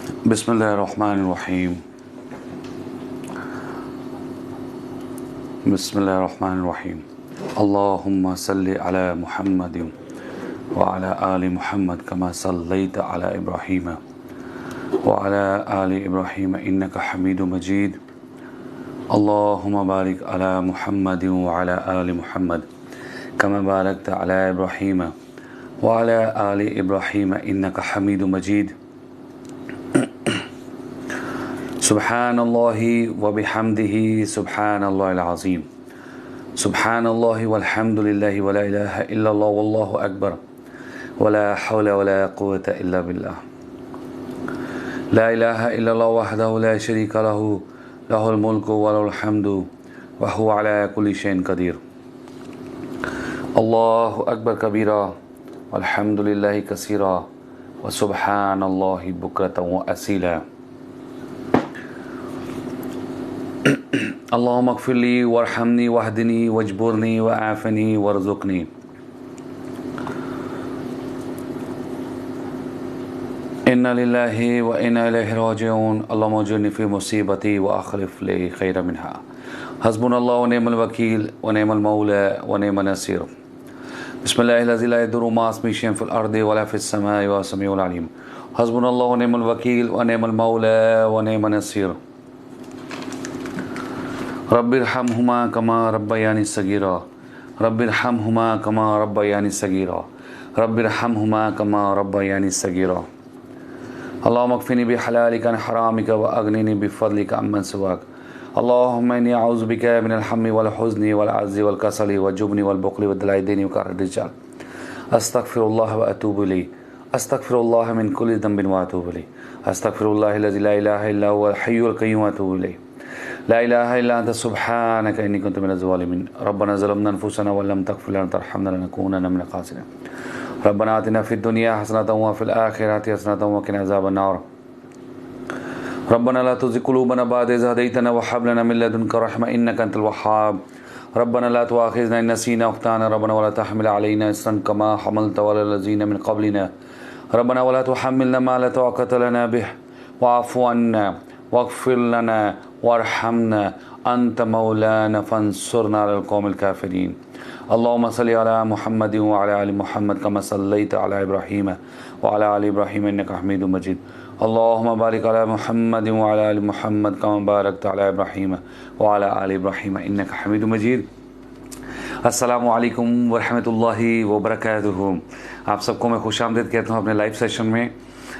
बिस्मिल्लाहिर्रहमानिर्रहीम। बिस्मिल्लाहिर्रहमानिर्रहीम। अल्लाहुम्मा सल्लि अला मुहम्मद व अला आलि मुहम्मद कमा सल्लैता अला इब्राहीम व अला आलि इब्राहीम इन्नका हमीदुम मजीद। अल्लाहुम्मा बारिक अला मुहम्मद व अला आलि मुहम्मद कमा बारकता अला इब्राहीम व अला आलि इब्राहीम इन्नका हमीदुम मजीद। सुब्हानल्लाहि व बिहम्दिही सुब्हानल्लाहिल अज़ीम। सुब्हानल्लाहि वल्हम्दुलिल्लाहि व ला इलाहा इल्लल्लाह वल्लाहु अकबर व ला हौला व ला कुव्वता इल्ला बिल्लाह। ला इलाहा इल्लल्लाह वहदहु ला शरीका लहु लहुल मुल्कु व लहुल हम्दु व हुवा अला कुल्लि शैइन क़दीर। अल्लाहु अकबर कबीरा वल्हम्दुलिल्लाहि कसीरा व सुब्हानल्लाहि बुक्रतन व असीला। अल्लाहुम्मा अग़फ़िरली वरहमनी वहदिनी वजबुरनी व आफ़िनी वरज़ुक़नी। इन्ना लिल्लाहि व इन्ना इलैहि राजिऊन। अल्लाहुम्मा अजिरनी फ़ी मुसीबती व अख़लिफ़ ली ख़ैरन मिन्हा। हस्बुनल्लाहु व निअमल वकील व निअमल मौला व निअमन नसीर। बिस्मिल्लाहिल्लज़ी ला यदुर्रु मअ इस्मिही शै'उन फ़िल अर्दि व ला फ़िस समाई व समीउल अलीम। हस्बुनल्लाहु व निअमल वकील व निअमल मौला व निअमन नसीर। रब्बिरहमहुमा कमा रब्बयानी सगीरा। रब्बिरहमहुमा कमा रब्बयानी सगीरा। रब्बिरहमहुमा कमा रब्बयानी सगीरा। अल्लाहुम्मा अक्फ़िनी बिहलालिका अन हरामिका व अगनिनी बिफ़ज़लिका अम्मन सिवाक। अल्लाहुम्मा इन्नी अऊज़ु बिका मिनल हम्मि वल हुज़्नि वल अज्ज़ि वल कसली व जुब्नि वल बुख़्लि व दलाइ दीनि व कहरि रिजाल। अस्तग़फ़िरुल्लाह व अतूबु इलैह। अस्तग़फ़िरुल्लाह मिन कुल्लि ज़ंबिन व अतूबु इलैह। अस्तग़फ़िरुल्लाहल्लज़ी ला इलाहा इल्ला हुवल हय्युल क़य्यूम व अतूबु इलैह। ला इलाहा इल्ला अन्ता सुब्हानका इन्नी कुन्तु मिनज़ ज़ालिमीन। रब्बना ज़लमना अनफुसना व लम तग़फ़िर लना वतरहमना लनकूनन्ना मिनल ख़ासिरीन। रब्बना आतिना फ़िद दुनिया हसनतन व फ़िल आख़िरति हसनतन व क़िना अज़ाबन्नार। रब्बना ला तुज़िग़ क़ुलूबना बअद इज़ हदैतना व हब लना मिन लदुनका रहमा इन्नका अंतल वह्हाब। रब्बना ला तुआख़िज़ना इन नसीना व अख़्ताअना। रब्बना वला तहमिल अलैना इस्रन कमा हमलतहु अलल लज़ीना मिन क़ब्लिना। रब्बना वला तुहम्मिलना मा ला ताक़ता लना बिहि वाअफ़ु अन्ना वग़फ़िर लना वरहमना अंत मौलाना फ़ंसुरना अलल क़ौमिल काफ़िरीन। अल्लाहुम्मा सल्लि अला मुहम्मद व अला आलि मुहम्मद कमा सल्लैता अला इब्राहीम व अला आलि इब्राहीम इन्नका हमीदुम मजीद। अल्लाहुम्मा बारिक अला मुहम्मद व अला आलि मुहम्मद कमा बारकता अला इब्राहीम व अला आलि इब्राहीम इन्नका हमीदुम मजीद। अस्सलामु अलैकुम व रहमतुल्लाहि व बरकातुहू। आप सबको मैं खुशामदीद कहता हूँ अपने लाइव सेशन में।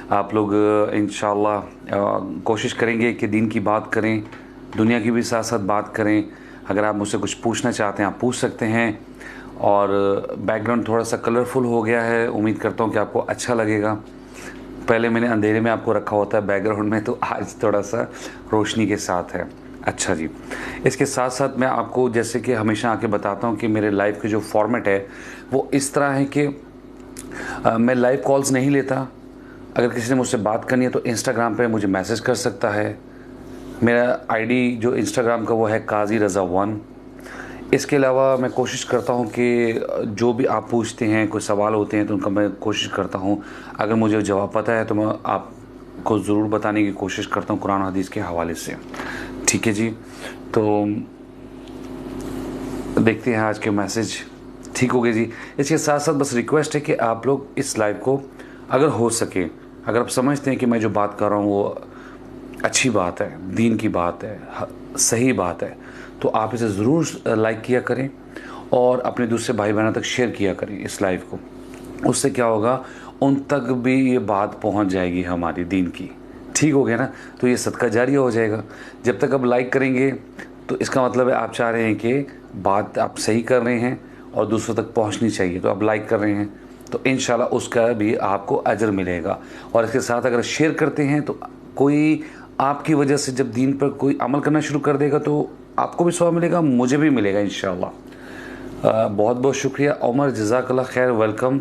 आप लोग इंशाअल्लाह कोशिश करेंगे कि दीन की बात करें, दुनिया की भी साथ साथ बात करें। अगर आप मुझसे कुछ पूछना चाहते हैं आप पूछ सकते हैं। और बैकग्राउंड थोड़ा सा कलरफुल हो गया है, उम्मीद करता हूँ कि आपको अच्छा लगेगा। पहले मैंने अंधेरे में आपको रखा होता है बैकग्राउंड में, तो आज थोड़ा सा रोशनी के साथ है। अच्छा जी, इसके साथ साथ मैं आपको जैसे कि हमेशा आके बताता हूँ कि मेरे लाइव के जो फॉर्मेट है वो इस तरह है कि मैं लाइव कॉल्स नहीं लेता। अगर किसी ने मुझसे बात करनी है तो इंस्टाग्राम पे मुझे मैसेज कर सकता है। मेरा आईडी जो इंस्टाग्राम का वो है काजी रज़ा 1। इसके अलावा मैं कोशिश करता हूँ कि जो भी आप पूछते हैं, कोई सवाल होते हैं तो उनका मैं कोशिश करता हूँ, अगर मुझे जवाब पता है तो मैं आपको ज़रूर बताने की कोशिश करता हूँ कुरान हदीस के हवाले से। ठीक है जी, तो देखते हैं आज के मैसेज। ठीक हो गए जी। इसके साथ साथ बस रिक्वेस्ट है कि आप लोग इस लाइव को अगर हो सके, अगर आप समझते हैं कि मैं जो बात कर रहा हूँ वो अच्छी बात है, दीन की बात है, सही बात है, तो आप इसे ज़रूर लाइक किया करें और अपने दूसरे भाई बहनों तक शेयर किया करें इस लाइव को। उससे क्या होगा, उन तक भी ये बात पहुंच जाएगी हमारी दीन की। ठीक हो गया ना, तो ये सदका जारिया हो जाएगा। जब तक आप लाइक करेंगे तो इसका मतलब है आप चाह रहे हैं कि बात आप सही कर रहे हैं और दूसरों तक पहुँचनी चाहिए, तो आप लाइक कर रहे हैं तो इंशाल्लाह उसका भी आपको अजर मिलेगा। और इसके साथ अगर शेयर करते हैं तो कोई आपकी वजह से जब दीन पर कोई अमल करना शुरू कर देगा तो आपको भी सवाब मिलेगा, मुझे भी मिलेगा इंशाअल्लाह। बहुत बहुत शुक्रिया उमर, जज़ाकल्लाह खैर, वेलकम।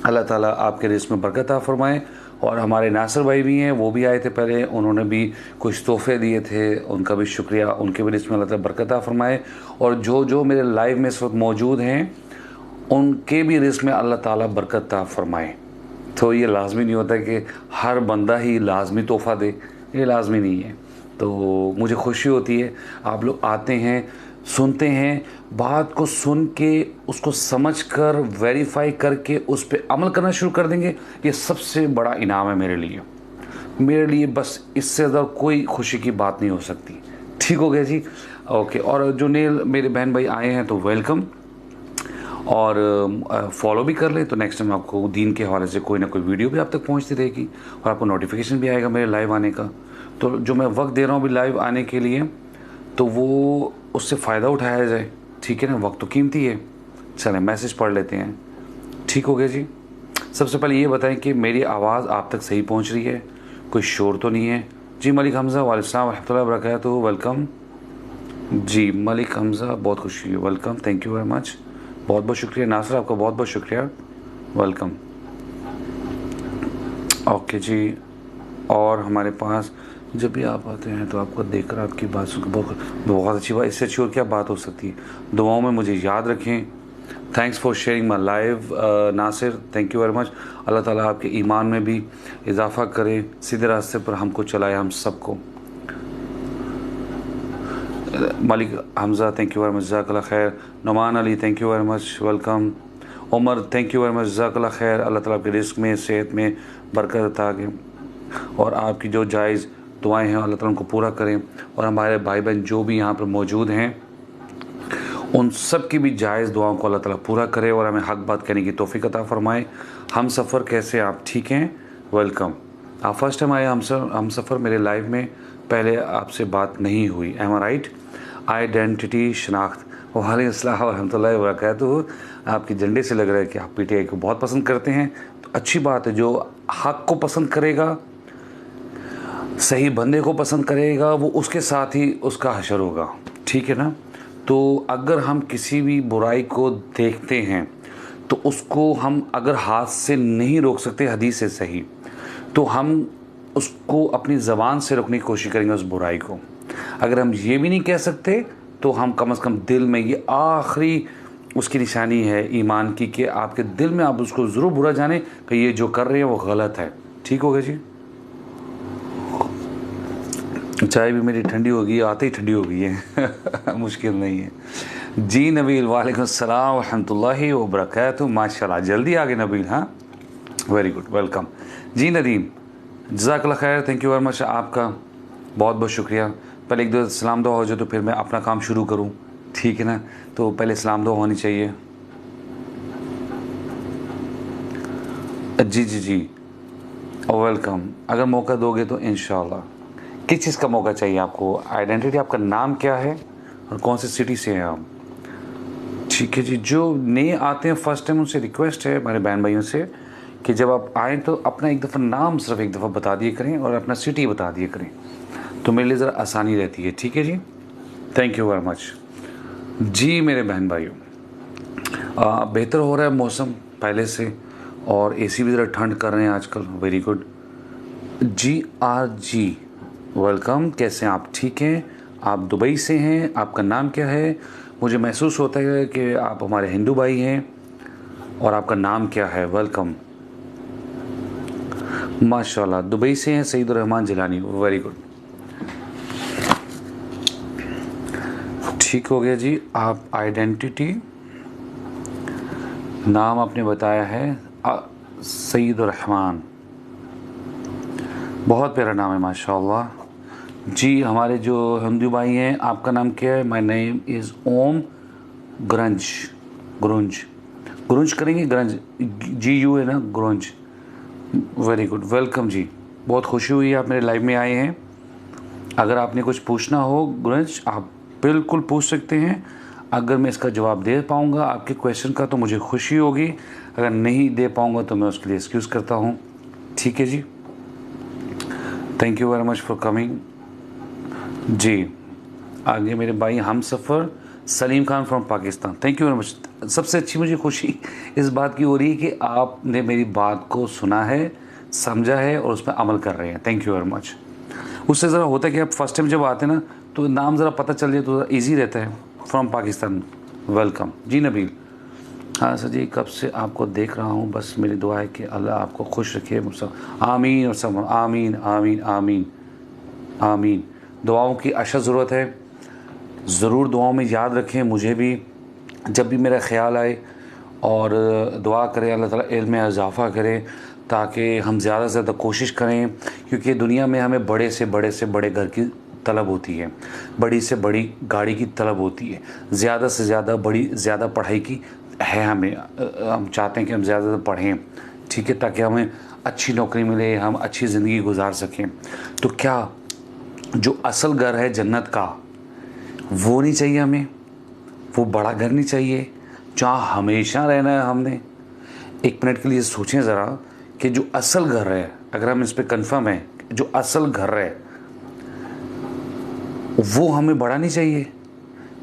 अल्लाह ताला आपके रिज़्क़ में बरकत अता फरमाए। और हमारे नासिर भाई भी हैं, वो भी आए थे पहले, उन्होंने भी कुछ तोहफ़े दिए थे, उनका भी शुक्रिया, उनके भी रिज़्क़ में अल्लाह ताला बरकत अता फरमाए। और जो मेरे लाइव में इस वक्त मौजूद हैं उनके भी रिज़्क़ में अल्लाह ताला बरकत अता फरमाए। तो ये लाजमी नहीं होता कि हर बंदा ही लाजमी तोहफ़ा दे, ये लाजमी नहीं है। तो मुझे खुशी होती है आप लोग आते हैं, सुनते हैं, बात को सुन के उसको समझ कर वेरीफाई करके उस पर अमल करना शुरू कर देंगे। ये सबसे बड़ा इनाम है मेरे लिए बस इससे ज़्यादा कोई खुशी की बात नहीं हो सकती। ठीक हो गया जी, ओके। और जो नए मेरे बहन भाई आए हैं तो वेलकम, और फॉलो भी कर ले, तो नेक्स्ट टाइम आपको दीन के हवाले से कोई ना कोई वीडियो भी आप तक पहुंचती रहेगी और आपको नोटिफिकेशन भी आएगा मेरे लाइव आने का। तो जो मैं वक्त दे रहा हूँ अभी लाइव आने के लिए, तो वो उससे फ़ायदा उठाया जाए, ठीक है ना, वक्त तो कीमती है। चलें मैसेज पढ़ लेते हैं। ठीक हो गया जी। सबसे पहले ये बताएं कि मेरी आवाज़ आप तक सही पहुँच रही है, कोई शोर तो नहीं है जी। मलिक हमज़ा वालेकुम रहमतुल्लाहि व बरकातहू, वेलकम जी। मलिक हमज़ा बहुत खुशी है, welcome, thank you very much, बहुत बहुत शुक्रिया। नासिर आपका बहुत बहुत शुक्रिया, वेलकम, ओके जी। और हमारे पास जब भी आप आते हैं तो आपको देखकर आपकी बात सुनकर बहुत अच्छी बात, इससे अच्छी और क्या बात हो सकती है। दुआओं में मुझे याद रखें। Thanks for sharing my live Nasir, thank you very much. Allah ताला आपके ईमान में भी इजाफ़ा करे, सीधे रास्ते पर हमको चलाए, हम सबको। Malik Hamza thank you very much, जज़ाकल्लाह खैर। Numan Ali thank you very much, welcome. Umar thank you very much, जज़ाकल्लाह खैर। अल्लाह ताला आपके रिस्क में, सेहत में बरकत अता करें और आपकी जो जायज़ दुआएं हैं अल्लाह ताला उनको पूरा करें। और हमारे भाई बहन जो भी यहाँ पर मौजूद हैं उन सब की भी जायज़ दुआओं को अल्लाह ताला पूरा करे और हमें हक बात कहने की तौफीक अता फरमाए। हम सफ़र कैसे आप ठीक हैं, वेलकम। आप फर्स्ट टाइम आए हम सफ़र मेरे लाइव में, पहले आपसे बात नहीं हुई, एम आई राइट। आइडेंटिटी शनाख्त, वालेकुम अस्सलाम रहमतुल्लाहि व बरकातहू। आपके झंडे से लग रहा है कि आप पीटीआई को बहुत पसंद करते हैं, तो अच्छी बात है। जो हक को पसंद करेगा, सही बंदे को पसंद करेगा, वो उसके साथ ही उसका हशर होगा, ठीक है ना। तो अगर हम किसी भी बुराई को देखते हैं तो उसको हम अगर हाथ से नहीं रोक सकते हदीस से सही, तो हम उसको अपनी ज़बान से रोकने की कोशिश करेंगे उस बुराई को। अगर हम ये भी नहीं कह सकते तो हम कम से कम दिल में, ये आखिरी उसकी निशानी है ईमान की, कि आपके दिल में आप उसको ज़रूर बुरा जाने कि ये जो कर रहे हैं वो गलत है। ठीक हो गया जी। चाय भी मेरी ठंडी हो गई, आते ही ठंडी हो गई है मुश्किल नहीं है जी। नबील वालेकुम अस्सलाम रहमतुल्लाहि व बरकातहू, माशाल्लाह जल्दी आ गए नबील, हाँ वेरी गुड, वेलकम जी। नदीम जज़ाकल्लाह खैर, थैंक यू वेरी मच, आपका बहुत बहुत शुक्रिया। पहले एक दो सलाम दुआ हो जाए तो फिर मैं अपना काम शुरू करूं, ठीक है ना। तो पहले सलाम दुआ होनी चाहिए जी जी जी, वेलकम। अगर मौका दोगे तो इंशाल्लाह। किस चीज़ का मौका चाहिए आपको, आइडेंटिटी, आपका नाम क्या है और कौन सी सिटी से हैं आप, ठीक है जी। जो नए आते हैं फर्स्ट टाइम, उनसे रिक्वेस्ट है हमारे बहन भाइयों से कि जब आप आएँ तो अपना एक दफ़ा नाम सिर्फ एक दफ़ा बता दिए करें और अपना सिटी बता दिए करें, तो मेरे लिए ज़रा आसानी रहती है, ठीक है जी। थैंक यू वेरी मच जी। मेरे बहन भाइयों, बेहतर हो रहा है मौसम पहले से, और एसी भी ज़रा ठंड कर रहे हैं आजकल, वेरी गुड। GRG वेलकम, कैसे हैं आप, ठीक हैं। आप दुबई से हैं, आपका नाम क्या है। मुझे महसूस होता है कि आप हमारे हिंदू भाई हैं, और आपका नाम क्या है, वेलकम। माशाल्लाह दुबई से हैं, सईदुर रहमान जिलानी, वेरी गुड, ठीक हो गया जी। आप आइडेंटिटी, नाम आपने बताया है सईदुर रहमान, बहुत प्यारा नाम है माशाल्लाह जी। हमारे जो हिंदू भाई हैं, आपका नाम क्या है। माय नेम इज़ ओम ग्रंज, ग्रुंज करेंगे, ग्रंज GU है ना, ग्रुंज, वेरी गुड, वेलकम जी। बहुत खुशी हुई आप मेरे लाइव में आए हैं। अगर आपने कुछ पूछना हो ग्रंज, आप बिल्कुल पूछ सकते हैं। अगर मैं इसका जवाब दे पाऊँगा आपके क्वेश्चन का तो मुझे खुशी होगी, अगर नहीं दे पाऊँगा तो मैं उसके लिए एक्सक्यूज़ करता हूँ, ठीक है जी। Thank you very much for coming जी। आगे मेरे भाई हम सफ़र Salim Khan from Pakistan, thank you very much. सबसे अच्छी मुझे खुशी इस बात की हो रही है कि आपने मेरी बात को सुना है, समझा है और उस पर अमल कर रहे हैं, थैंक यू वेरी मच। उससे ज़रा होता है कि आप फर्स्ट टाइम जब आते हैं ना तो नाम ज़रा पता चल जाए तो ईजी रहता है। फ्रॉम पाकिस्तान, वेलकम जी। नबील हाँ सर जी, कब से आपको देख रहा हूँ, बस मेरी दुआ है कि अल्लाह आपको खुश रखे मुझसे। आमीन और सब आमीन आमीन आमीन आमीन। दुआओं की अशद ज़रूरत है, ज़रूर दुआओं में याद रखें मुझे भी, जब भी मेरा ख्याल आए, और दुआ करें अल्लाह ताला इल्म में इजाफ़ा करे ताकि हम ज़्यादा से ज़्यादा कोशिश करें, क्योंकि दुनिया में हमें बड़े से बड़े घर की तलब होती है, बड़ी से बड़ी गाड़ी की तलब होती है, ज़्यादा से ज़्यादा ज़्यादा पढ़ाई की है हमें। हम चाहते हैं कि हम ज़्यादा से ज़्यादा पढ़ें, ठीक है, ताकि हमें अच्छी नौकरी मिले, हम अच्छी ज़िंदगी गुजार सकें। तो क्या जो असल घर है जन्नत का, वो नहीं चाहिए हमें? वो बड़ा घर नहीं चाहिए जहाँ हमेशा रहना है हमने? एक मिनट के लिए सोचें ज़रा कि जो असल घर है, अगर हम इस पर कन्फर्म है, जो असल घर है वो हमें बड़ा नहीं चाहिए?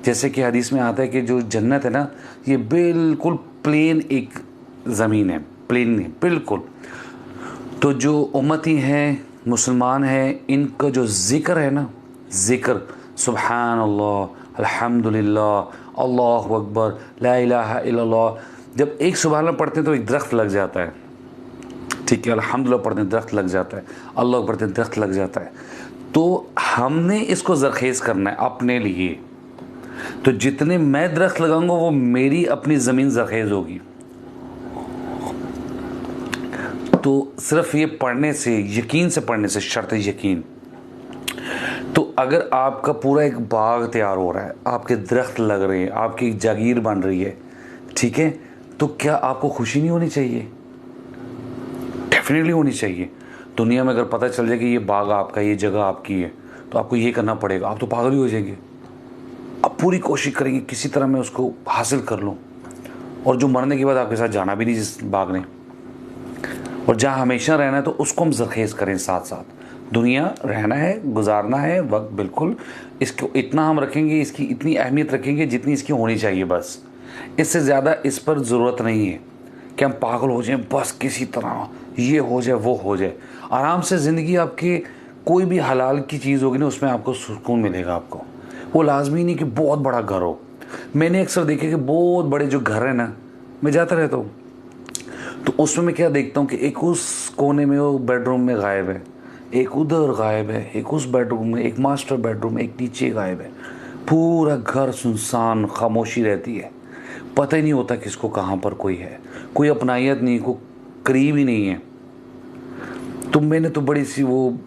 जैसे कि हदीस में आता है कि जो जन्नत है ना, ये बिल्कुल प्लेन एक ज़मीन है, प्लेन नहीं बिल्कुल। तो जो उम्मती हैं, मुसलमान हैं, इनका जो ज़िक्र है ना, ज़िक्र सुबहान अल्लाह, अल्हम्दुलिल्लाह, अल्लाहु अकबर, ला इलाहा इल्लल्लाह, जब एक सुबहान अल्लाह पढ़ते हैं तो एक दरख्त लग जाता है, ठीक है, अल्हम्दुलिल्लाह पढ़ते हैं दरख्त लग जाता है, अल्लाह पढ़ते हैं दरख्त लग जाता है। तो हमने इसको ज़रखेज़ करना है अपने लिए। तो जितने मैं दरख्त लगाऊंगा वो मेरी अपनी ज़मीन ज़रखेज़ होगी। तो सिर्फ ये पढ़ने से, यकीन से पढ़ने से, शर्त यकीन। तो अगर आपका पूरा एक बाग तैयार हो रहा है, आपके दरख्त लग रहे हैं, आपकी एक जागीर बन रही है, ठीक है, तो क्या आपको खुशी नहीं होनी चाहिए? डेफिनेटली होनी चाहिए। दुनिया में अगर पता चल जाए कि ये बाग आपका, ये जगह आपकी है, तो आपको ये करना पड़ेगा, आप तो पागल ही हो जाएंगे। आप पूरी कोशिश करेंगे किसी तरह मैं उसको हासिल कर लूँ, और जो मरने के बाद आपके साथ जाना भी नहीं जिस बाग ने, और जहाँ हमेशा रहना है तो उसको हम ज़रखेज़ करें साथ साथ। दुनिया रहना है, गुजारना है वक्त, बिल्कुल इसको इतना हम रखेंगे, इसकी इतनी अहमियत रखेंगे जितनी इसकी होनी चाहिए, बस इससे ज़्यादा इस पर ज़रूरत नहीं है कि हम पागल हो जाएं, बस किसी तरह ये हो जाए वो हो जाए। आराम से ज़िंदगी आपकी, कोई भी हलाल की चीज़ होगी ना, उसमें आपको सुकून मिलेगा। आपको वो लाजमी नहीं कि बहुत बड़ा घर हो। मैंने अक्सर देखे कि बहुत बड़े जो घर है ना, मैं जाता रहता हूँ, तो उसमें मैं क्या देखता हूँ कि एक उस कोने में वो बेडरूम में गायब है, एक उधर गायब है, एक उस बेडरूम में, एक मास्टर बेडरूम में, एक नीचे गायब है। पूरा घर सुनसान, खामोशी रहती है, पता ही नहीं होता किसको कहाँ पर कोई है, कोई अपनायत नहीं, कोई करीब ही नहीं है। तो मैंने तो बड़ी सी वो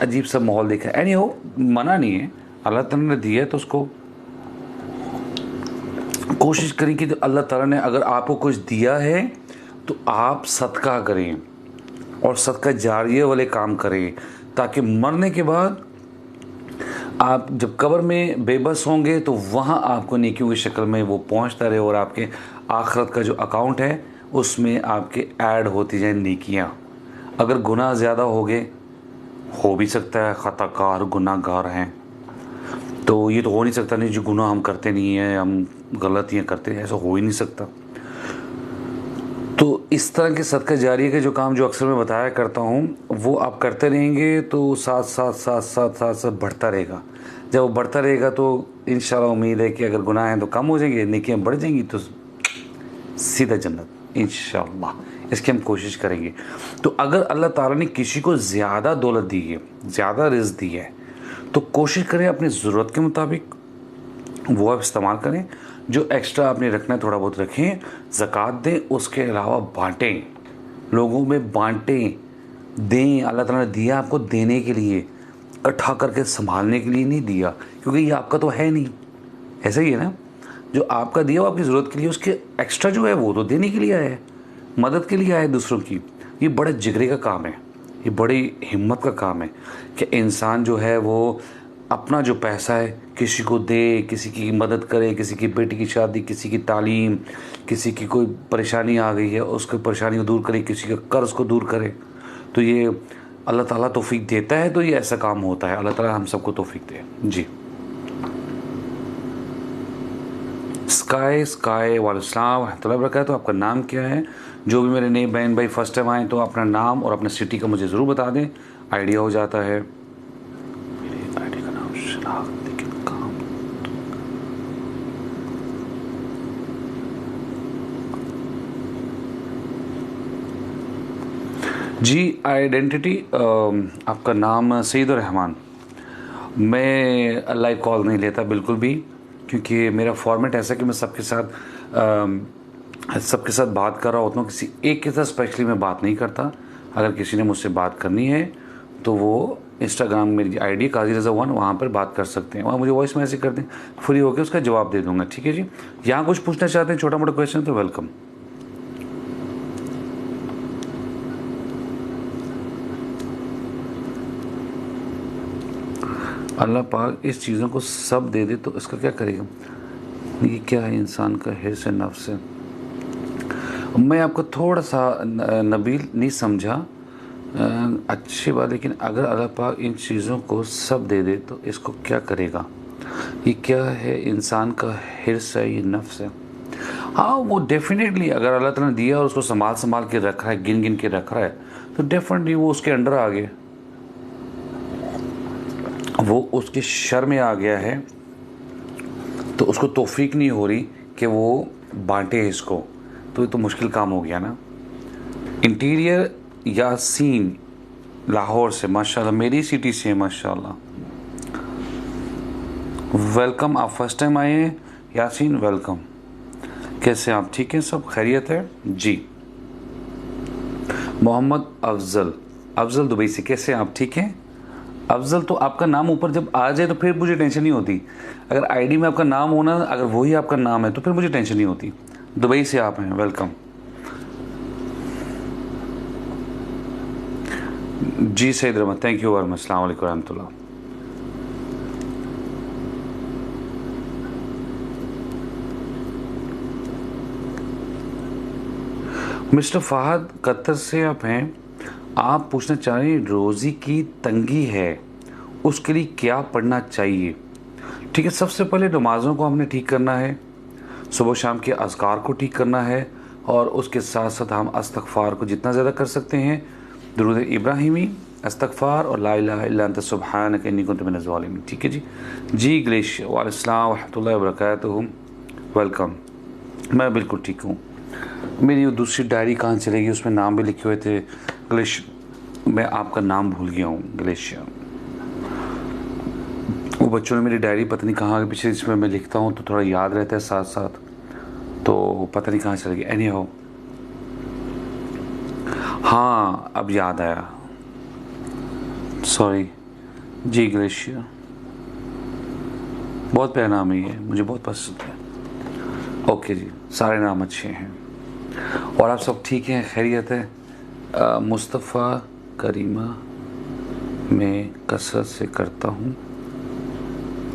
अजीब सा माहौल देखा। एनी हो, मना नहीं है, अल्लाह ताला ने दिया है तो उसको कोशिश करें कि अल्लाह ताला ने अगर आपको कुछ दिया है तो आप सदका करें, और सदका जारिया वाले काम करें, ताकि मरने के बाद आप जब कब्र में बेबस होंगे तो वहाँ आपको नेकियों की शक्ल में वो पहुँचता रहे, और आपके आखिरत का जो अकाउंट है उसमें आपके ऐड होती जाए नेकियाँ। अगर गुनाह ज़्यादा हो गए, हो भी सकता है ख़ताकार गुनाहगार हैं, तो ये तो हो नहीं सकता नहीं जो गुनाह हम करते नहीं हैं, हम गलतियाँ करते हैं, ऐसा हो ही नहीं सकता। तो इस तरह के सदका जारिया के जो काम जो अक्सर मैं बताया करता हूँ, वो आप करते रहेंगे तो साथ साथ साथ साथ साथ साथ बढ़ता रहेगा। जब वो बढ़ता रहेगा तो इंशाल्लाह उम्मीद है कि अगर गुनाह हैं तो कम हो जाएंगे, नेकियां बढ़ जाएंगी, तो सीधा जन्नत इंशाल्लाह। इसकी हम कोशिश करेंगे। तो अगर अल्लाह ताला ने किसी को ज़्यादा दौलत दी है, ज़्यादा रिज़्क दी है, तो कोशिश करें अपनी ज़रूरत के मुताबिक वो आप इस्तेमाल करें। जो एक्स्ट्रा आपने रखना है थोड़ा बहुत रखें, ज़कात दें, उसके अलावा बांटें, लोगों में बांटें, दें। अल्लाह ताला ने दिया आपको देने के लिए, इकट्ठा करके संभालने के लिए नहीं दिया, क्योंकि ये आपका तो है नहीं। ऐसा ही है ना, जो आपका दिया वो आपकी ज़रूरत के लिए, उसके एक्स्ट्रा जो है वो तो देने के लिए आया है, मदद के लिए आया है दूसरों की। ये बड़े जिगरे का काम है, ये बड़ी हिम्मत का काम है कि इंसान जो है वो अपना जो पैसा है किसी को दे, किसी की मदद करे, किसी की बेटी की शादी, किसी की तालीम, किसी की कोई परेशानी आ गई है उसकी परेशानी को दूर करे, किसी का कर्ज को दूर करे। तो ये अल्लाह ताला तौफीक देता है, तो ये ऐसा काम होता है। अल्लाह ताला हम सबको तौफीक दे जी। स्काई वालेकुम रहमतुल्लाहि व बरकातहू। आपका नाम क्या है? जो भी मेरे नए बहन भाई फर्स्ट टाइम आए तो अपना नाम और अपना सिटी का मुझे ज़रूर बता दें, आइडिया हो जाता है। मेरी आईडी का नाम शनाख्त, लेकिन काम जी आइडेंटिटी, आपका नाम सईद रहमान। मैं लाइव कॉल नहीं लेता बिल्कुल भी, क्योंकि मेरा फॉर्मेट ऐसा है कि मैं सबके साथ बात कर रहा होता हूँ। किसी एक के साथ स्पेशली मैं बात नहीं करता। अगर किसी ने मुझसे बात करनी है तो वो इंस्टाग्राम मेरी आईडी काजी रज़ा 1 वहाँ पर बात कर सकते हैं, वहाँ मुझे वॉइस मैसेज कर दें, फ्री होकर उसका जवाब दे दूँगा। ठीक है जी। यहाँ कुछ पूछना चाहते हैं छोटा मोटा क्वेश्चन तो वेलकम। अल्लाह पाक इस चीज़ों को सब दे दे तो इसका क्या करेगा? ये क्या है? इंसान का हिर्स नफ्स है। मैं आपको थोड़ा सा नबील नहीं समझा, अच्छी बात, लेकिन अगर अल्लाह पाक इन चीज़ों को सब दे दे तो इसको क्या करेगा? ये क्या है? इंसान का हिर्स है, ये नफ्स है। हाँ, वो डेफिनेटली अगर अल्लाह ताला ने दिया और उसको संभाल संभाल के रख रहा है, गिन गिन के रख रहा है, तो डेफिनेटली वो उसके अंडर आ गया, वो उसके शर में आ गया है, तो उसको तौफीक नहीं हो रही कि वो बांटे इसको, तो ये तो मुश्किल काम हो गया ना। इंटीरियर यासीन लाहौर से, माशाल्लाह, मेरी सिटी से, माशाल्लाह, वेलकम। आप फर्स्ट टाइम आए हैं यासीन, वेलकम। कैसे आप? ठीक हैं, सब खैरियत है जी। मोहम्मद अफजल दुबई से, कैसे आप? ठीक हैं अफजल। तो आपका नाम ऊपर जब आ जाए तो फिर मुझे टेंशन नहीं होती। अगर आईडी में आपका नाम होना, अगर वही आपका नाम है तो फिर मुझे टेंशन नहीं होती। दुबई से आप हैं, वेलकम जी। सईद रहमत, थैंक यू वेरी मच। अस्सलाम वालेकुम रहमतुल्लाह। मिस्टर फहद कतर से आप हैं। आप पूछना चाह रहे हैं रोज़ी की तंगी है, उसके लिए क्या पढ़ना चाहिए? ठीक है, सबसे पहले नमाज़ों को हमने ठीक करना है, सुबह शाम के अज़कार को ठीक करना है, और उसके साथ साथ हम इस्तग़फ़ार को जितना ज़्यादा कर सकते हैं, दुरूद इब्राहिमी, इस्तग़फ़ार और ला इलाहा इल्ला अंता सुब्हानक इन्नी कुन्तु मिनज़ ज़ालिमीन। ठीक है जी। जी ग्लेश, वालेकुम अस्सलाम व रहमतुल्लाहि व बरकातुहू, वेलकम। मैं बिल्कुल ठीक हूँ। मेरी वो दूसरी डायरी कहाँ चलेगी, उसमें नाम भी लिखे हुए थे ग्लेश, मैं आपका नाम भूल गया हूँ ग्लेश। वो बच्चों ने मेरी डायरी पता नहीं कहाँ पीछे, जिसमें मैं लिखता हूँ तो थोड़ा याद रहता है साथ साथ, तो पता नहीं कहाँ चल गया। एनी हो, हाँ अब याद आया, सॉरी जी। ग्लेशियर बहुत प्यारा नाम है, ये मुझे बहुत पसंद है। ओके जी, सारे नाम अच्छे हैं। और आप सब ठीक हैं, खैरियत है? मुस्तफ़ा करीमा मैं कसरत से करता हूँ,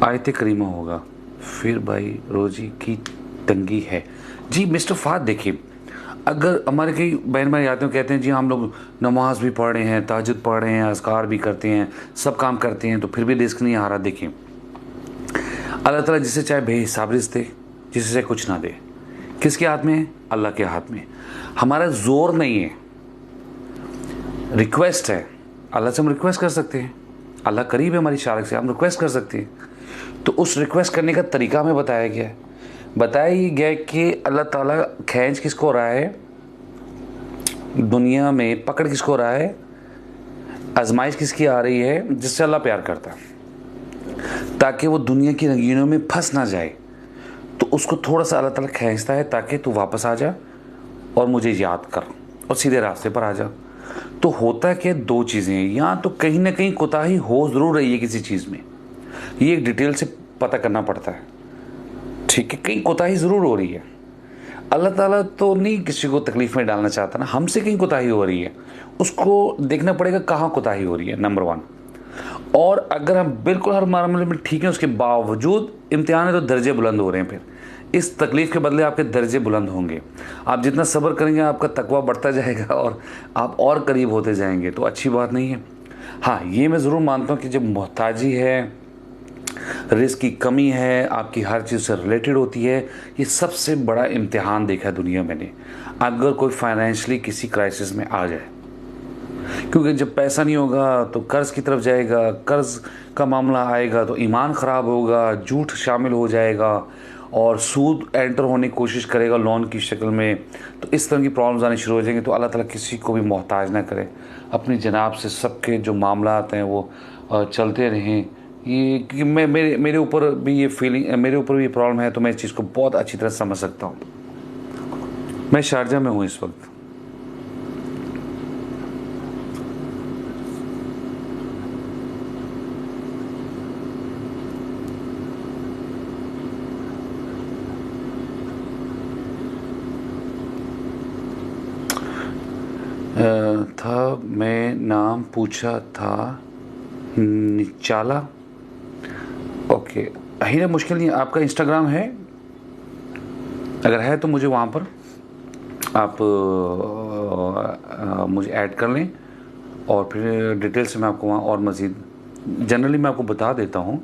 आयत करीमा होगा, फिर भाई रोज़ी की तंगी है। जी मिस्टर फहद, देखिए, अगर हमारे कई बहन भाई आते हैं कहते हैं जी हम लोग नमाज भी पढ़ रहे हैं, ताजुद पढ़ रहे हैं, अज़कार भी करते हैं, सब काम करते हैं, तो फिर भी रिस्क नहीं आ रहा। देखिए, अल्लाह ताला जिसे चाहे बेहिसाब रिज़्क़ दे, जिसे चाहे कुछ ना दे। किसके हाथ में है? अल्लाह के हाथ में। हमारा जोर नहीं है, रिक्वेस्ट है। अल्लाह से हम रिक्वेस्ट कर सकते हैं, अल्लाह करीब है हमारी शारक से, हम रिक्वेस्ट कर सकते हैं। तो उस रिक्वेस्ट करने का तरीका हमें बताया गया है। बताया गया है कि अल्लाह ताला खैंच किसको रहा है दुनिया में, पकड़ किसको रहा है, आजमाइश किसकी आ रही है, जिससे अल्लाह प्यार करता है, ताकि वो दुनिया की रंगीनों में फंस ना जाए। तो उसको थोड़ा सा अल्लाह ताला खींचता है ताकि तू वापस आ जा और मुझे याद कर और सीधे रास्ते पर आ जा। तो होता है कि दो चीज़ें हैं, यहाँ तो कहीं ना कहीं कोताही हो ज़रूर रही है किसी चीज़ में, ये एक डिटेल से पता करना पड़ता है। ठीक है, कहीं कोताही ज़रूर हो रही है। अल्लाह ताला तो नहीं किसी को तकलीफ़ में डालना चाहता ना, हमसे कहीं कोताही हो रही है, उसको देखना पड़ेगा कहाँ कोताही हो रही है, नंबर 1। और अगर हम बिल्कुल हर मामले में ठीक है, उसके बावजूद इम्तिहान है तो दर्जे बुलंद हो रहे हैं, फिर इस तकलीफ़ के बदले आपके दर्जे बुलंद होंगे। आप जितना सब्र करेंगे आपका तकवा बढ़ता जाएगा और आप और करीब होते जाएंगे, तो अच्छी बात नहीं है। हाँ, ये मैं ज़रूर मानता हूँ कि जब मोहताजी है, रिस्क की कमी है, आपकी हर चीज़ से रिलेटेड होती है, ये सबसे बड़ा इम्तिहान देखा है दुनिया मैंने। अगर कोई फाइनेंशियली किसी क्राइसिस में आ जाए, क्योंकि जब पैसा नहीं होगा तो कर्ज़ की तरफ जाएगा, कर्ज़ का मामला आएगा तो ईमान ख़राब होगा, झूठ शामिल हो जाएगा, और सूद एंटर होने की कोशिश करेगा लोन की शक्ल में, तो इस तरह की प्रॉब्लम्स आनी शुरू हो जाएंगी। तो अल्लाह ताला किसी को भी मोहताज ना करे, अपनी जनाब से सबके जो मामला हैं वो चलते रहें। ये क्योंकि मैं मेरे ऊपर भी ये फीलिंग, मेरे ऊपर भी ये प्रॉब्लम है, तो मैं इस चीज़ को बहुत अच्छी तरह समझ सकता हूँ। मैं शारजा में हूँ इस वक्त। था, मैं नाम पूछा था निचाला। ओके, हीरा मुश्किल नहीं। आपका इंस्टाग्राम है? अगर है तो मुझे वहाँ पर आप मुझे ऐड कर लें, और फिर डिटेल से मैं आपको वहाँ और मज़ीद जनरली मैं आपको बता देता हूँ।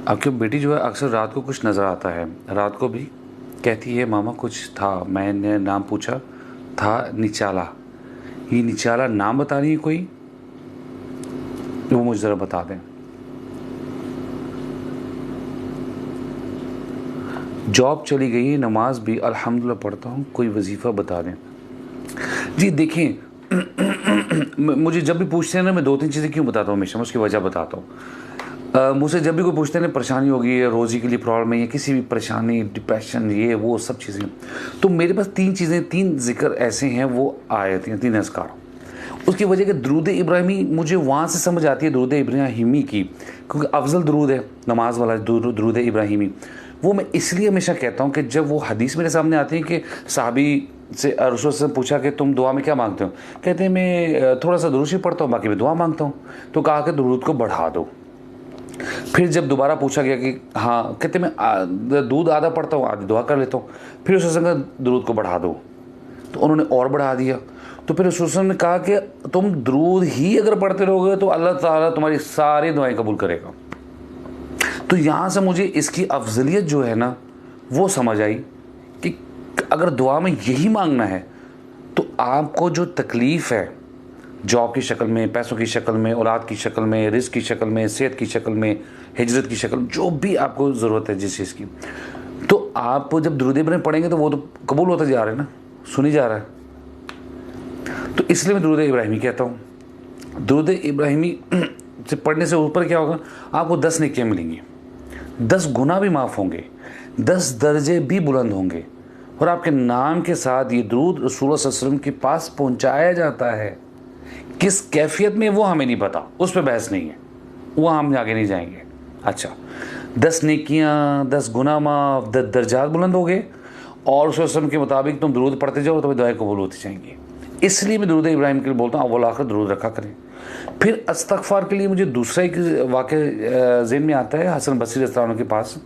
आपकी बेटी जो है अक्सर रात को कुछ नज़र आता है, रात को भी कहती है मामा कुछ था, मैंने नाम पूछा था निचाला। ये निचाला नाम बता रही है कोई, वो मुझे ज़रा बता दें। जॉब चली गई है, नमाज भी अल्हम्दुलिल्लाह पढ़ता हूँ, कोई वजीफ़ा बता दें। जी देखिए, मुझे जब भी पूछते हैं ना, मैं 2-3 चीज़ें क्यों बताता हूँ हमेशा, मैं उसकी वजह बताता हूँ। मुझसे जब भी कोई पूछते हैं ना परेशानी होगी, रोज़ी के लिए प्रॉब्लम है, या किसी भी परेशानी, डिप्रेशन, ये वो सब चीज़ें, तो मेरे पास 3 चीज़ें, 3 ज़िक्र ऐसे हैं, वो आयत हैं, 3 अज़कार। उसकी वजह कि दरूद इब्राहिमी मुझे वहाँ से समझ आती है, दरूद इब्राहिमी की, क्योंकि अफजल दरूद है नमाज वाला दरूद इब्राहिमी। वो मैं इसलिए हमेशा कहता हूँ कि जब वो हदीस मेरे सामने आती है कि साहबी से रसूल से पूछा कि तुम दुआ में क्या मांगते हो, कहते हैं मैं थोड़ा सा दुरूद ही पढ़ता हूँ, बाकी मैं दुआ मांगता हूँ। तो कहा कि दुरूद को बढ़ा दो। फिर जब दोबारा पूछा गया कि हाँ, कहते मैं दूध आधा पढ़ता हूँ, आधी दुआ कर लेता हूँ। फिर उस दुरूद को बढ़ा दो, तो उन्होंने और बढ़ा दिया। तो फिर रसूल ने कहा कि तुम दुरूद ही अगर पढ़ते रहोगे तो अल्लाह ताला तुम्हारी सारी दुआएं कबूल करेगा। तो यहाँ से मुझे इसकी अफजलियत जो है ना वो समझ आई कि अगर दुआ में यही मांगना है तो आपको जो तकलीफ़ है जॉब की शक्ल में, पैसों की शक्ल में, औलाद की शक्ल में, रिस्क की शक्ल में, सेहत की शक्ल में, हिजरत की शक्ल, जो भी आपको ज़रूरत है जिस चीज़ की, तो आप जब दुरूद इब्राहिमी पढ़ेंगे तो वो तो कबूल होता जा रहा है ना, सुनी जा रहा है। तो इसलिए मैं दुरूद इब्राहिमी कहता हूँ। दुरूद इब्राहिमी से पढ़ने से ऊपर क्या होगा, आपको 10 नेकियां मिलेंगी, 10 गुनाह भी माफ़ होंगे, 10 दर्जे भी बुलंद होंगे, और आपके नाम के साथ ये दुरूद रसूल सल्लल्लाहु अलैहि वसल्लम के पास पहुंचाया जाता है। किस कैफियत में वो हमें नहीं पता, उस पर बहस नहीं है, वो हम आगे नहीं जाएंगे। अच्छा, 10 नेकियां, 10 गुनाह माफ़, 10 दर्जात बुलंद हो गए, और रसूल वसल्लम के मुताबिक तुम दुरूद पढ़ते जाओ तो दुआएं कबूल होती जाएंगी। इसलिए मैं दुरूद इब्राहिम के लिए बोलता हूँ अव्वल आखिर दुरूद रखा करें। फिर इस्तग़फ़ार के लिए मुझे दूसरा एक वाक़या ज़हन में आता है, हसन बसरी रज़ियल्लाहु अन्हु के पास,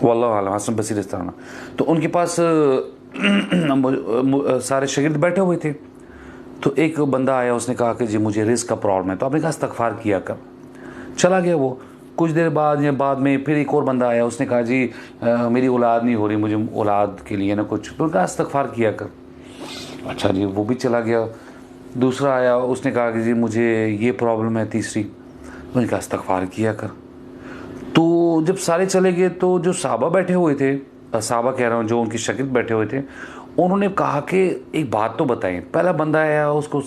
वल्लाहु आलम, हसन बसरी रज़ियल्लाहु अन्हु, तो उनके पास सारे शागिर्द बैठे हुए थे। तो एक बंदा आया, उसने कहा कि जी मुझे रिस्क का प्रॉब्लम है। तो आपने कहा इस्तग़फ़ार किया कर, चला गया वो। कुछ देर बाद या बाद में फिर एक और बंदा आया, उसने कहा जी मेरी औलाद नहीं हो रही, मुझे औलाद के लिए ना कुछ, तो कहा इस्तग़फ़ार किया कर। अच्छा जी, वो भी चला गया। दूसरा आया, उसने कहा कि जी मुझे ये प्रॉब्लम है, तीसरी, उन्होंने कहा इस्तग़फ़ार किया कर। तो जब सारे चले गए तो जो साहबा बैठे हुए थे, साहबा कह रहा हूँ जो उनके शागिर्द बैठे हुए थे, उन्होंने कहा कि एक बात तो बताएं। पहला बंदा आया, उसको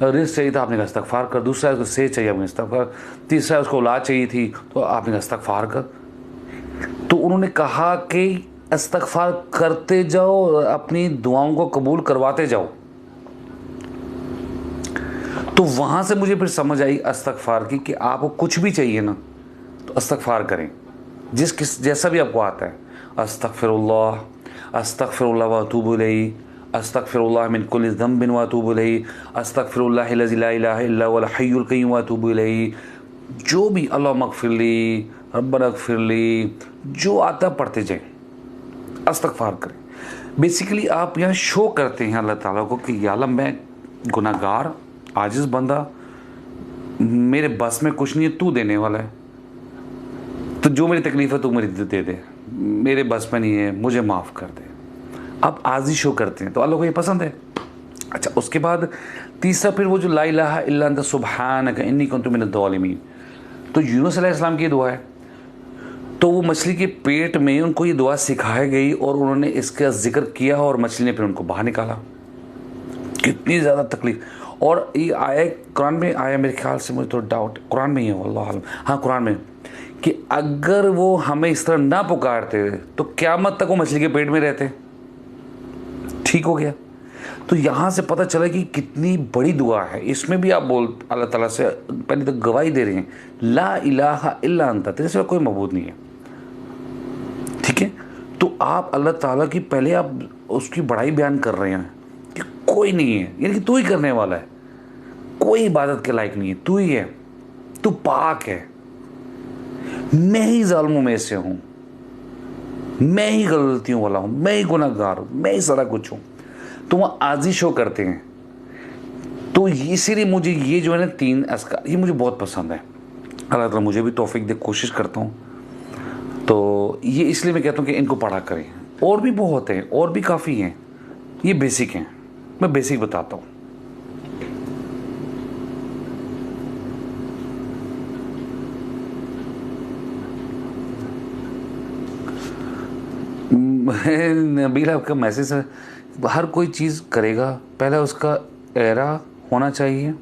रिस्क चाहिए था, आपने कहा इस्तग़फ़ार कर। दूसरा उसको सेहत चाहिए, आपने इस्तग़फ़ार। तीसरा उसको औलाद चाहिए थी, तो आपने कहा इस्तग़फ़ार कर। तो उन्होंने कहा कि इस्तग़फ़ार करते जाओ, अपनी दुआओं को कबूल करवाते जाओ। तो वहाँ से मुझे फिर समझ आई इस्तग़फ़ार की कि आपको कुछ भी चाहिए ना तो इस्तग़फ़ार करें, जैसा भी आपको आता है। अस्तग़फ़िरुल्लाह, अस्तग़फ़िरुल्लाह व अतूबु इलैहि, अस्तग़फ़िरुल्लाह मिन कुल्लि ज़ंबिन व अतूबु इलैहि, अस्तग़फ़िरुल्लाहिल्लज़ी ला इलाहा इल्ला हुवल हय्युल क़य्यूम व अतूबु इलैहि। जो भी अल्लाहुम्मा अग़फ़िरली, रब्बना अग़फ़िरली, जो आता पढ़ते जाएं, इस्तग़फ़ार करें। बेसिकली आप यहाँ शो करते हैं अल्लाह ताला को कि या अल्लाह मैं गुनाहगार, आजिज़ बंदा, मेरे बस में कुछ नहीं है, तू देने वाला है, तो जो मेरी तकलीफ़ है तू मेरी दे दे, मेरे बस में नहीं है, मुझे माफ़ कर दे। आप आज़ी शो करते हैं तो अल्लाह को ये पसंद है। अच्छा, उसके बाद तीसरा फिर वो जो ला इलाहा इल्ला अंता सुब्हानका इन्नी कुन्तु मिनज़ ज़ालिमीन, तो यूनुस अलैहिस्सलाम की दुआ है। तो वो मछली के पेट में उनको ये दुआ सिखाई गई और उन्होंने इसका जिक्र किया और मछली ने फिर उनको बाहर निकाला। कितनी ज़्यादा तकलीफ। और ये आया कुरान में, आया मेरे ख्याल से, मुझे थोड़ा डाउट कुरान में ही है वल्लाह आलम, हाँ कुरान में, कि अगर वो हमें इस तरह ना पुकारते तो क़यामत तक वो मछली के पेट में रहते। ठीक हो गया। तो यहाँ से पता चला कि कितनी बड़ी दुआ है। इसमें भी आप अल्लाह ताला से पहले तो गवाही दे रहे हैं, ला इलाहा इल्ला अंता, तेरे सिवा कोई मबूद नहीं है। ठीक है। तो आप अल्लाह ताला की पहले आप उसकी बड़ाई बयान कर रहे हैं कि कोई नहीं है, यानी कि तू ही करने वाला है, कोई इबादत के लायक नहीं है, तू ही है, तू पाक है, मैं ही जालिमों में से हूँ, मैं ही गलतियों वाला हूँ, मैं ही गुनहगार हूँ, मैं ही सारा कुछ हूँ। तो वह आजी शो करते हैं। तो इसीलिए मुझे ये जो है ना 3 अस्कार ये मुझे बहुत पसंद है। अल्लाह ताला मुझे भी तौफीक दे, कोशिश करता हूँ। तो ये इसलिए मैं कहता हूँ कि इनको पढ़ा करें। और भी बहुत हैं, और भी काफ़ी हैं, ये बेसिक हैं, मैं बेसिक बताता हूँ। नबील आपका मैसेज है, हर कोई चीज़ करेगा पहले उसका एरा होना चाहिए।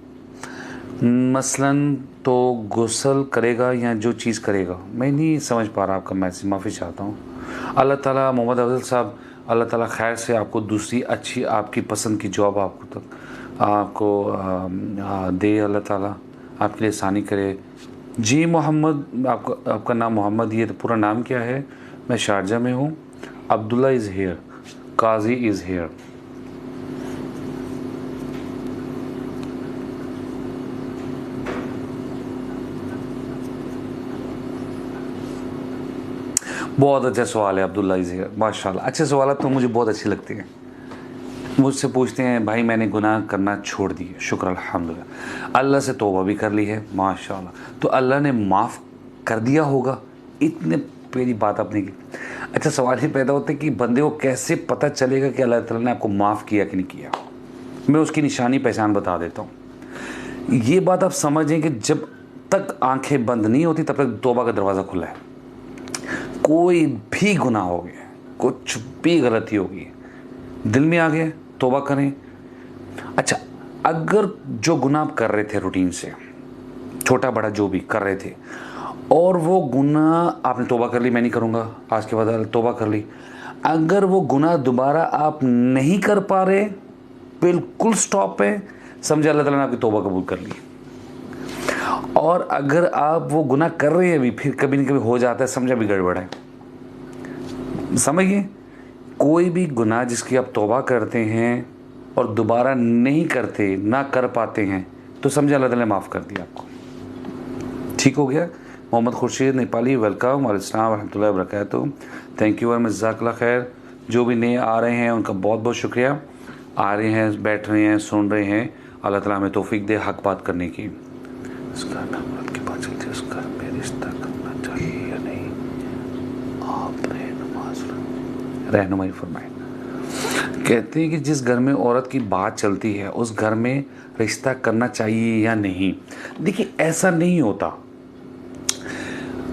मसलन तो गुस्ल करेगा या जो चीज़ करेगा, मैं नहीं समझ पा रहा आपका मैसेज, माफ़ी चाहता हूँ। अल्लाह ताला मोहम्मद अफजल साहब, अल्लाह ताला खैर से आपको दूसरी अच्छी आपकी पसंद की जॉब आपको दे, अल्लाह ताला आपके लिए आसानी करे। जी मोहम्मद, आपका नाम मोहम्मद, ये पूरा नाम क्या है? मैं शारजा में हूँ। Abdullah is here, Qazi is here. बहुत अच्छा सवाल है अब्दुल्ला इज़ हेयर, माशाल्लाह। अच्छे सवाल तो मुझे बहुत अच्छे लगते हैं। मुझसे पूछते हैं भाई मैंने गुनाह करना छोड़ दिए, शुक्र अल्हम्दुलिल्लाह, अल्लाह से तौबा भी कर ली है, माशाल्लाह, तो अल्लाह ने माफ़ कर दिया होगा। इतने पहली बात आपने की। अच्छा, सवाल ही पैदा होता है कि बंदे को कैसे पता चलेगा कि अल्लाह ताला ने आपको माफ़ किया कि नहीं किया। मैं उसकी निशानी पहचान बता देता हूँ। ये बात आप समझें कि जब तक आंखें बंद नहीं होती तब तक तौबा का दरवाज़ा खुला है। कोई भी गुनाह हो गया, कुछ भी गलती होगी, दिल में आ गया, तौबा करें। अच्छा, अगर जो गुनाह आप कर रहे थे रूटीन से, छोटा बड़ा जो भी कर रहे थे, और वो गुनाह आपने तौबा कर ली, मैं नहीं करूँगा आज के बाद, तौबा कर ली, अगर वो गुनाह दोबारा आप नहीं कर पा रहे, बिल्कुल स्टॉप है, समझे अल्लाह ताला ने आपकी तौबा कबूल कर ली। और अगर आप वो गुनाह कर रहे हैं अभी, फिर कभी न कभी हो जाता है, समझा भी गड़बड़ है। समझिए, कोई भी गुनाह जिसकी आप तौबा करते हैं और दोबारा नहीं करते, ना कर पाते हैं, तो समझे अल्लाह ताला ने माफ़ कर दिया आपको। ठीक हो गया। मोहम्मद खुर्शीद नेपाली, वेलकम, अस्सलाम रहमतुल्लाहि व बरकातहू। थैंक यू वेरी मच, जज़ाकल्लाह खैर। जो भी नए आ रहे हैं उनका बहुत बहुत शुक्रिया। आ रहे हैं, बैठ रहे हैं, सुन रहे हैं, अल्लाह ताला हमें तौफीक दे हक बात करने की। उसका नफरत की बात चलती है, उसका में रिश्ता करना चाहिए या नहीं, आप रहनुमाई फरमाएं। कहते हैं कि जिस घर में औरत की बात चलती है उस घर में रिश्ता करना चाहिए या नहीं। देखिए, ऐसा नहीं होता,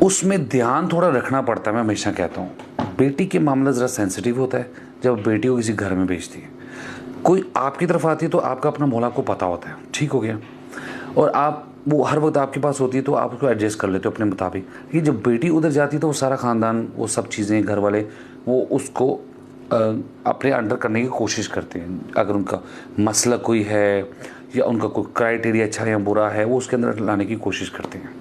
उसमें ध्यान थोड़ा रखना पड़ता है। मैं हमेशा कहता हूँ बेटी के मामला ज़रा सेंसिटिव होता है। जब बेटी को किसी घर में भेजती है, कोई आपकी तरफ आती है तो आपका अपना मोल आपको पता होता है, ठीक हो गया, और आप वो हर वक्त आपके पास होती है तो आप उसको एडजस्ट कर लेते हो अपने मुताबिक। कि जब बेटी उधर जाती है तो वो सारा ख़ानदान, वो सब चीज़ें, घर वाले, वो उसको अपने अंडर करने की कोशिश करते हैं। अगर उनका मसला कोई है या उनका कोई क्राइटेरिया अच्छा या बुरा है, वो उसके अंदर लाने की कोशिश करते हैं।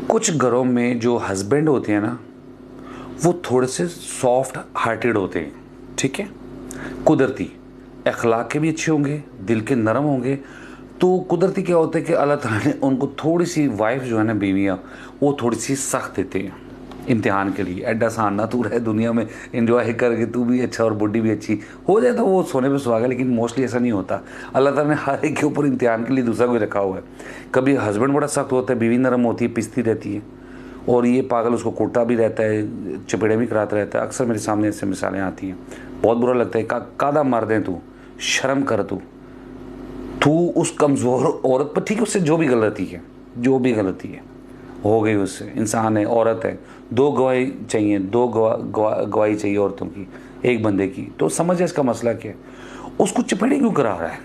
कुछ घरों में जो हस्बैंड होते हैं ना, वो थोड़े से सॉफ्ट हार्टेड होते हैं, ठीक है, कुदरती अखलाक के भी अच्छे होंगे, दिल के नरम होंगे। तो कुदरती क्या होता है कि अल्लाह ताला ने उनको थोड़ी सी वाइफ जो है ना, बीवियाँ, वो थोड़ी सी सख्त देते हैं इम्तिहान के लिए। एड्डा सान ना तू रहे दुनिया में, एंजॉय करके तू भी अच्छा और बुढ़ी भी अच्छी हो जाए तो वो सोने पे सुहागा। लेकिन मोस्टली ऐसा नहीं होता। अल्लाह ताला ने हर एक के ऊपर इम्तिहान के लिए दूसरा कोई रखा हुआ है। कभी हस्बैंड बड़ा सख्त होता है, बीवी नरम होती है, पिसती रहती है, और ये पागल उसको कोटा भी रहता है, चपेड़े भी कराता रहता है। अक्सर मेरे सामने ऐसे मिसालें आती हैं, बहुत बुरा लगता है। कादा मार दें, तू शर्म कर, तू उस कमज़ोर औरत पर, ठीक है, उससे जो भी गलती है, जो भी गलती है, हो गई उससे, इंसान है, औरत है, दो गवाही चाहिए, दो गवाही चाहिए औरतों की, एक बंदे की, तो समझ इसका मसला क्या है। उसको चपेटे क्यों करा रहा है,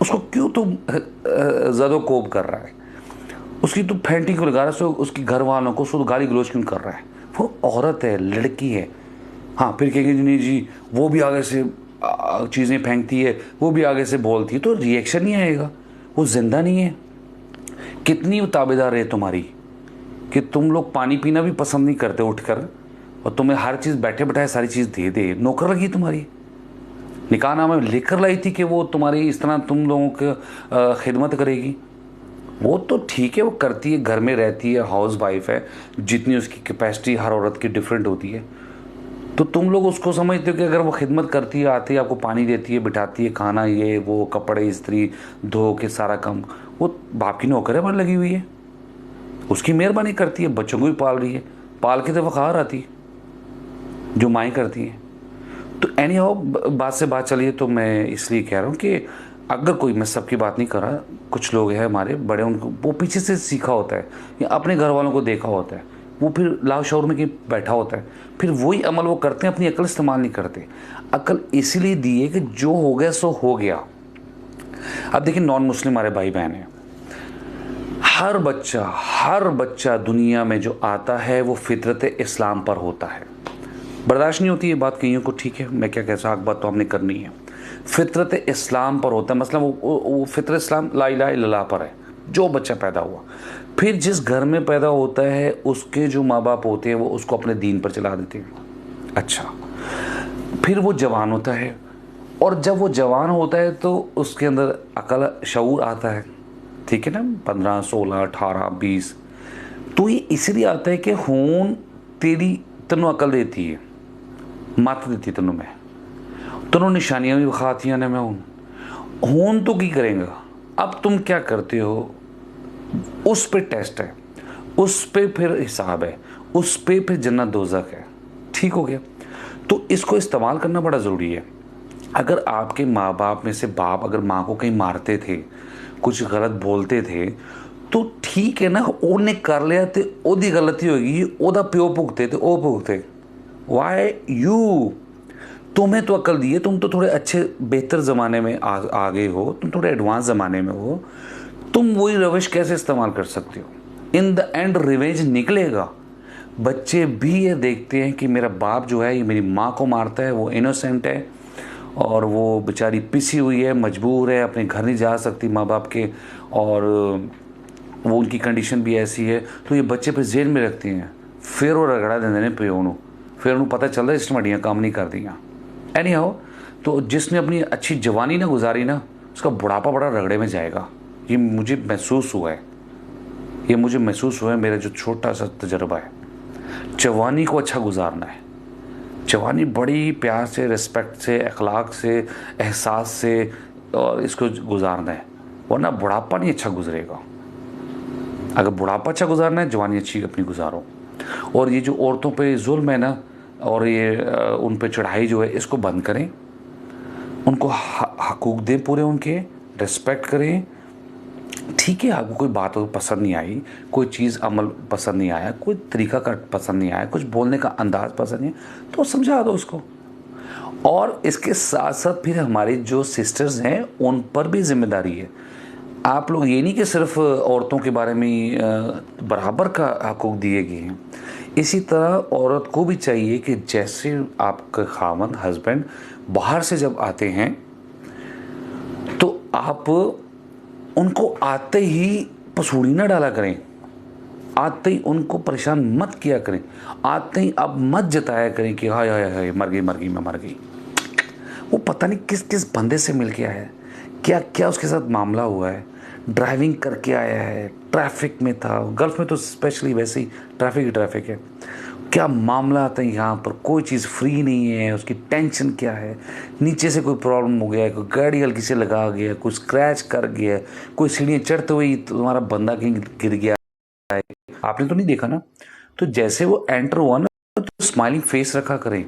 उसको क्यों तुम ज़दो कोब कर रहा है, उसकी तो फेंटी क्यों लगा रहा है, उसके घर वालों को उसको गाली गलौज क्यों कर रहा है। वो औरत है, लड़की है। हाँ फिर कहेंगे नहीं जी वो भी आगे से चीज़ें फेंकती है, वो भी आगे से बोलती है, तो रिएक्शन नहीं आएगा, वो जिंदा नहीं है। कितनी ताबेदार है तुम्हारी कि तुम लोग पानी पीना भी पसंद नहीं करते उठकर, और तुम्हें हर चीज़ बैठे बैठाए सारी चीज़ दे दे। नौकर लगी तुम्हारी, निकाहनामा में लेकर लाई थी कि वो तुम्हारी इस तरह तुम लोगों की खिदमत करेगी। वो तो ठीक है, वो करती है, घर में रहती है, हाउस वाइफ है, जितनी उसकी कैपेसिटी हर औरत की डिफरेंट होती है। तो तुम लोग उसको समझते हो कि अगर वो खिदमत करती है, आती है, आपको पानी देती है, बिठाती है, खाना ये वो, कपड़े इस्त्री धो के सारा काम, वो बाप की नौकर है, पर लगी हुई है, उसकी मेहरबानी करती है, बच्चों को भी पाल रही है, पाल के तो वक़ार आती है जो माएँ करती हैं। तो एनी हाउ बात से बात चलिए, तो मैं इसलिए कह रहा हूँ कि अगर कोई, मैं सबकी बात नहीं कर रहा, कुछ लोग हैं हमारे बड़े, उनको वो पीछे से सीखा होता है या अपने घर वालों को देखा होता है, वो फिर लाव शौर में कहीं बैठा होता है, फिर वही अमल वो करते हैं, अपनी अकल इस्तेमाल नहीं करते। अकल इसीलिए दी है कि जो हो गया सो हो गया। अब देखिए नॉन मुस्लिम हमारे भाई बहन हैं, हर बच्चा दुनिया में जो आता है वो फितरत इस्लाम पर होता है। बर्दाश्त नहीं होती ये बात कईयों को, ठीक है, मैं क्या कहता हूँ, बात तो हमने करनी है। फितरत इस्लाम पर होता है, मतलब वो फितरत इस्लाम ला इलाहा इल्लल्लाह पर है जो बच्चा पैदा हुआ। फिर जिस घर में पैदा होता है उसके जो माँ बाप होते हैं वो उसको अपने दीन पर चला देते हैं। अच्छा, फिर वो जवान होता है, और जब वो जवान होता है तो उसके अंदर अकल शऊर आता है, ठीक है ना, 15 16 18 20। तो ये इसलिए आता है कि खून तेरी तनु अकल देती है, मत देती तनु में, तनु निशानियां भी विखातियां ने मैं हूं तो की करेंगे। अब तुम क्या करते हो उस पे टेस्ट है, उस पे फिर हिसाब है, उस पे फिर जन्नत दोज़ख है। ठीक हो गया, तो इसको इस्तेमाल करना बड़ा ज़रूरी है। अगर आपके माँ बाप में से बाप अगर माँ को कहीं मारते थे, कुछ गलत बोलते थे, तो ठीक है ना, ਉਹਨੇ कर लिया तो ओदी गलती होगी, ओदा प्यो भुगते तो ओ भुगते। वाई यू, तुम्हें तो अकल दी है, तुम तो थोड़े अच्छे बेहतर ज़माने में आ गए हो, तुम थोड़े एडवांस ज़माने में हो, तुम वही रविश कैसे इस्तेमाल कर सकते हो। इन द एंड रिवेंज निकलेगा। बच्चे भी ये देखते हैं कि मेरा बाप जो है ये मेरी माँ को मारता है, वो इनोसेंट है और वो बेचारी पिसी हुई है, मजबूर है, अपने घर नहीं जा सकती माँ बाप के, और वो उनकी कंडीशन भी ऐसी है, तो ये बच्चे फिर जेल में रखते हैं। फिर वो रगड़ा देंगे ने प्यो नू, फिर उन्हें पता चलता है स्टमडियाँ काम नहीं कर दियाँ। एनी हाउ, तो जिसने अपनी अच्छी जवानी ना गुजारी ना, उसका बुढ़ापा बड़ा रगड़े में जाएगा। ये मुझे महसूस हुआ है, मेरा जो छोटा सा तजर्बा है। जवानी को अच्छा गुजारना है, जवानी बड़ी प्यार से, रिस्पेक्ट से, अखलाक से, एहसास से, और इसको गुजारना है, वरना बुढ़ापा नहीं अच्छा गुजरेगा। अगर बुढ़ापा अच्छा गुजारना है, जवानी अच्छी अपनी गुजारो। और ये जो औरतों पे जुल्म है ना, और ये उन पे चढ़ाई जो है, इसको बंद करें, उनको हकूक दें पूरे, उनके रिस्पेक्ट करें। ठीक है, आपको कोई बात पसंद नहीं आई, कोई चीज़ अमल पसंद नहीं आया, कोई तरीका का पसंद नहीं आया, कुछ बोलने का अंदाज पसंद नहीं, तो समझा दो उसको। और इसके साथ साथ फिर हमारी जो सिस्टर्स हैं उन पर भी जिम्मेदारी है। आप लोग ये नहीं कि सिर्फ औरतों के बारे में बराबर का हकूक दिए गए हैं, इसी तरह औरत को भी चाहिए कि जैसे आपका खामन हस्बैंड बाहर से जब आते हैं तो आप उनको आते ही पसूड़ी ना डाला करें, आते ही उनको परेशान मत किया करें, आते ही आप मत जताया करें कि हाय हाय हाय मर गई मैं मर गई। वो पता नहीं किस किस बंदे से मिल के आया है, क्या क्या उसके साथ मामला हुआ है, ड्राइविंग करके आया है, ट्रैफिक में था, गल्फ में तो स्पेशली वैसे ही ट्रैफिक है, क्या मामला आता है यहाँ पर, कोई चीज़ फ्री नहीं है, उसकी टेंशन क्या है, नीचे से कोई प्रॉब्लम हो गया है, कोई गाड़ी हल्की से लगा गया, कोई स्क्रैच कर गया, कोई सीढ़ियाँ चढ़ते हुए तुम्हारा बंदा कहीं गिर गया है, आपने तो नहीं देखा ना। तो जैसे वो एंटर हुआ ना, तो स्माइलिंग फेस रखा करें,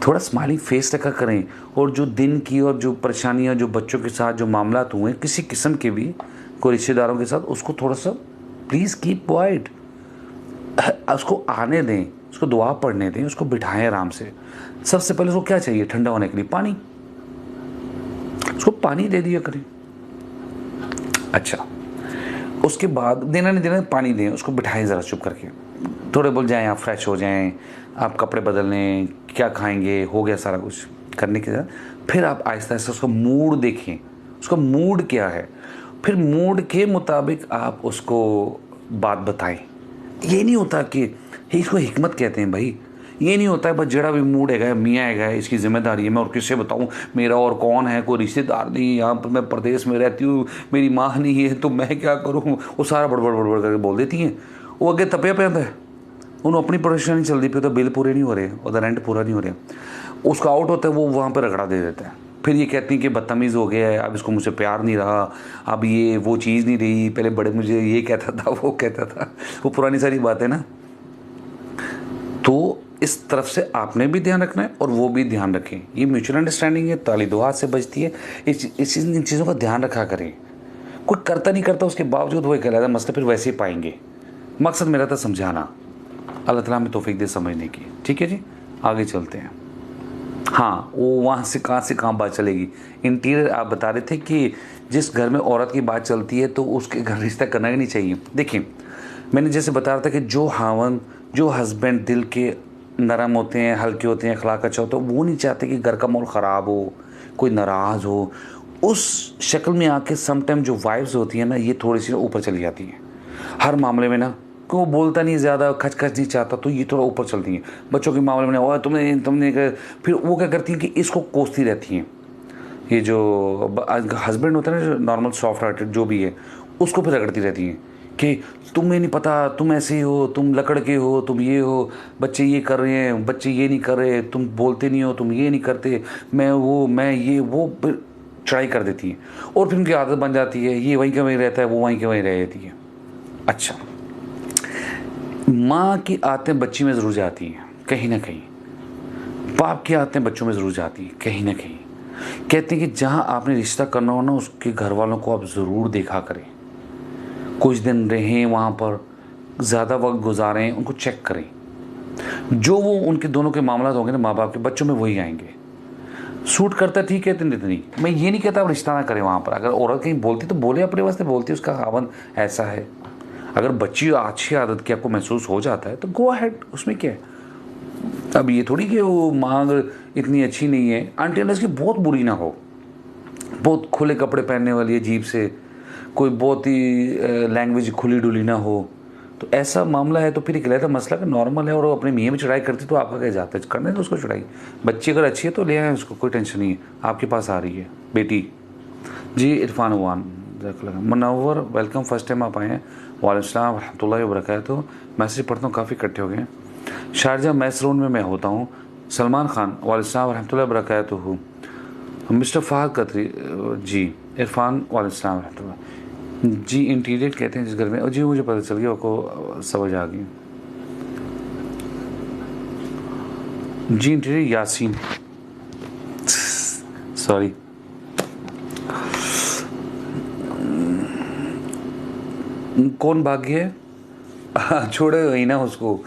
थोड़ा स्माइलिंग फेस रखा करें। और जो दिन की और जो परेशानियां, जो बच्चों के साथ जो मामला हुए किसी किस्म के भी, कोई रिश्तेदारों के साथ, उसको थोड़ा सा प्लीज़ कीप क्वाइट। उसको आने दें, उसको दुआ पढ़ने दें, उसको बिठाएं आराम से। सबसे पहले उसको क्या चाहिए? ठंडा होने के लिए पानी, उसको पानी दे दिया करें। अच्छा, उसके बाद देना नहीं देना पानी दें, उसको बिठाएं ज़रा चुप करके, थोड़े बोल जाएं, आप फ्रेश हो जाएं, आप कपड़े बदल लें, क्या खाएंगे, हो गया सारा कुछ करने के बाद फिर आप आहिस्ता आहिस्ता उसका मूड देखें, उसका मूड क्या है, फिर मूड के मुताबिक आप उसको बात बताएं। ये नहीं होता कि इसको हिकमत कहते हैं भाई, ये नहीं होता है बस जड़ा भी मूड है मियाँ है इसकी जिम्मेदारी है, मैं और किससे बताऊँ, मेरा और कौन है, कोई रिश्तेदार नहीं, यहाँ पर मैं प्रदेश में रहती हूँ, मेरी माँ नहीं है तो मैं क्या करूँ। वो सारा बड़बड़ बड़बड़ करके बोल देती हैं। वो अगे तपिया पे है, उन्होंने अपनी परेशानी चलती पे, तो बिल पूरे नहीं हो रहे, और रेंट पूरा नहीं हो रहा, उसका आउट होता है, वो वहाँ पर रगड़ा दे देता है। फिर ये कहती हैं कि बदतमीज़ हो गया है, अब इसको मुझसे प्यार नहीं रहा, अब ये वो चीज़ नहीं रही, पहले बड़े मुझे ये कहता था, वो कहता था, वो पुरानी सारी बातें ना। तो इस तरफ से आपने भी ध्यान रखना है और वो भी ध्यान रखें। ये म्यूचुअल अंडरस्टैंडिंग है, ताली दो हाथ से बजती है। इन चीज़ों का ध्यान रखा करें। कोई करता नहीं करता उसके बावजूद वो कहलाता मसले फिर वैसे ही पाएंगे। मकसद मेरा था समझाना, अल्लाह ताला हमें तौफीक दे समझने की। ठीक है जी, आगे चलते हैं। हाँ, वो वहाँ से कहाँ बात चलेगी। इंटीरियर आप बता रहे थे कि जिस घर में औरत की बात चलती है तो उसके घर रिश्ता करना ही नहीं चाहिए। देखिए, मैंने जैसे बता रहा था कि जो हस्बैंड दिल के नरम होते हैं, हल्के होते हैं, अखलाक अच्छा होता है, वो नहीं चाहते कि घर का माहौल ख़राब हो, कोई नाराज़ हो। उस शक्ल में आके समटाइम जो वाइफ्स होती हैं ना, ये थोड़ी सी ऊपर चली जाती हैं हर मामले में ना, कि वो बोलता नहीं ज़्यादा, खच नहीं चाहता, तो ये थोड़ा ऊपर चलती हैं। बच्चों के मामले में और तुमने फिर वो क्या करती हैं कि इसको कोसती रहती हैं। ये जो हस्बैंड होता है ना, जो नॉर्मल सॉफ्ट हार्टेड जो भी है, उसको फिर रगड़ती रहती हैं कि तुम्हें नहीं पता, तुम ऐसे हो, तुम लकड़ के हो, तुम ये हो, बच्चे ये कर रहे हैं, बच्चे ये नहीं कर रहे, तुम बोलते नहीं हो, तुम ये नहीं करते, मैं ये वो फिर चढ़ाई कर देती हैं। और फिर उनकी आदत बन जाती है, ये वहीं के वहीं रहता है, वो वहीं के वहीं रह जाती है। अच्छा, माँ की आदतें बच्ची में ज़रूर जाती हैं कहीं ना कहीं, बाप की आदतें बच्चों में ज़रूर जाती हैं कहीं ना कहीं। कहते हैं कि जहाँ आपने रिश्ता करना हो ना, उसके घर वालों को आप ज़रूर देखा करें, कुछ दिन रहें वहाँ पर, ज़्यादा वक्त गुजारें, उनको चेक करें। जो वो उनके दोनों के मामला होंगे ना माँ बाप के, बच्चों में वही आएंगे। सूट करता ठीक है, नहीं, मैं ये नहीं कहता आप रिश्ता ना करें वहाँ पर। अगर औरत कहीं बोलती तो बोले, अपने वास्ते बोलती, उसका खावन ऐसा है। अगर बच्ची अच्छी आदत की आपको महसूस हो जाता है तो गो अहेड, उसमें क्या है। अब ये थोड़ी कि वो मांग इतनी अच्छी नहीं है, आंटी अंकल की बहुत बुरी ना हो, बहुत खुले कपड़े पहनने वाली अजीब से, कोई बहुत ही लैंग्वेज खुली डुली ना हो, तो ऐसा मामला है तो फिर कहलाता मसला का नॉर्मल है। और वो अपने मियाँ में चढ़ाई करती तो आपका क्या जाता है, करने तो उसको चढ़ाई। बच्ची अगर अच्छी है तो ले आए उसको, कोई टेंशन नहीं है, आपके पास आ रही है बेटी। जी इरफान वान मुनव्वर, वेलकम, फर्स्ट टाइम आप आए हैं। वालेकुम रहमतुल्लाहि व बरकातहू। मैसेज पढ़ता हूँ, काफ़ी इकट्ठे हो गए हैं। शारजा मैसरून में मैं होता हूँ। सलमान खान, वालेकुम रहमतुल्लाहि व बरकातहू। मिस्टर फ़हद कतरी, जी इरफान, वालेकुम रहमतुल्लाह। जी इंटीरियर कहते हैं जिस घर में, जी मुझे पता चल गया, आपको समझ आ गई। जी इंटीरियर यासीन, सॉरी। कौन भाग्य है? छोड़े वही ना उसको,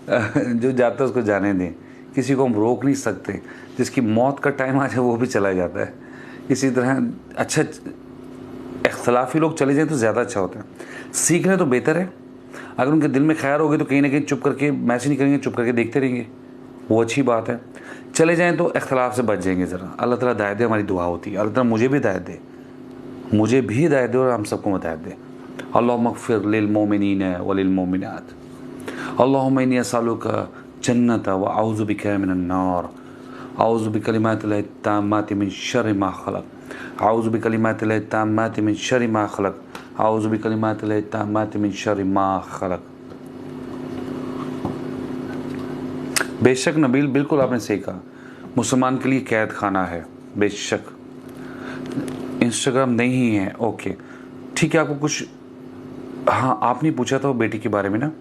जो जाता है उसको जाने दें, किसी को हम रोक नहीं सकते। जिसकी मौत का टाइम आ जाए वो भी चला जाता है। इसी तरह अच्छा, इख्तलाफी लोग चले जाएं तो ज़्यादा अच्छा होता है, सीखने तो बेहतर है। अगर उनके दिल में खैर होगी तो कहीं ना कहीं चुप करके मैसेज नहीं करेंगे, चुप करके देखते रहेंगे, वो अच्छी बात है। चले जाएं तो इख्तलाफ से बच जाएंगे ज़रा। अल्लाह ताला हिदायत दे, हमारी दुआ होती है, अल्लाह ताला मुझे भी हिदायत दे, मुझे भी हिदायत दे और हम सबको हिदायत दे। अल्लाहुम्मा अग़फ़िर लिल मोमिनीन व लिल मोमिनात। अल्लाहुम्मा इन्नी अस्अलुका जन्नत व अऊज़ु बिका मिनन नार। अऊज़ु बिकलिमातिल्लाहि ताम्माति मिन शर्रि मा खलक़। अऊज़ु बिकलिमातिल्लाहि ताम्माति मिन शर्रि मा खलक़। अऊज़ु बिकलिमातिल्लाहि ताम्माति मिन शर्रि मा खलक़। बेशक नबील, बिल्कुल आपने सही कहा, मुसलमान के लिए कैद खाना है बेशक। इंस्टाग्राम नहीं है, ओके ठीक है। आपको कुछ, हाँ आपने पूछा था बेटी के बारे में ना,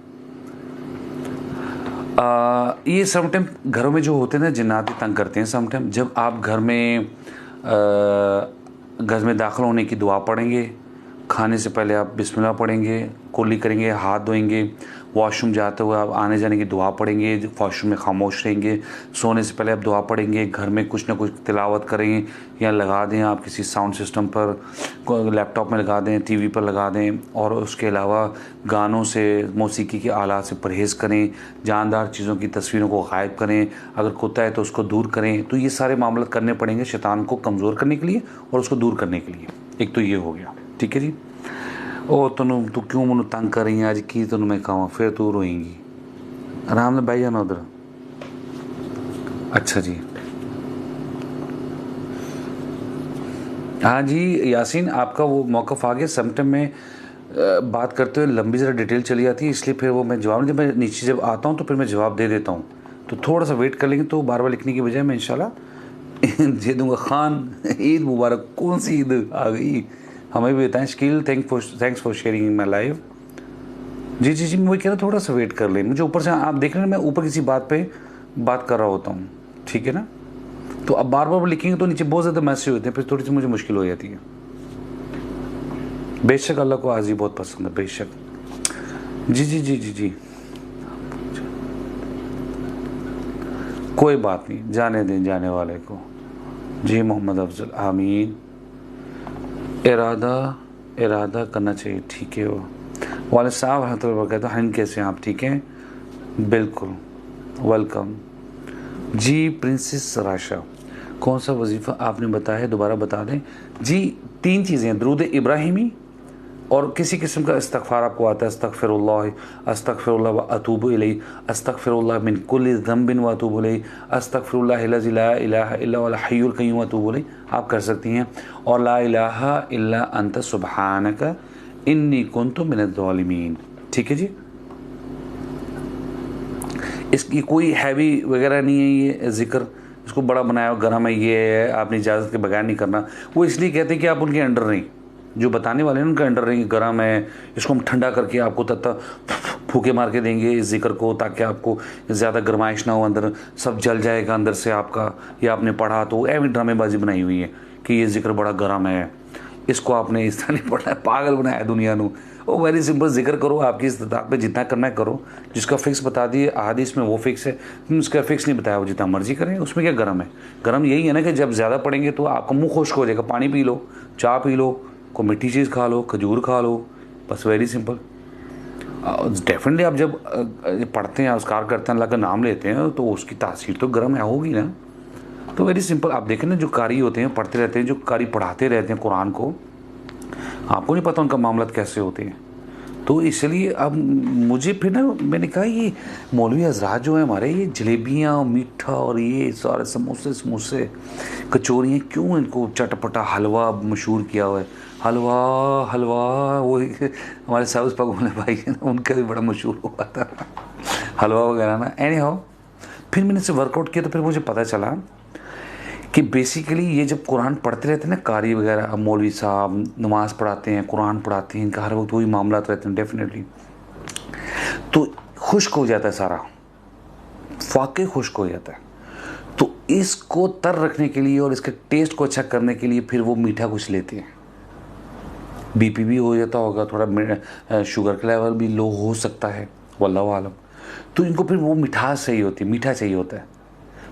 ये समटाइम घरों में जो होते हैं ना, जिन्नाती तंग करते हैं समटाइम। जब आप घर में दाखिल होने की दुआ पढ़ेंगे खाने से पहले आप बिस्मिल्लाह पढ़ेंगे, कुल्ली करेंगे, हाथ धोएंगे, वॉशरूम जाते हुए आप आने जाने की दुआ पढ़ेंगे, वॉशरूम में खामोश रहेंगे, सोने से पहले आप दुआ पढ़ेंगे, घर में कुछ ना कुछ तिलावत करेंगे या लगा दें आप किसी साउंड सिस्टम पर, लैपटॉप में लगा दें, टीवी पर लगा दें। और उसके अलावा गानों से, मौसीकी के आलात से परहेज़ करें, जानदार चीज़ों की तस्वीरों को गायब करें, अगर कुत्ता है तो उसको दूर करें। तो ये सारे मामले करने पड़ेंगे शैतान को कमज़ोर करने के लिए और उसको दूर करने के लिए। एक तो ये हो गया, ठीक है जी। ओ तू क्यों मैनू तंग कर रही है अज, की तेन मैं कहा फिर तू रोएंगी। आराम से बह जाना उधर। अच्छा जी, हाँ जी यासीन, आपका वो मौक़िफ़ आ गया। समटाइम में बात करते हुए लंबी ज़रा डिटेल चली जाती है, इसलिए फिर वो मैं जवाब नहीं, जब मैं नीचे जब आता हूँ तो फिर मैं जवाब दे देता हूँ। तो थोड़ा सा वेट कर लेंगे तो बार बार लिखने की बजाय मैं इंशाल्लाह दे दूँगा। खान ईद मुबारक। कौन सी ईद आ गई हमें भी बताएं। Shakeel thanks for sharing my live. जी जी जी, मैं वही कह रहा हूँ, थोड़ा सा वेट कर लें। मुझे ऊपर से आप देख रहे हैं मैं ऊपर किसी बात पे बात कर रहा होता हूँ, ठीक है ना। तो अब बार बार लिखेंगे तो नीचे बहुत ज़्यादा मैसेज होते हैं, फिर थोड़ी सी मुझे मुश्किल हो जाती है। बेशक अल्लाह को आजी बहुत पसंद है, बेशक। जी जी जी जी जी, कोई बात नहीं, जाने दें जाने वाले को। जी मोहम्मद अफजल, आमीन। इरादा करना चाहिए, ठीक है। वो वाले साहब रहमतुल्लाह हम कैसे हैं आप, ठीक हैं? बिल्कुल वेलकम जी। प्रिंसेस राशा, कौन सा वजीफ़ा आपने बताया है, दोबारा बता दें जी। 3 चीज़ें हैं, दरूद इब्राहिमी और किसी किस्म का इस्तग़फ़ार आपको आता है। अस्तग़फ़िरुल्लाह व अतूबु इलैहि, अस्तग़फ़िरुल्लाह मिन कुल्लि ज़ंबिन व अतूबु इलैहि, अस्तग़फ़िरुल्लाहिल्लज़ी ला इलाहा इल्ला हुवल हय्युल क़य्यूम व अतूबु इलैहि, आप कर सकती हैं। और ला इलाहा इल्ला अंत सुब्हानका इन्नी कुन्तु मिनज़ ज़ालिमीन, ठीक है जी। इसकी कोई हैवी वगैरह नहीं है ये ज़िक्र, इसको बड़ा बनाया गरम है, ये है आपने इजाज़त के बगैर नहीं करना। वो इसलिए कहते हैं कि आप उनके अंडर नहीं, जो बताने वाले हैं उनके अंडर नहीं, गरम है, इसको हम ठंडा करके आपको तत्ता फूके मार के देंगे इस जिक्र को, ताकि आपको ज़्यादा गर्माइश ना हो, अंदर सब जल जाएगा अंदर से आपका। या आपने पढ़ा तो एवं ड्रामेबाजी बनाई हुई है कि ये जिक्र बड़ा गर्म है, इसको आपने इस तरह नहीं पढ़ना है, पागल बनाया दुनिया को। ओ वेरी सिंपल, जिक्र करो, आपकी इस्तिताअत पे जितना करना है करो। जिसका फिक्स बता दिए अहादीस में वो फिक्स है, उसका फिक्स नहीं बताया, वो जितना मर्जी करें, उसमें क्या गर्म है। गर्म यही है ना कि जब ज़्यादा पढ़ेंगे तो आपका मुंह खुश्क हो जाएगा, पानी पी लो, चाय पी लो, कोई मीठी चीज़ खा लो, खजूर खा लो, बस वेरी सिंपल। डेफिनेटली आप जब पढ़ते हैं, अस्कार करते हैं, अल्लाह का नाम लेते हैं, तो उसकी तासीर तो गर्म है होगी ना। तो वेरी सिंपल, आप देखें ना जो कारी होते हैं, पढ़ते रहते हैं, जो कारी पढ़ाते रहते हैं कुरान को, आपको नहीं पता उनका मामला कैसे होते हैं। तो इसलिए अब मुझे फिर ना मैंने कहा ये मौलवी हजरात जो है हमारे, ये जलेबियाँ, मीठा और ये सारे समोसे कचौरियाँ, क्यों इनको चटपटा हलवा मशहूर किया हुआ है। हलवा वो हमारे साउथ पाक वाले भाई है ना, उनका भी बड़ा मशहूर हुआ था हलवा वगैरह ना। एनी हाउ, फिर मैंने इसे वर्कआउट किया तो फिर मुझे पता चला कि बेसिकली ये जब कुरान पढ़ते रहते हैं ना, कारी वगैरह, मौलवी साहब नमाज़ पढ़ाते हैं, कुरान पढ़ाते हैं, इनका हर वक्त वही मामला रहते हैं डेफिनेटली, तो खुश्क हो जाता है सारा, वाकई खुश्क हो जाता है। तो इसको तर रखने के लिए और इसके टेस्ट को अच्छा करने के लिए फिर वो मीठा कुछ लेते हैं। बीपी भी हो जाता होगा, थोड़ा शुगर का लेवल भी लो हो सकता है, वल्लाहु आलम। तो इनको फिर वो मिठास चाहिए होती है, मीठा चाहिए होता है,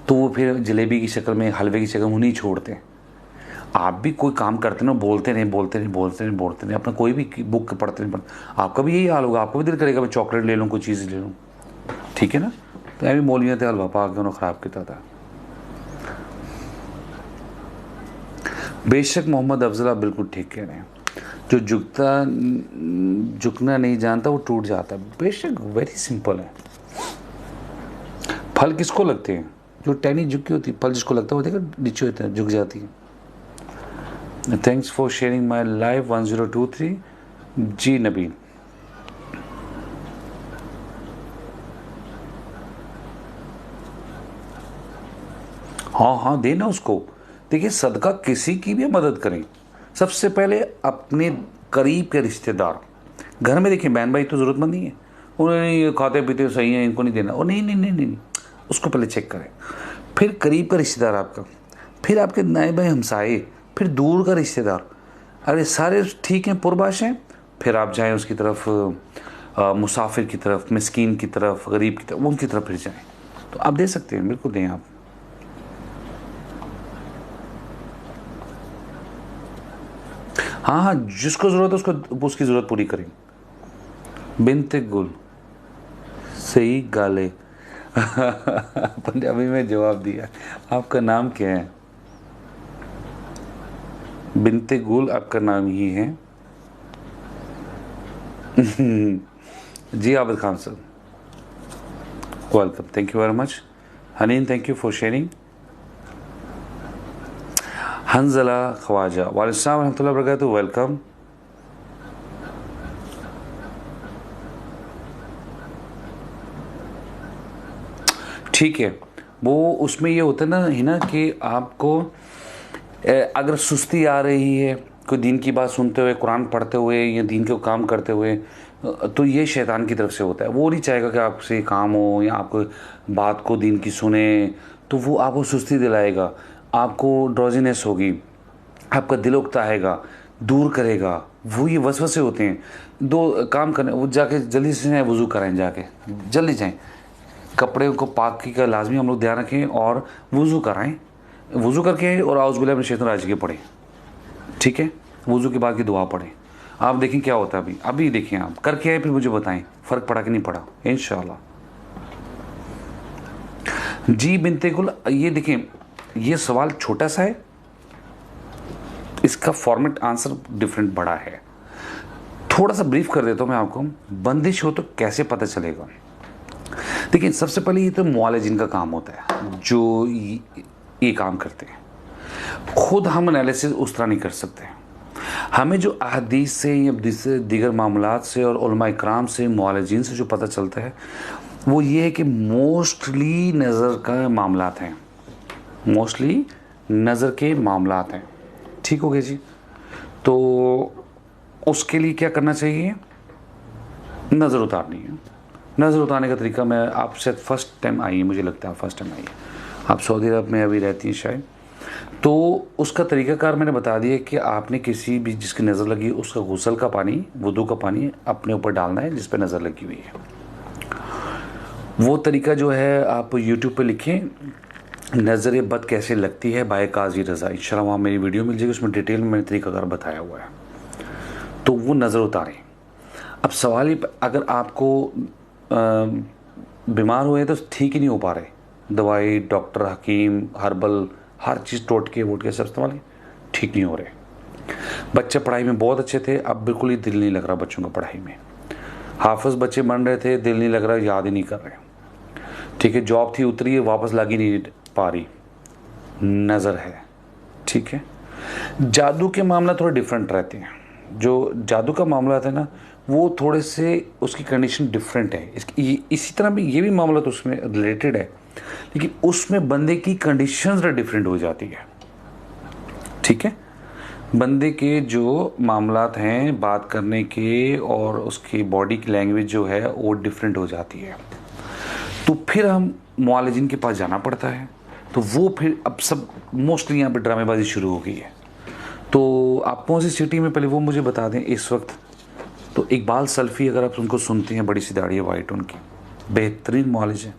तो वो फिर जलेबी की शक्ल में, हलवे की शक्ल में नहीं छोड़ते। आप भी कोई काम करते ना, बोलते नहीं, अपना कोई भी बुक पढ़ते नहीं, आपका भी यही हाल होगा, आपको भी दिल करेगा मैं चॉकलेट ले लूँ, कोई चीज़ ले लूँ, ठीक है ना। तो अभी मौलवियाँ थे हलवा पा के उन्होंने ख़राब किया था। बेशक मोहम्मद अफजल आप बिल्कुल ठीक कह रहे हैं, जो झुकना नहीं जानता वो टूट जाता है। बेशक वेरी सिंपल है। फल किसको लगते हैं? जो टहनी झुकी होती है, फल जिसको लगता है वो देखो नीचे होता है, झुक जाती है। Thanks for sharing my live 1023 जी नबील। हाँ देना उसको। देखिए सदका किसी की भी मदद करें, सबसे पहले अपने करीब के रिश्तेदार। घर में देखिए बहन भाई तो ज़रूरतमंद नहीं है, उन्हें ये खाते पीते सही है, इनको नहीं देना, और नहीं, उसको पहले चेक करें। फिर करीब का रिश्तेदार आपका, फिर आपके नए भाई हमसाए, फिर दूर का रिश्तेदार। अरे सारे ठीक हैं, पुरबाश हैं, फिर आप जाएं उसकी तरफ, मुसाफिर की तरफ, मिस्कीन की तरफ, गरीब की तरफ, उनकी तरफ फिर जाएं। तो आप दे सकते हैं, बिल्कुल दें आप। हाँ हाँ, जिसको ज़रूरत है उसको उसकी ज़रूरत पूरी करें। बिनते गुल, सही गाले। पंजाबी में जवाब दिया। आपका नाम क्या है? बिनते गुल आपका नाम ही है। जी Abid Khan sir, welcome, thank you very much. Haneen, thank you for sharing. Hanzala Khawaja, वालेकुम रहमतुल्लाह वबरकातुहू, वेलकम। ठीक है, वो उसमें ये होता है ना हिना कि आपको अगर सुस्ती आ रही है कोई दीन की बात सुनते हुए, कुरान पढ़ते हुए या दीन के काम करते हुए, तो ये शैतान की तरफ से होता है। वो नहीं चाहेगा कि आपसे काम हो या आपको बात को दीन की सुने, तो वो आपको सुस्ती दिलाएगा, आपको ड्रॉजीनेस होगी, आपका दिल उकताएगा, दूर करेगा। वो ये वसवसे होते हैं। दो काम करने, वो जाके जल्दी से जाएं, वज़ू कराएं, जाके जल्दी जाएं, कपड़े को पाकी का लाजमी हम लोग ध्यान रखें और वज़ू कराएं, वज़ू करके और आउज़ बिल्लाहि मिनश शैतानिर रजीम पढ़ें। ठीक है, वज़ू के बाद की दुआ पढ़ें। आप देखें क्या होता है। अभी देखें, आप करके आए, फिर मुझे बताएं फ़र्क पड़ा कि नहीं पड़ा, इंशाअल्लाह। जी बिनते गुल, ये देखें, ये सवाल छोटा सा है, इसका फॉर्मेट आंसर डिफरेंट बड़ा है। थोड़ा सा ब्रीफ कर देता हूँ मैं आपको। बंदिश हो तो कैसे पता चलेगा? देखिए, सबसे पहले ये तो मुआलिजिन का काम होता है जो ये काम करते हैं। खुद हम एनालिसिस उस तरह नहीं कर सकते। हमें जो अहदीस से या दीगर मामलात से और उलमा इकराम से, मुआलिजिन से जो पता चलता है वो ये है कि मोस्टली नज़र का मामलात हैं, मोस्टली नज़र के मामलात हैं। ठीक हो गया जी। तो उसके लिए क्या करना चाहिए? नज़र उतारनी है। नज़र उतारने का तरीका, मैं आपसे फर्स्ट टाइम आई है, मुझे लगता है फर्स्ट टाइम आई है, आप सऊदी अरब में अभी रहती हैं शायद, तो उसका तरीक़ाकार मैंने बता दिया कि आपने किसी भी जिसकी नज़र लगी उसका गुस्ल का पानी, वुदू का पानी अपने ऊपर डालना है जिस पर नज़र लगी हुई है। वो तरीका जो है आप यूट्यूब पे लिखें, नज़र बद कैसे लगती है बाय काजी रज़ा, इंशाल्लाह वहाँ मेरी वीडियो मिल जाएगी, उसमें डिटेल में मैंने तरीक़ाकार बताया हुआ है। तो वो नज़र उतारें। अब सवाल ही, अगर आपको बीमार हुए तो ठीक ही नहीं हो पा रहे, दवाई, डॉक्टर, हकीम, हर्बल, हर चीज़ टोटके वोटके सब इस्तेमाल, ठीक नहीं हो रहे। बच्चे पढ़ाई में बहुत अच्छे थे, अब बिल्कुल ही दिल नहीं लग रहा बच्चों का पढ़ाई में। हाफिज़ बच्चे बन रहे थे, दिल नहीं लग रहा, याद ही नहीं कर रहे। ठीक है, जॉब थी उतरी है, वापस लग ही नहीं पा रही, नज़र है। ठीक है, जादू के मामला थोड़े डिफरेंट रहते हैं। जो जादू का मामला है ना, वो थोड़े से उसकी कंडीशन डिफरेंट है। इसी तरह भी ये भी मामला तो उसमें रिलेटेड है, लेकिन उसमें बंदे की कंडीशंस डिफरेंट हो जाती है। ठीक है, बंदे के जो मामलात हैं बात करने के और उसकी बॉडी की लैंग्वेज जो है वो डिफरेंट हो जाती है, तो फिर हम मुआलिजिन के पास जाना पड़ता है। तो वो फिर अब सब मोस्टली यहाँ पे ड्रामेबाजी शुरू हो गई है। तो आप कौन सी सिटी में, पहले वो मुझे बता दें इस वक्त। तो इकबाल सल्फ़ी, अगर आप उनको सुनते हैं, बड़ी सी दाढ़ी है वाइट उनकी, बेहतरीन मौलिज है।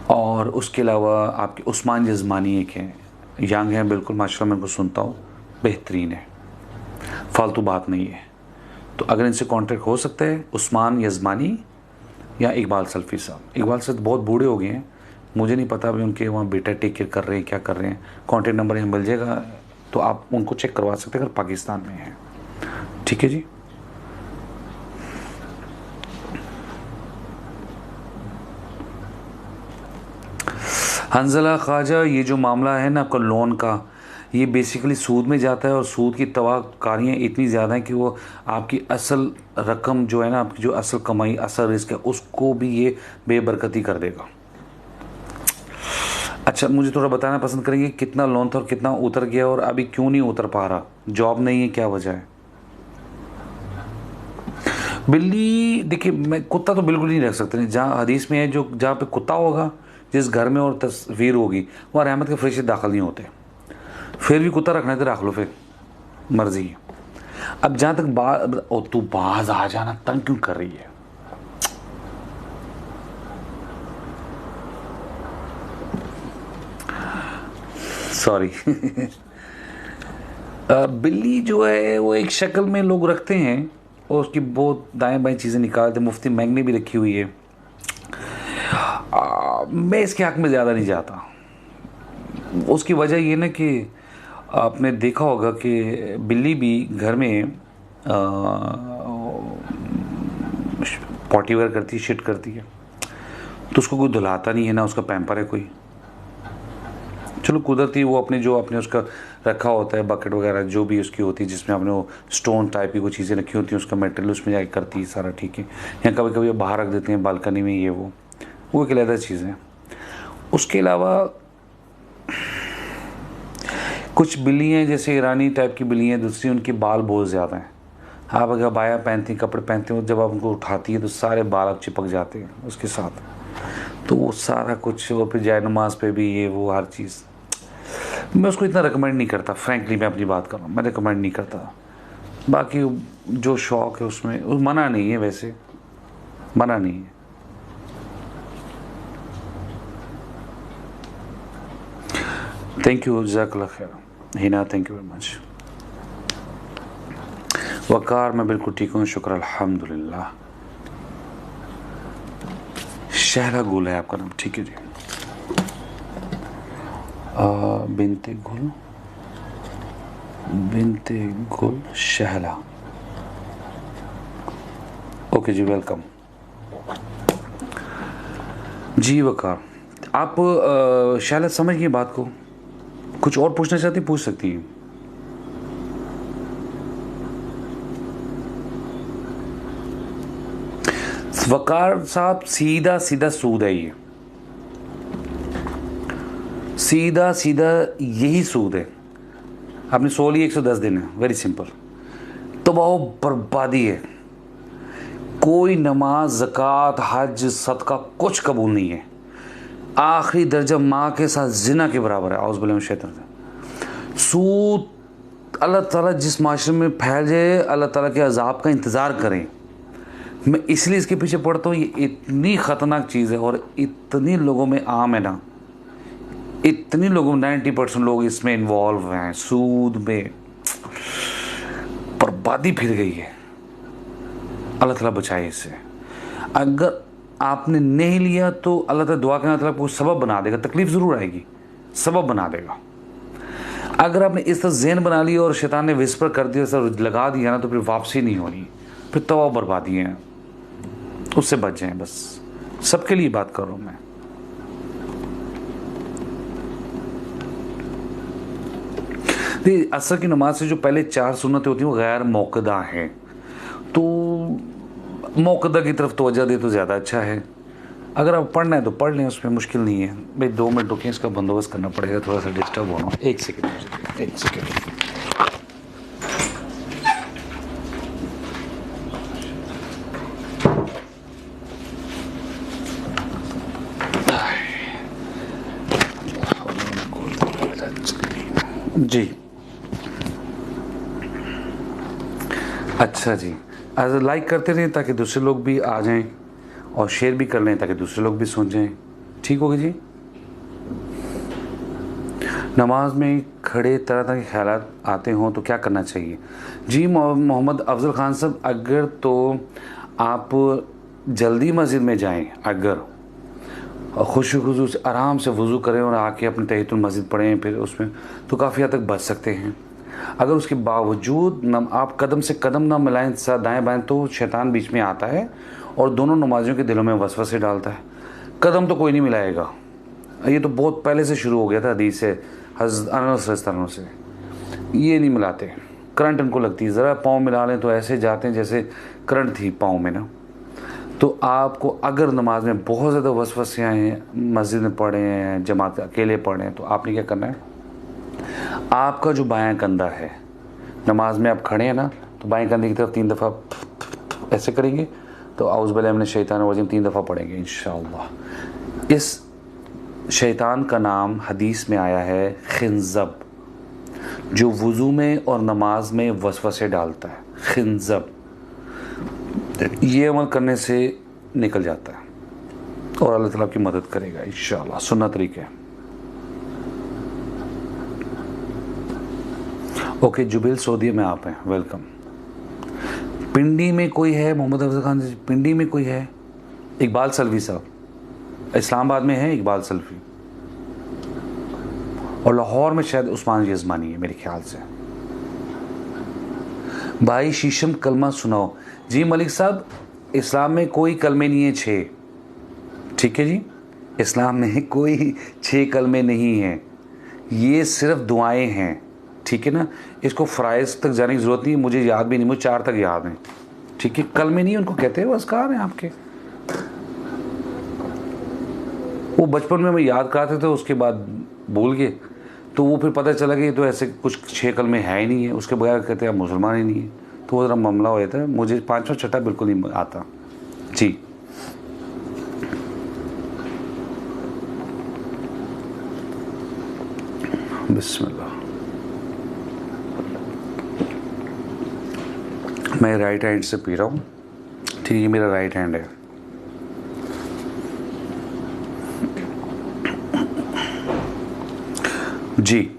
और उसके अलावा आपके उस्मान यज़मानी एक हैं, यंग हैं बिल्कुल, माशाल्लाह मैं उनको सुनता हूँ, बेहतरीन है, फालतू बात नहीं है। तो अगर इनसे कांटेक्ट हो सकता है, उस्मान यज़मानी या इकबाल सल्फ़ी साहब। इकबाल साहब बहुत बूढ़े हो गए हैं, मुझे नहीं पता अभी उनके वहाँ बेटा टेक केयर कर रहे हैं, क्या कर रहे हैं। कॉन्टेक्ट नंबर यहाँ मिल जाएगा, तो आप उनको चेक करवा सकते हैं अगर पाकिस्तान में है। ठीक है जी। हंजला ख्वाजा, ये जो मामला है ना आपका लोन का, ये बेसिकली सूद में जाता है और सूद की तवाकारियाँ इतनी ज़्यादा हैं कि वो आपकी असल रकम जो है ना, आपकी जो असल कमाई, असल रिस्क है, उसको भी ये बेबरकती कर देगा। अच्छा, मुझे थोड़ा बताना पसंद करेंगे कितना लोन था और कितना उतर गया और अभी क्यों नहीं उतर पा रहा? जॉब नहीं है, क्या वजह है? बिल्ली, देखिए मैं कुत्ता तो बिल्कुल नहीं रख सकते। जहाँ हदीस में है, जो जहाँ पे कुत्ता होगा, जिस घर में और तस्वीर होगी, वहाँ रहमत के फरिश्ते दाखिल नहीं होते। फिर भी कुत्ता रखना है तो रख लो, फिर मर्जी है। अब जहाँ तक बात, ओ तू बाज आ जाना, तंग क्यों कर रही है? सॉरी। बिल्ली जो है वो एक शक्ल में लोग रखते हैं और उसकी बहुत दाएं बाएं चीज़ें निकालते हैं। मुफ्ती मैंग ने भी रखी हुई है। मैं इसके हक में ज़्यादा नहीं जाता। उसकी वजह ये ना कि आपने देखा होगा कि बिल्ली भी घर में पॉटी वगैरह करती है, शिट करती है, तो उसको कोई धुलाता नहीं है ना, उसका पैम्पर है कोई। चलो कुदरती वो अपने जो आपने उसका रखा होता है बकेट वगैरह जो भी उसकी होती है, जिसमें आपने वो स्टोन टाइप की कोई चीज़ें रखी होती हैं, उसका मटेरियल उसमें जाके करती है सारा, ठीक है। या कभी कभी बाहर रख देते हैं बालकनी में, ये वो एक अलग चीज़ है। उसके अलावा कुछ बिल्ली हैं जैसे ईरानी टाइप की बिल्ली हैं, दूसरी उनके बाल बहुत ज़्यादा हैं। आप अगर बाया पहनती हैं, कपड़े पहनते हो, जब आप उनको उठाती है तो सारे बाल अब चिपक जाते हैं उसके साथ। तो वो सारा कुछ, वो फिर जाए नमाज पे भी ये वो हर चीज़। मैं उसको इतना रिकमेंड नहीं करता, फ्रैंकली मैं अपनी बात कर रहा हूँ, मैं रिकमेंड नहीं करता। बाकी जो शौक़ है उसमें मना नहीं है, वैसे मना नहीं है। थैंक यू, जज़ाकल्लाह खैर Hina, thank you very much. Waqar मैं बिल्कुल ठीक हूँ, शुक्र अल्हम्दुलिल्लाह। शहरा गुल है आपका नाम, ठीक है जी। बिनते गुल शहला, ओके जी, वेलकम जी। वकार आप शहला समझ गए बात को, कुछ और पूछना चाहती पूछ सकती हैं। वकार साहब सीधा सीधा सूद है, ये सीधा सीधा यही सूद है। आपने 16 110 दिन है, वेरी सिंपल। तो वो बर्बादी है। कोई नमाज, ज़कात, हज, सदका कुछ कबूल नहीं है। आखिरी दर्जा माँ के साथ जिना के बराबर है। औज़ बिल्लाहि मिनश शैतानिर रजीम। सूद अल्लाह ताला जिस माशरे में फैल जाए, अल्लाह ताला के अजाब का इंतज़ार करें। मैं इसलिए इसके पीछे पड़ता हूँ, ये इतनी ख़तरनाक चीज़ है और इतनी लोगों में आम है ना, इतनी लोगों, 90% लोग इसमें इन्वॉल्व हैं। सूद में बर्बादी फिर गई है, अल्लाह ताला बचाए इससे। अगर आपने नहीं लिया तो अल्लाह ताला दुआ करना, ताला को सबब बना देगा। तकलीफ़ ज़रूर आएगी, सबब बना देगा। अगर आपने इस तरह ज़हन बना लिया और शैतान ने विस्पर कर दिया, सर लगा दिया ना, तो फिर वापसी नहीं होनी, फिर तवा बर्बादी है। उससे बच जाएं बस, सबके लिए बात कर रहा हूँ मैं। असर की नमाज से जो पहले 4 सुन्नतें होती हैं वो गैर मौक़दा हैं, तो मौक़दा की तरफ तवज्जो दे तो ज़्यादा अच्छा है। अगर आप पढ़ना है तो पढ़ लें, उसमें मुश्किल नहीं है भाई। 2 मिनट रुकें, इसका बंदोबस्त करना पड़ेगा, थोड़ा सा डिस्टर्ब होना। एक सेकेंड। जी अच्छा जी, लाइक करते रहें ताकि दूसरे लोग भी आ जाएं, और शेयर भी कर लें ताकि दूसरे लोग भी सुन जाएं। ठीक होगा जी। नमाज में खड़े तरह तरह के ख्यालात आते हों तो क्या करना चाहिए? जी मोहम्मद अफजल ख़ान साहब, अगर तो आप जल्दी मस्जिद में जाएं, अगर खुशू से आराम से वज़ू करें और आके अपने तहियतुल मस्जिद पढ़ें, फिर उसमें तो काफ़ी हद तक बच सकते हैं। अगर उसके बावजूद आप कदम से कदम ना मिलाएं दाएं बाएं, तो शैतान बीच में आता है और दोनों नमाजियों के दिलों में वसवसे डालता है। कदम तो कोई नहीं मिलाएगा, ये तो बहुत पहले से शुरू हो गया था हदीस से, हज़रत से ये नहीं मिलाते। करंट उनको लगती है, ज़रा पाँव मिला लें तो ऐसे जाते हैं जैसे करंट थी पाँव में ना। तो आपको अगर नमाज में बहुत ज़्यादा वसवसे आए, मस्जिद में पढ़े हैं, जमात अकेले पढ़े हैं, तो आपने क्या करना है, आपका जो बायां कंधा है, नमाज में आप खड़े हैं ना, तो बाएं कंधे की तरफ 3 दफ़ा ऐसे करेंगे, तो औज़ बिल्लाहि मिनश शैतानिर रजीम 3 दफ़ा पढ़ेंगे इंशाअल्लाह। इस शैतान का नाम हदीस में आया है खिंज़ब, जो वज़ू में और नमाज में वसवसे डालता है। खिंजब, ये अमल करने से निकल जाता है और अल्लाह ताला की मदद करेगा इंशाअल्लाह। सुन्ना तरीका है। ओके, जुबेल सऊदी में आप हैं, वेलकम। पिंडी में कोई है, मोहम्मद अफजल खान जी, पिंडी में कोई है? इकबाल सल्वी साहब, इस्लामाबाद में है इकबाल सल्वी, और लाहौर में शायद उस्मान यजमानी है मेरे ख्याल से। भाई शीशम कलमा सुनाओ। जी मलिक साहब, इस्लाम में कोई कलमे नहीं है 6, ठीक है जी, इस्लाम में कोई 6 कलमे नहीं हैं, ये सिर्फ दुआएं हैं, ठीक है ना। इसको फ़राइज़ तक जाने की ज़रूरत नहीं, मुझे याद भी नहीं, मुझे 4 तक याद हैं, ठीक है। कलमे नहीं उनको कहते हैं, वो अज़कार हैं आपके। वो बचपन में मैं याद कराते थे, उसके बाद भूल गए, तो वो फिर पता चला कि ये तो ऐसे कुछ 6 कलमे है ही नहीं है, उसके बगैर कहते हैं आप मुसलमान ही नहीं है, तो वो ज़रा मामला हो जाता है। मुझे 5वां छठा बिल्कुल नहीं आता जी। बिस्मिल्लाह। मैं राइट हैंड से पी रहा हूँ, ठीक है, ये मेरा राइट हैंड है। जी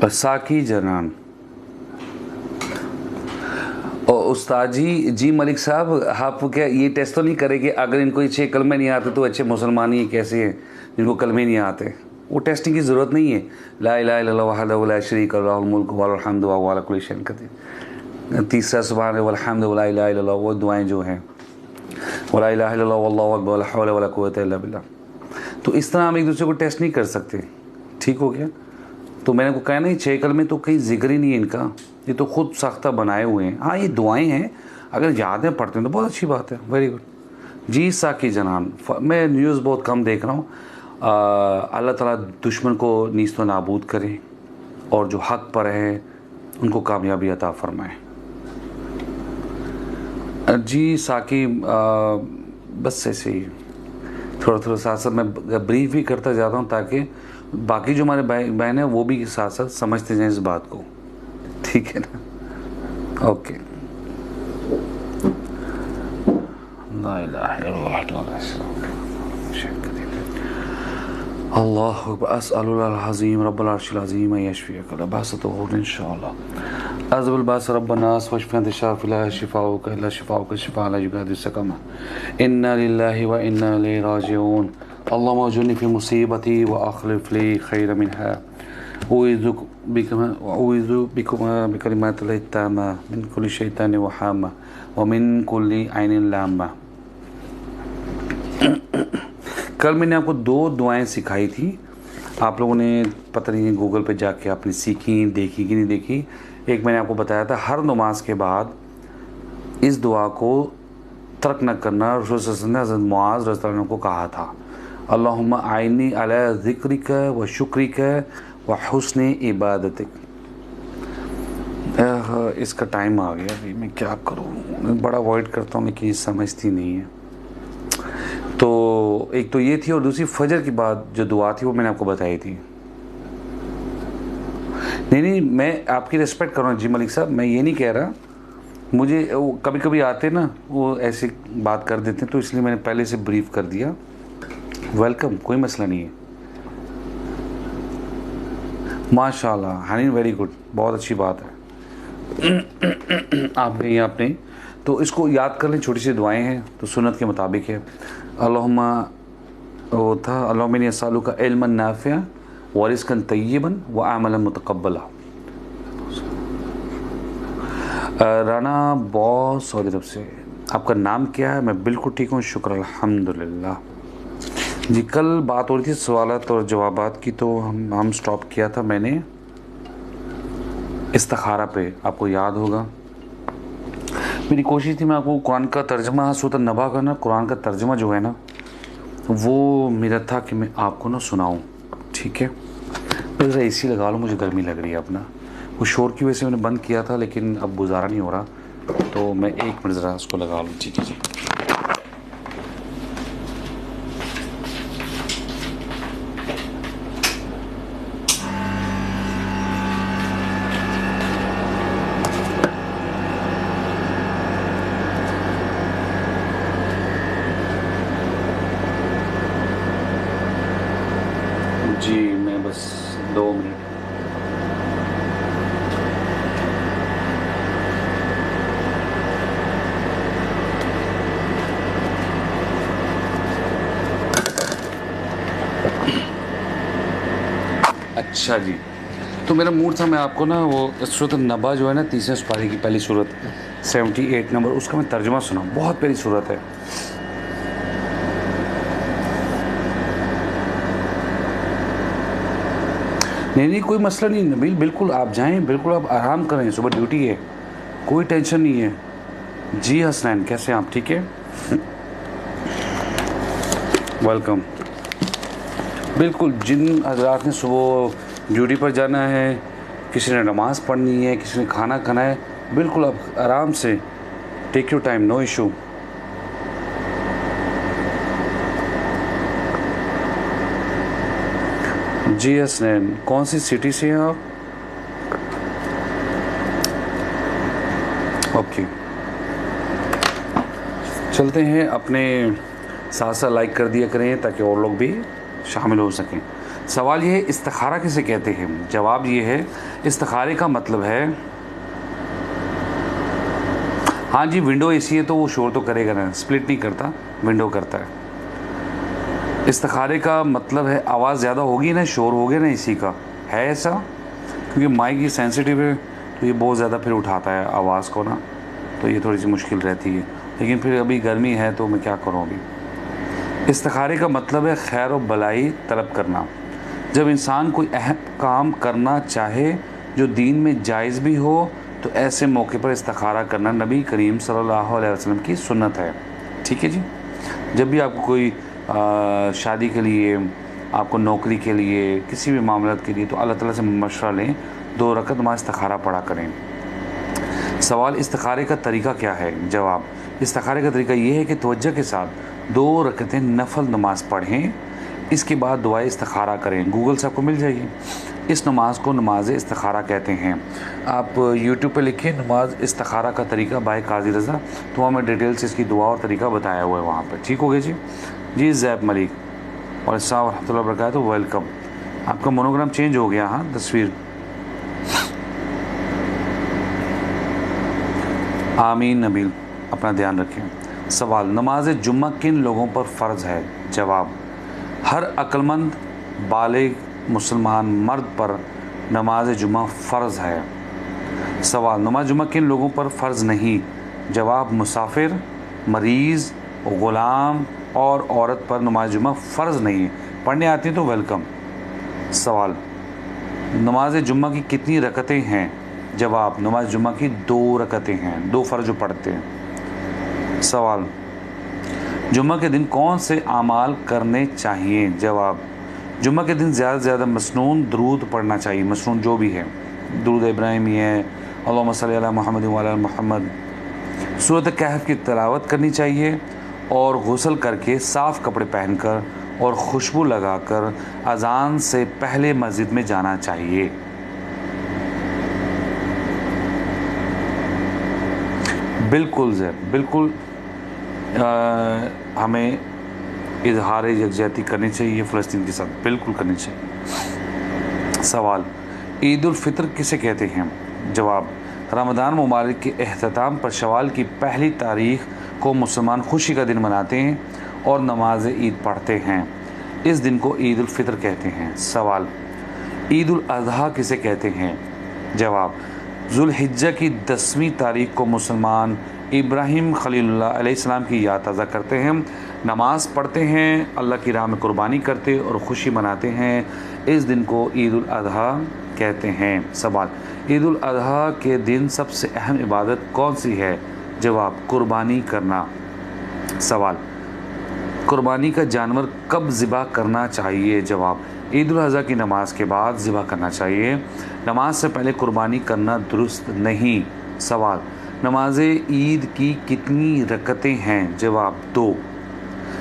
साकी जनान और उस्ताद जी मलिक साहब, आप क्या ये टेस्ट तो नहीं करेंगे अगर इनको ये 6 कलमे नहीं आते तो अच्छे मुसलमान ही कैसे हैं जिनको कलमे नहीं आते? वो टेस्टिंग की ज़रूरत नहीं है। ला इलाहा इल्लल्लाह वहदहू ला शरीका लहू लहुल मुल्कु व लहुल हम्दु व हुवा अला कुल्लि शैइन क़दीर। तीसरा सुभान वल हम्दु व ला इलाहा इल्लल्लाह, वो दुआएं जो हैं, व ला इलाहा इल्लल्लाह वल्लाहु अकबर व ला हौला व ला कुव्वता इल्ला बिल्लाह। तो इस तरह हम एक दूसरे को टेस्ट नहीं कर सकते, ठीक हो गया। तो मैंने को कहा नहीं 6 कलमे तो कहीं जिक्र ही नहीं है इनका, ये तो खुद साख्ता बनाए हुए हैं। हाँ ये दुआएं हैं, अगर याद में पढ़ते हैं तो बहुत अच्छी बात है, वेरी गुड जी। साकी जनान, मैं न्यूज़ बहुत कम देख रहा हूँ। अल्लाह ताला दुश्मन को नीस्त व नाबूद करे और जो हक पर है उनको कामयाबी अता फरमाए। जी साकी, बस ऐसे ही थोड़ा थोड़ा साथ साथ मैं ब्रीफ भी करता जाता हूँ ताकि बाकी जो हमारे बहन हैं वो भी साथ साथ समझते जाएं इस बात को, ठीक है ना। ओके। अल्लाह अस्अलुल अज़ीम रब्बुल अर्शिल अज़ीम यशफियक बसतुहु इंशाअल्लाह अज़बुल बस रब्बनास वशफियत शाफिला शिफाउक इल्ला शिफाउक शिफा ला युगादिरु सकमा इन्ना लिल्लाहि व इन्ना इलैहि राजिऊन। अल्लाहुम्मा अजुरनी फ़ी मुसीबती व अख़लिफ़ ली खैरम मिनहा उईज़ु बिकुमा बिकलिमातिल्लाहि ताम्मा मिन कुल्लि शैतानिन व हाम्मा व मिन कुल्लि ऐनिन लाम्मा। कल मैंने आपको 2 दुआएं सिखाई थी, आप लोगों ने पता नहीं गूगल पे जाके आपने सीखी, देखी कि नहीं देखी। एक मैंने आपको बताया था हर नमाज के बाद इस दुआ को तर्क न करना, रसूल सल्लल्लाहु अलैहि वसल्लम ने हज़रत मुआज़ रज़ियल्लाहु अन्हु को कहा था, अल्लाहुम्मा आइनी अला ज़िक्रिका व शुक्रिका व हुस्न इबादतिक। इसका टाइम आ गया अभी, मैं क्या करूँ, बड़ा अवॉइड करता हूँ लेकिन ये समझती नहीं है। तो एक तो ये थी और दूसरी फजर के बाद जो दुआ थी वो मैंने आपको बताई थी। नहीं मैं आपकी रिस्पेक्ट कर रहा हूँ जी मलिक साहब, मैं ये नहीं कह रहा, मुझे वो कभी कभी आते ना वो ऐसी बात कर देते हैं तो इसलिए मैंने पहले से ब्रीफ कर दिया। वेलकम, कोई मसला नहीं है। माशाल्लाह हनीन, वेरी गुड, बहुत अच्छी बात है। आपने तो इसको याद कर लें, छोटी सी दुआएं हैं तो सुन्नत के मुताबिक है। अल्लाहुम्मा वो था अल्लाहुम्मा इन्नी अस्अलुका इल्मन नाफ़िअ व रिज़्क़न तय्यिबन व अमलन मुतक़ब्बला। राना बॉस सऊदी अरब से, आपका नाम क्या है? मैं बिल्कुल ठीक हूँ, शुक्र अल्हम्दुलिल्लाह। जी कल बात हो रही थी सवालात और जवाबात की, तो हम स्टॉप किया था मैंने इस्तिखारा पे, आपको याद होगा। मेरी कोशिश थी मैं आपको कुरान का तर्जमा सूरत नबा का ना, कुरान का तर्जमा जो है ना वो मेरा था कि मैं आपको ना सुनाऊं, ठीक है। मैं ज़रा एसी लगा लूँ, मुझे गर्मी लग रही है अपना, वो शोर की वजह से मैंने बंद किया था लेकिन अब गुजारा नहीं हो रहा, तो मैं 1 मिनट ज़रा उसको लगा लूँ, ठीक है जी। अच्छा जी, तो मेरा मूड था मैं आपको ना वो सूरत नबा जो है ना, तीसरे सुपारी की पहली सूरत 78 नंबर, उसका मैं तर्जुमा सुना, बहुत प्यारी सूरत है। नहीं कोई मसला नहीं नबील, बिल्कुल आप जाएं, बिल्कुल आप आराम करें, सुबह ड्यूटी है, कोई टेंशन नहीं है। जी हसनैन, कैसे हैं आप? ठीक है, वेलकम। बिल्कुल, जिन हजरात ने सुबह ड्यूटी पर जाना है, किसी ने नमाज़ पढ़नी है, किसी ने खाना खाना है, बिल्कुल आप आराम से take your time, no issue. जी हसनैन, कौन सी सिटी से हैं आप? ओके, चलते हैं, अपने साथ साथ लाइक कर दिया करें ताकि और लोग भी शामिल हो सकें। सवाल ये है, इस्तिखारा किसे कहते हैं? जवाब ये है, इस्तिखारे का मतलब है, हाँ जी, विंडो एसी है तो वो शोर तो करेगा ना, स्प्लिट नहीं करता, विंडो करता है। इस्तिखारे का मतलब है आवाज़ ज़्यादा होगी ना, शोर हो गया ना एसी का, है ऐसा, क्योंकि माइक ये सेंसिटिव है तो ये बहुत ज़्यादा फिर उठाता है आवाज़ को ना, तो ये थोड़ी सी मुश्किल रहती है। लेकिन फिर अभी गर्मी है तो मैं क्या करूँ अभी। इस्तिखारे का मतलब है खैर व भलाई तलब करना। जब इंसान कोई अहम काम करना चाहे जो दीन में जायज़ भी हो तो ऐसे मौके पर इस्तिखारा करना नबी करीम सल्लल्लाहु अलैहि वसल्लम की सुन्नत है। ठीक है जी, जब भी आपको कोई शादी के लिए, आपको नौकरी के लिए, किसी भी मामलत के लिए, तो अल्लाह ताला से मशवरा लें, 2 रकत नमाज इस्तिखारा पढ़ा करें। सवाल, इस्तिखारे का तरीका क्या है? जवाब, इस्तिखारे का तरीका ये है कि तवज्जो के साथ 2 रकतें नफल नमाज पढ़ें, इसके बाद दुआए इस्तिखारा करें। गूगल से आपको मिल जाएगी। इस नमाज को नमाज इस्तिखारा कहते हैं। आप यूट्यूब पे लिखिए नमाज इस्तिखारा का तरीका बाय काजी रज़ा, तो वहाँ मैं डिटेल से इसकी दुआ और तरीका बताया हुआ है वहाँ पर। ठीक हो गया जी। जी ज़ैब मलिक और अस्सलाम रहमतुल्लाहि व बरकातुहू, वेलकम। आपका मोनोग्राम चेंज हो गया, हाँ, तस्वीर। आमीन नबील, अपना ध्यान रखें। सवाल, नमाज जुम्मा किन लोगों पर फ़र्ज़ है? जवाब, हर अक्लमंद बालिग मुसलमान मर्द पर नमाज जुम्मा फ़र्ज़ है। सवाल, नमाज जुम्मा किन लोगों पर फ़र्ज़ नहीं? जवाब, मुसाफिर, मरीज़, ग़ुलाम और औरत पर नमाज जुम्मा फ़र्ज़ नहीं है। पढ़ने आती तो वेलकम। सवाल, नमाज जुम्मा की कितनी रकतें हैं? जवाब, नमाज जुम्मा की 2 रकतें हैं, 2 फ़र्ज़ जो पढ़ते हैं। सवाल, जुम्मा के दिन कौन से आमाल करने चाहिए? जवाब, जुम्मा के दिन ज़्यादा से ज़्यादा मसनून दरूद पढ़ना चाहिए, मसनून जो भी है, दरूद इब्राहिमी है, अल्लाहुम्मा सल्ली अला मुहम्मद व अला मुहम्मद। सूरत कहफ की तिलावत करनी चाहिए और गुस्ल करके साफ़ कपड़े पहनकर और खुशबू लगाकर अज़ान से पहले मस्जिद में जाना चाहिए। बिल्कुल ज़ैब, बिल्कुल हमें इजहार यकजहती करनी चाहिए फ़लस्तीन के साथ, बिल्कुल करनी चाहिए। सवाल, ईद उल फ़ितर किसे कहते हैं? जवाब, रमज़ान मुबारक के अख्ताम पर शवाल की पहली तारीख़ को मुसलमान खुशी का दिन मनाते हैं और नमाज ईद पढ़ते हैं। इस दिन को ईद उल फ़ितर कहते हैं। सवाल, ईद उल अज़हा किसे कहते हैं? जवाब, ज़ुल्हिज्जा की 10वीं तारीख़ को मुसलमान इब्राहिम खलीलुल्लाह अलैहिस्सलाम की याद ताज़ा करते हैं, नमाज़ पढ़ते हैं, अल्लाह की राह में कुर्बानी करते और ख़ुशी मनाते हैं। इस दिन को ईद उल अज़हा कहते हैं। सवाल, ईद उल अज़हा के दिन सबसे अहम इबादत कौन सी है? जवाब, कुर्बानी करना। सवाल, कुर्बानी का जानवर कब ज़िबा करना चाहिए? जवाब, ईद उल अज़हा की नमाज़ के बाद ज़िबा करना चाहिए, नमाज से पहले कुर्बानी करना दुरुस्त नहीं। सवाल, नमाज ईद की कितनी रकतें हैं? जवाब, 2।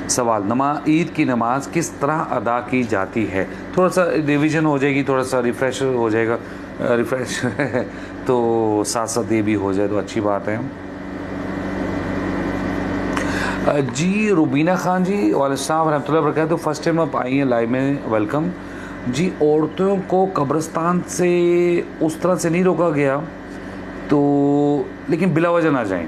सवाल, ईद की नमाज किस तरह अदा की जाती है? थोड़ा सा रिवीजन हो जाएगी, थोड़ा सा रिफ़्रेश हो जाएगा, रिफ़्रेश तो साथ साथ ये भी हो जाए तो अच्छी बात है। जी रुबीना खान जी, वालेकुम रहमतुल्लाहि व बरकातहू, फर्स्ट टाइम आप आई हैं लाइव में, वेलकम जी। औरतों को कब्रिस्तान से उस तरह से नहीं रोका गया, तो लेकिन बिला वजह ना जाएं,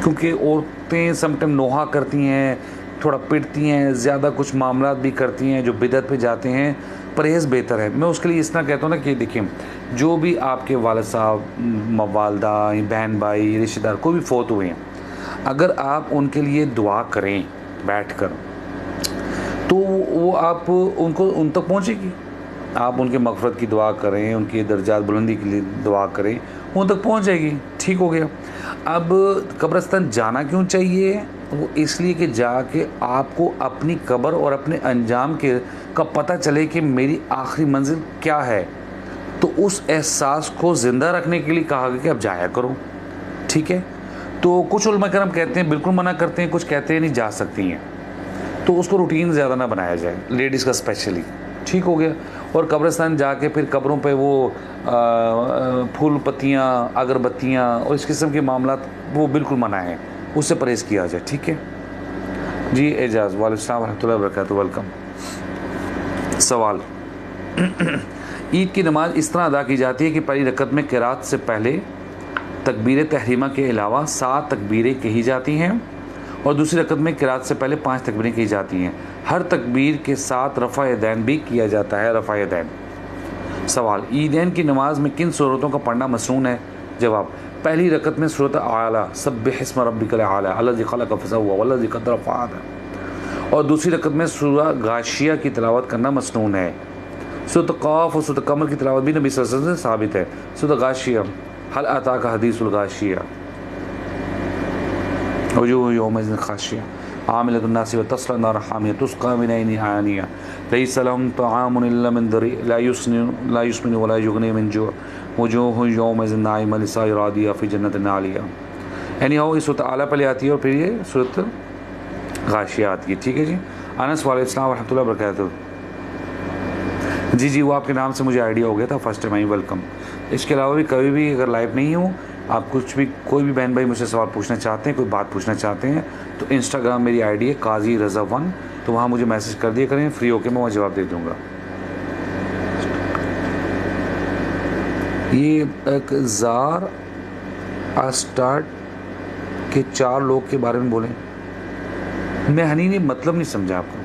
क्योंकि औरतें समटाइम नोहा करती हैं, थोड़ा पिटती हैं, ज़्यादा कुछ मामलात भी करती हैं जो बिदअत पे जाते हैं, परहेज़ बेहतर है। मैं उसके लिए इस तरह कहता हूँ ना कि देखिए, जो भी आपके वालिद साहब, वालदा, बहन भाई, रिश्तेदार कोई भी फ़ौत हुए हैं, अगर आप उनके लिए दुआ करें बैठकर, तो वो आप उनको उन तक पहुँचेगी। आप उनके मग़फ़िरत की दुआ करें, उनकी दर्जात बुलंदी के लिए दुआ करें, उन तक पहुँच जाएगी। ठीक हो गया। अब कब्रिस्तान जाना क्यों चाहिए? वो इसलिए कि जाके आपको अपनी कब्र और अपने अंजाम के का पता चले कि मेरी आखिरी मंजिल क्या है। तो उस एहसास को ज़िंदा रखने के लिए कहा गया कि अब जाया करो। ठीक है। तो कुछ उलमा करम कहते हैं बिल्कुल मना करते हैं, कुछ कहते हैं नहीं जा सकती हैं। तो उसको रूटीन ज़्यादा ना बनाया जाए, लेडीज़ का स्पेशली। ठीक हो गया। और कब्रिस्तान जाके फिर कब्रों पे वो फूल पत्तियाँ, अगरबत्तियाँ और इस किस्म के मामलात वो बिल्कुल मना है, उससे परहेज़ किया जाए। ठीक है जी। एजाज़ वालेकुम अस्सलाम व रहमतुल्लाहि व बरकातुहू। वेलकम। सवाल, ईद की नमाज इस तरह अदा की जाती है कि पहली रकत में क़िरात से पहले तकबीर तहरीमा के अलावा 7 तकबीरें कही जाती हैं और दूसरी रकत में क़िरात से पहले 5 तकबीरें कही जाती हैं। हर तकबीर के साथ रफ़ा यदैन भी किया जाता है। रफ़ा यदैन। सवाल, ईदैन की नमाज में किन सूरतों का पढ़ना मसनून है? जवाब, पहली रकत में सूरत आला सब्बिह इस्म रब्बिकल आला अल्लज़ी खलक़ फसव्वा वल्लज़ी क़द्दर फ़हदा और दूसरी रकत में सूरह गाशिया की तिलावत करना मसनून है। सूरत क़ाफ़ और सूरत क़मर की तिलावत भी नबी सल्लल्लाहु अलैहि वसल्लम से साबित है। सूरत गाशिया, हल अताका हदीसुल गाशिया, वजूह यौमइज़िन खाशिया आमिलतुन नासिबा तस्ला नार हामिया तुस्क़ा मिन ऐइन आनिया लैसा लहुम तआमुन इल्ला मिन दरी ला युस्मिनु वला युग़नी मिन जू' वजूह यौमइज़िन नाइमा लिसाइर रादिया फ़ी जन्नतिन आलिया। यानी हो इस सूरत आला पहले आती है और फिर ये सूरत गाशिया आती है। ठीक है जी। अनस वालेकुम अस्सलाम व रहमतुल्लाहि व बरकातुहू। जी, वो आपके नाम से मुझे आइडिया हो गया था, फर्स्ट टाइम आई। वेलकम। इसके अलावा भी कभी भी अगर लाइव नहीं हूँ, आप कुछ भी कोई भी बहन भाई मुझसे सवाल पूछना चाहते हैं, कोई बात पूछना चाहते हैं, तो इंस्टाग्राम मेरी आईडी है काजी रज़ा 1, तो वहाँ मुझे मैसेज कर दिया करें, फ्री होकर मैं वहाँ जवाब दे दूँगा। ये एक ज़ार आस्टार्ट के 4 लोग के बारे में बोलें। मैं हनी ने मतलब नहीं समझा आपको।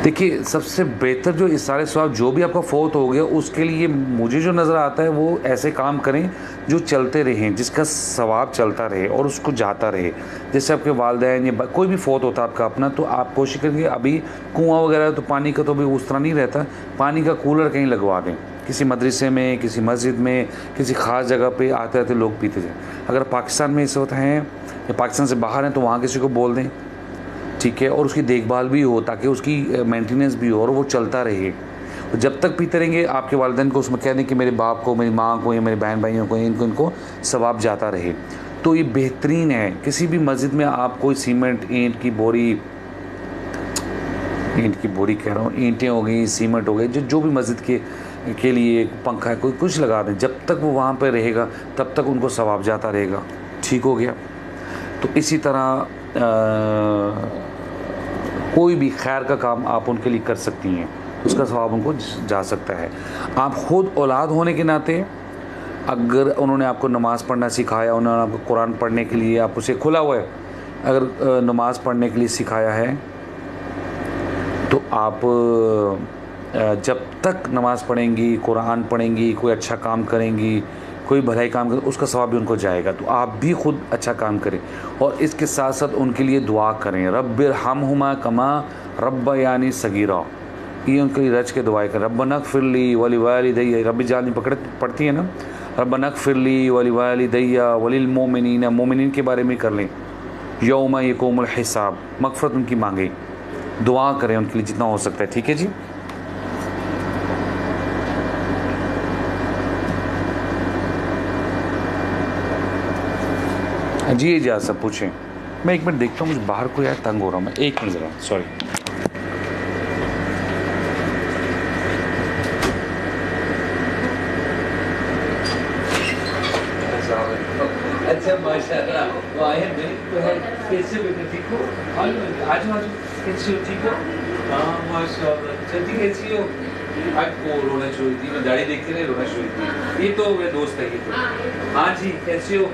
देखिए, सबसे बेहतर जो इस सारे सवाब जो भी आपका फ़ौत हो गया उसके लिए मुझे जो नज़र आता है वो ऐसे काम करें जो चलते रहें, जिसका सवाब चलता रहे और उसको जाता रहे। जैसे आपके वालिदैन या कोई भी फ़ौत होता है आपका अपना, तो आप कोशिश करेंगे, अभी कुआं वगैरह तो पानी का तो भी उस तरह नहीं रहता, पानी का कूलर कहीं लगवा दें, किसी मदरसे में, किसी मस्जिद में, किसी ख़ास जगह पे आते आते लोग पीते जाएँ। अगर पाकिस्तान में इस वक्त हैं या पाकिस्तान से बाहर हैं तो वहाँ किसी को बोल दें। ठीक है। और उसकी देखभाल भी हो ताकि उसकी मेंटेनेंस भी हो और वो चलता रहे। जब तक पीते रहेंगे आपके वालिदैन को उसमें कह दें कि मेरे बाप को, मेरी माँ को या मेरे बहन भाइयों को, इनको सवाब जाता रहे। तो ये बेहतरीन है। किसी भी मस्जिद में आप कोई सीमेंट, ईंट की बोरी कह रहा हूँ, ईंटें हो गई, सीमेंट हो गई, जो भी मस्जिद के लिए पंखा है, कोई कुछ लगा दें। जब तक वो वहाँ पर रहेगा तब तक उनको सवाब जाता रहेगा। ठीक हो गया। तो इसी तरह कोई भी खैर का काम आप उनके लिए कर सकती हैं, उसका सवाब उनको जा सकता है। आप ख़ुद औलाद होने के नाते अगर उन्होंने आपको नमाज़ पढ़ना सिखाया, उन्होंने आपको कुरान पढ़ने के लिए, आप उसे खुला हुआ है, अगर नमाज़ पढ़ने के लिए सिखाया है, तो आप जब तक नमाज़ पढ़ेंगी, कुरान पढ़ेंगी, कोई अच्छा काम करेंगी, कोई भलाई काम करें, उसका सवाब भी उनको जाएगा। तो आप भी खुद अच्छा काम करें और इसके साथ साथ उनके लिए दुआ करें। रब्बिरहमहुमा कमा रब्बयानी सगीरा, ये उनके लिए रच के दुआएं करें। रब्बनगफिरली वलिवालिदैया, रब्बी जानी पढ़ती है ना, रब्बनगफिरली वलिवालिदैया वलिलमोमिनीन, मोमिनीन के बारे में कर लें। यौमा यक़ूमुल हिसाब, मग़फ़िरत उनकी मांगे, दुआ करें उनके लिए जितना हो सकता है। ठीक है जी। जी एजाज़ सब पूछें। मैं 1 मिनट देखता हूँ, मुझे बाहर कोई आया, तंग हो रहा हूँ मैं। 1 मिनट ज़रा, सॉरी। अच्छा माशाअल्लाह, वो आए हैं तो है, कैसे बेटे ठीक हो? आज कैसे हो? ठीक हो? हाँ माशाअल्लाह। जल्दी कैसी हो? आज को रोना शुरू थी, मैं दाढ़ी देख के नहीं रोना शुरू थी। ये तो मेरे दोस्त है ये तो। हाँ जी, कैसे हो?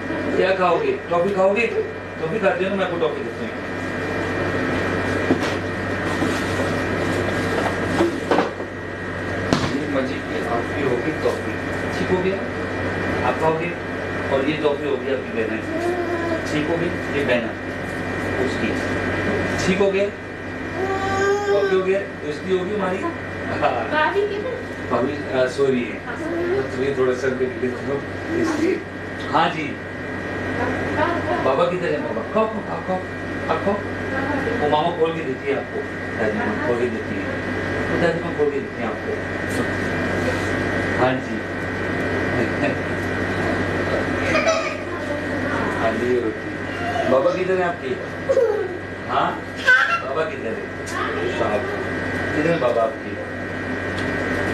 क्या खाओगे? टॉफी खाओगे? टॉफी खाते हो ना, मैं आपको टॉफी देते हैं। ठीक हो गया? आप खाओगे? और ये टॉफी होगी आपकी बहन की, ठीक हो गई? ये बहन आपकी उसकी, ठीक हो गया? टॉफी हो गया तो इसकी होगी हमारी। भाभी सॉरी है, तो थोड़ा सा इसलिए। हाँ जी, बाबा किधर है? बाबा खाओ खाओ खाओ आप खाओ। वो मामा खोल के देती है आपको, दादी माँ खोल के देती है, वो दादी माँ खोल के देती है आपको। हाँ जी हाँ जी रोटी। बाबा किधर है आपके? हाँ बाबा किधर है? साहब किधर है बाबा आपकी?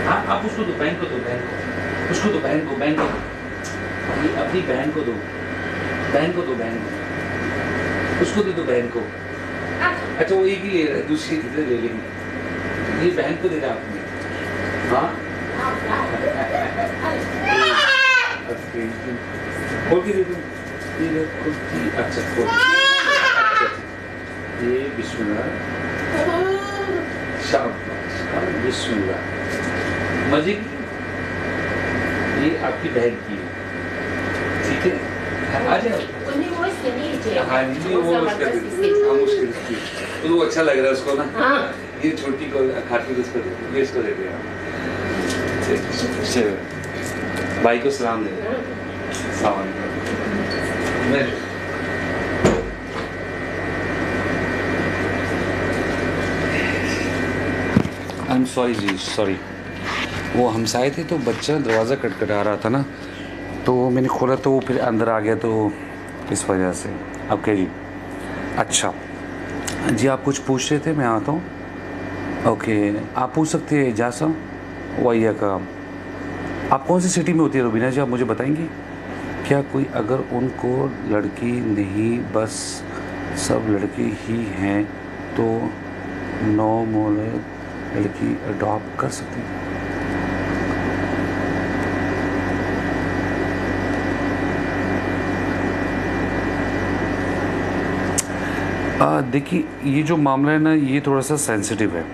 हाँ आप उसको दो, बहन को दो, बहन को, उसको दो, बहन को, बहन को दो, अपनी बहन को दो, बहन को दो, बहन को, उसको दे दो बहन को। अच्छा वो एक ही ले रहा है, दूसरी किधर ले लेंगे? ये बहन को देना आपने? हाँ खोल के दे दो। अच्छा खोल, ये बिस्मिल्लाह, शाबाश, बिस्मिल्लाह, मजे की। ये आपकी बहन की है, ठीक है? आ जाओ। हाँ जी वो मुश्किल तो अच्छा लग रहा है उसको ना। ये छोटी को खाती उसको दे दो, ये इसको दे दे आप। भाई को सलाम दे। आई एम सॉरी जी, सॉरी। वो हमसाए थे तो बच्चा दरवाज़ा खटखटा रहा था ना, तो मैंने खोला तो वो फिर अंदर आ गया, तो इस वजह से। ओके जी, अच्छा जी, आप कुछ पूछ रहे थे? मैं आता हूँ। ओके, आप पूछ सकते हैं एजाज़ वही का। आप कौन सी सिटी में होती है रुबीना जी, आप मुझे बताएंगी क्या? कोई अगर उनको लड़की नहीं बस सब लड़के ही हैं तो नौ मोलर लड़की अडॉप्ट कर सकती है? देखिए ये जो मामला है ना, ये थोड़ा सा सेंसिटिव है,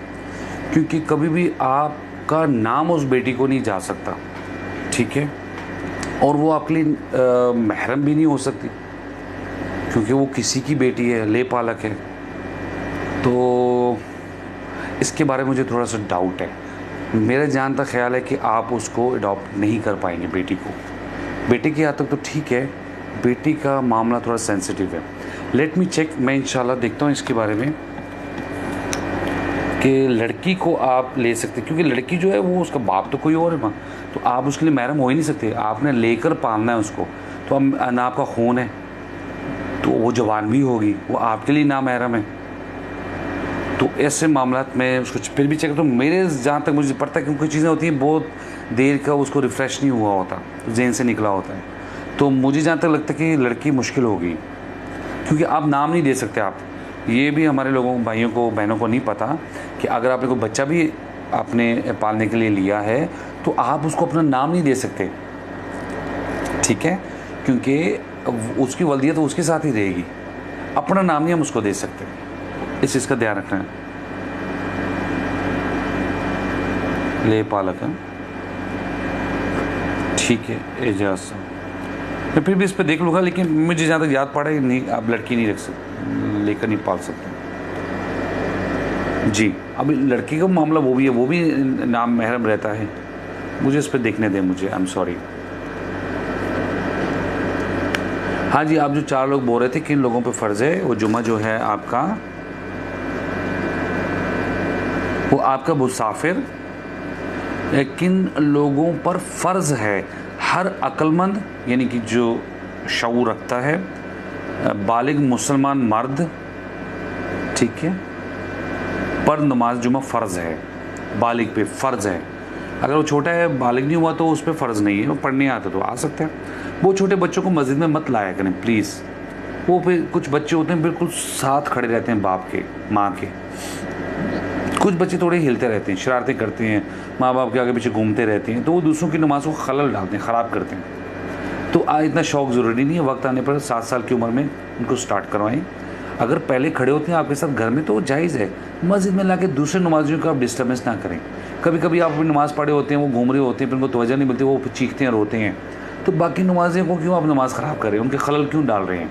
क्योंकि कभी भी आपका नाम उस बेटी को नहीं जा सकता, ठीक है? और वो आपके लिए महरम भी नहीं हो सकती, क्योंकि वो किसी की बेटी है, ले पालक है। तो इसके बारे में मुझे थोड़ा सा डाउट है। मेरा जहाँ तक ख्याल है कि आप उसको अडॉप्ट नहीं कर पाएंगे बेटी को। बेटे की हद तक तो ठीक है, बेटी का मामला थोड़ा सेंसिटिव है। लेट मी चेक, मैं इंशाल्लाह देखता हूँ इसके बारे में कि लड़की को आप ले सकते, क्योंकि लड़की जो है वो उसका बाप तो कोई और है माँ, तो आप उसके लिए महरम हो ही नहीं सकते। आपने लेकर पालना है उसको, तो अब ना आपका खून है, तो वो जवान भी होगी, वो आपके लिए ना महरम है। तो ऐसे मामला में उसको फिर भी चेक, तो मेरे जहाँ तक मुझे पड़ता है, क्योंकि चीज़ें होती हैं बहुत देर का उसको रिफ़्रेश नहीं हुआ होता, जेन से निकला होता है, तो मुझे जहाँ तक लगता है कि लड़की मुश्किल होगी, क्योंकि आप नाम नहीं दे सकते। आप ये भी हमारे लोगों, भाइयों को, बहनों को नहीं पता कि अगर आपने कोई बच्चा भी आपने पालने के लिए लिया है तो आप उसको अपना नाम नहीं दे सकते, ठीक है? क्योंकि उसकी वल्दियत तो उसके साथ ही रहेगी, अपना नाम नहीं हम उसको दे सकते। इस चीज़ का ध्यान रखना है। ले पालक है, ठीक है एजाज, मैं फिर भी इस पर देख लूँगा, लेकिन मुझे जहाँ तक याद पड़ा है नहीं, आप लड़की नहीं रख सकते, लेकर नहीं पाल सकते जी। अभी लड़की का मामला वो भी नाम महरम रहता है, मुझे इस पर देखने दें मुझे, आई एम सॉरी। हाँ जी, आप जो 4 लोग बोल रहे थे किन लोगों पे फ़र्ज़ है, वो जुमा जो है आपका, वो आपका मुसाफिर, किन लोगों पर फ़र्ज़ है? हर अक्लमंद यानी कि जो शऊर रखता है, बालिग मुसलमान मर्द, ठीक है, पर नमाज जुमा फ़र्ज़ है, बालिग पे फ़र्ज़ है। अगर वो छोटा है, बालिग नहीं हुआ, तो उस पर फ़र्ज़ नहीं है, वो पढ़ने आता तो आ सकता है। वो छोटे बच्चों को मस्जिद में मत लाया करें प्लीज़। वो फिर कुछ बच्चे होते हैं बिल्कुल साथ खड़े रहते हैं बाप के, माँ के। कुछ बच्चे थोड़े हिलते रहते हैं, शरारतें करते हैं, माँ बाप के आगे पीछे घूमते रहते हैं, तो वो दूसरों की नमाज को खलल डालते हैं, ख़राब करते हैं। तो इतना शौक़ ज़रूरी नहीं है, वक्त आने पर 7 साल की उम्र में उनको स्टार्ट करवाएं। अगर पहले खड़े होते हैं आपके साथ घर में तो जायज़ है, मस्जिद में लाके दूसरे नमाजियों को आप डिस्टर्बेंस ना करें, कभी कभी आप अपनी नमाज़ पढ़े होते हैं, वो घूम रहे होते हैं, फिर उनको तवज्जो नहीं मिलती, वो फिर चीखते हैं, रोते हैं, तो बाकी नमाज़ें को क्यों आप नमाज़ ख़राब कर रहे हैं, उनके खलल क्यों डाल रहे हैं।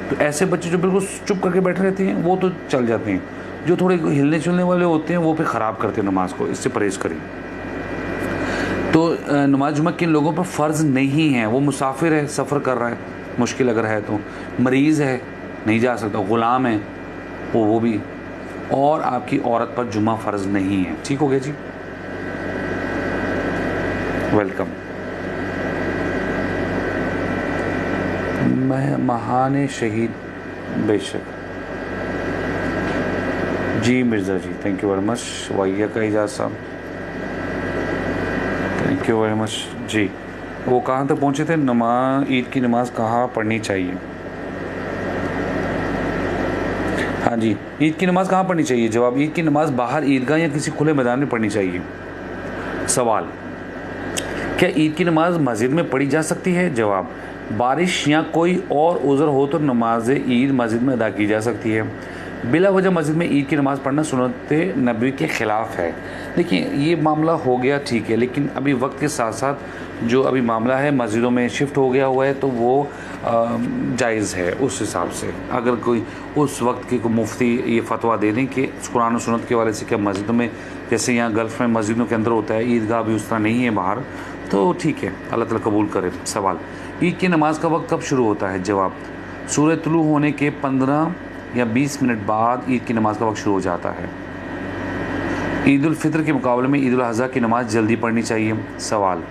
तो ऐसे बच्चे जो बिल्कुल चुप करके बैठे रहते हैं वो तो चल जाते हैं, जो थोड़े हिलने चुलने वाले होते हैं वो फिर ख़राब करते हैं नमाज को। इससे परहेज़ करें। तो नमाज जुमा किन लोगों पर फ़र्ज़ नहीं है, वो मुसाफिर है, सफ़र कर रहा है, मुश्किल अगर है तो, मरीज़ है नहीं जा सकता, ग़ुलाम है वो भी, और आपकी औरत पर जुमा फ़र्ज़ नहीं है। ठीक हो गया जी, वेलकम। महान शहीद, बेशक जी मिर्ज़ा जी, थैंक यू वेरी मच। वैया का एजाज साहब, थैंक यू वेरी मच जी। वो कहाँ तक पहुँचे थे, ईद की नमाज़ कहाँ पढ़नी चाहिए। हाँ जी, ईद की नमाज़ कहाँ पढ़नी चाहिए। जवाब, ईद की नमाज़ बाहर ईदगाह या किसी खुले मैदान में पढ़नी चाहिए। सवाल, क्या ईद की नमाज़ मस्जिद में पढ़ी जा सकती है। जवाब, बारिश या कोई और उज़र हो तो नमाज ईद मस्जिद में अदा की जा सकती है। बिला वजह मस्जिद में ईद की नमाज़ पढ़ना सुन्नत नबी के ख़िलाफ़ है। देखिए, ये मामला हो गया ठीक है, लेकिन अभी वक्त के साथ साथ जो अभी मामला है मस्जिदों में शिफ्ट हो गया हुआ है, तो वो जायज़ है। उस हिसाब से अगर कोई उस वक्त के मुफ्ती ये फतवा दे दें कि कुरान और सुन्नत के वाले से क्या मस्जिदों में, जैसे यहाँ गल्फ़ में मस्जिदों के अंदर होता है, ईदगाह भी उस तरह नहीं है बाहर, तो ठीक है, अल्लाह ताला कबूल करे। सवाल, ईद की नमाज़ का वक्त कब शुरू होता है। जवाब, सूरज तुलू होने के 15 या 20 मिनट बाद ईद की नमाज़ का वक्त शुरू हो जाता है। ईद उल फितर के मुकाबले में ईद उल अज़हा की नमाज़ जल्दी पढ़नी चाहिए। सवाल,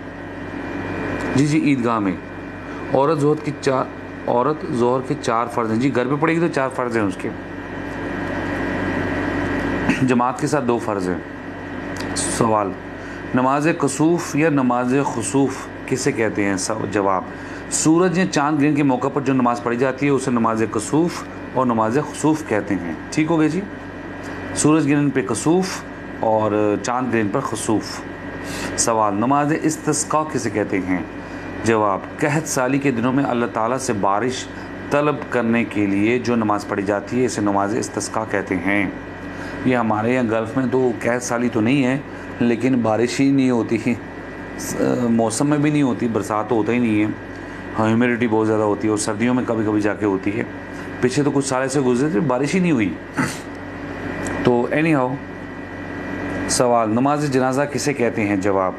जी ईदगाह में औरत ज़ोहर के 4 फ़र्ज़ हैं। जी, घर पे पढ़ेगी तो 4 फ़र्ज़ हैं उसके, जमात के साथ 2 फ़र्ज़ हैं। सवाल, नमाज कसूफ़ या नमाज खुसूफ़ किसे कहते हैं। जवाब, सूरज या चाँद गिरने के मौके पर जो नमाज़ पढ़ी जाती है उसे नमाज कसूफ़ और नमाज खुसूफ़ कहते हैं। ठीक हो गया जी, सूरज गिरने पे कसूफ़ और चाँद गिरने पर खुसूफ़। सवाल, नमाज इस्तिस्क़ा किसे कहते हैं। जवाब, कहत साली के दिनों में अल्लाह ताला से बारिश तलब करने के लिए जो नमाज़ पढ़ी जाती है इसे नमाज इस्तिस्क़ा कहते हैं। ये हमारे यहाँ गल्फ़ में तो कहत साली तो नहीं है, लेकिन बारिश ही नहीं होती, मौसम में भी नहीं होती, बरसात तो होता ही नहीं है, ह्यूमिडिटी बहुत ज़्यादा होती है, और सर्दियों में कभी कभी जाके होती है। पीछे तो कुछ साल ऐसे गुजरे थे बारिश ही नहीं हुई। तो एनी हाउ, सवाल, नमाज जनाजा किसे कहते हैं। जवाब,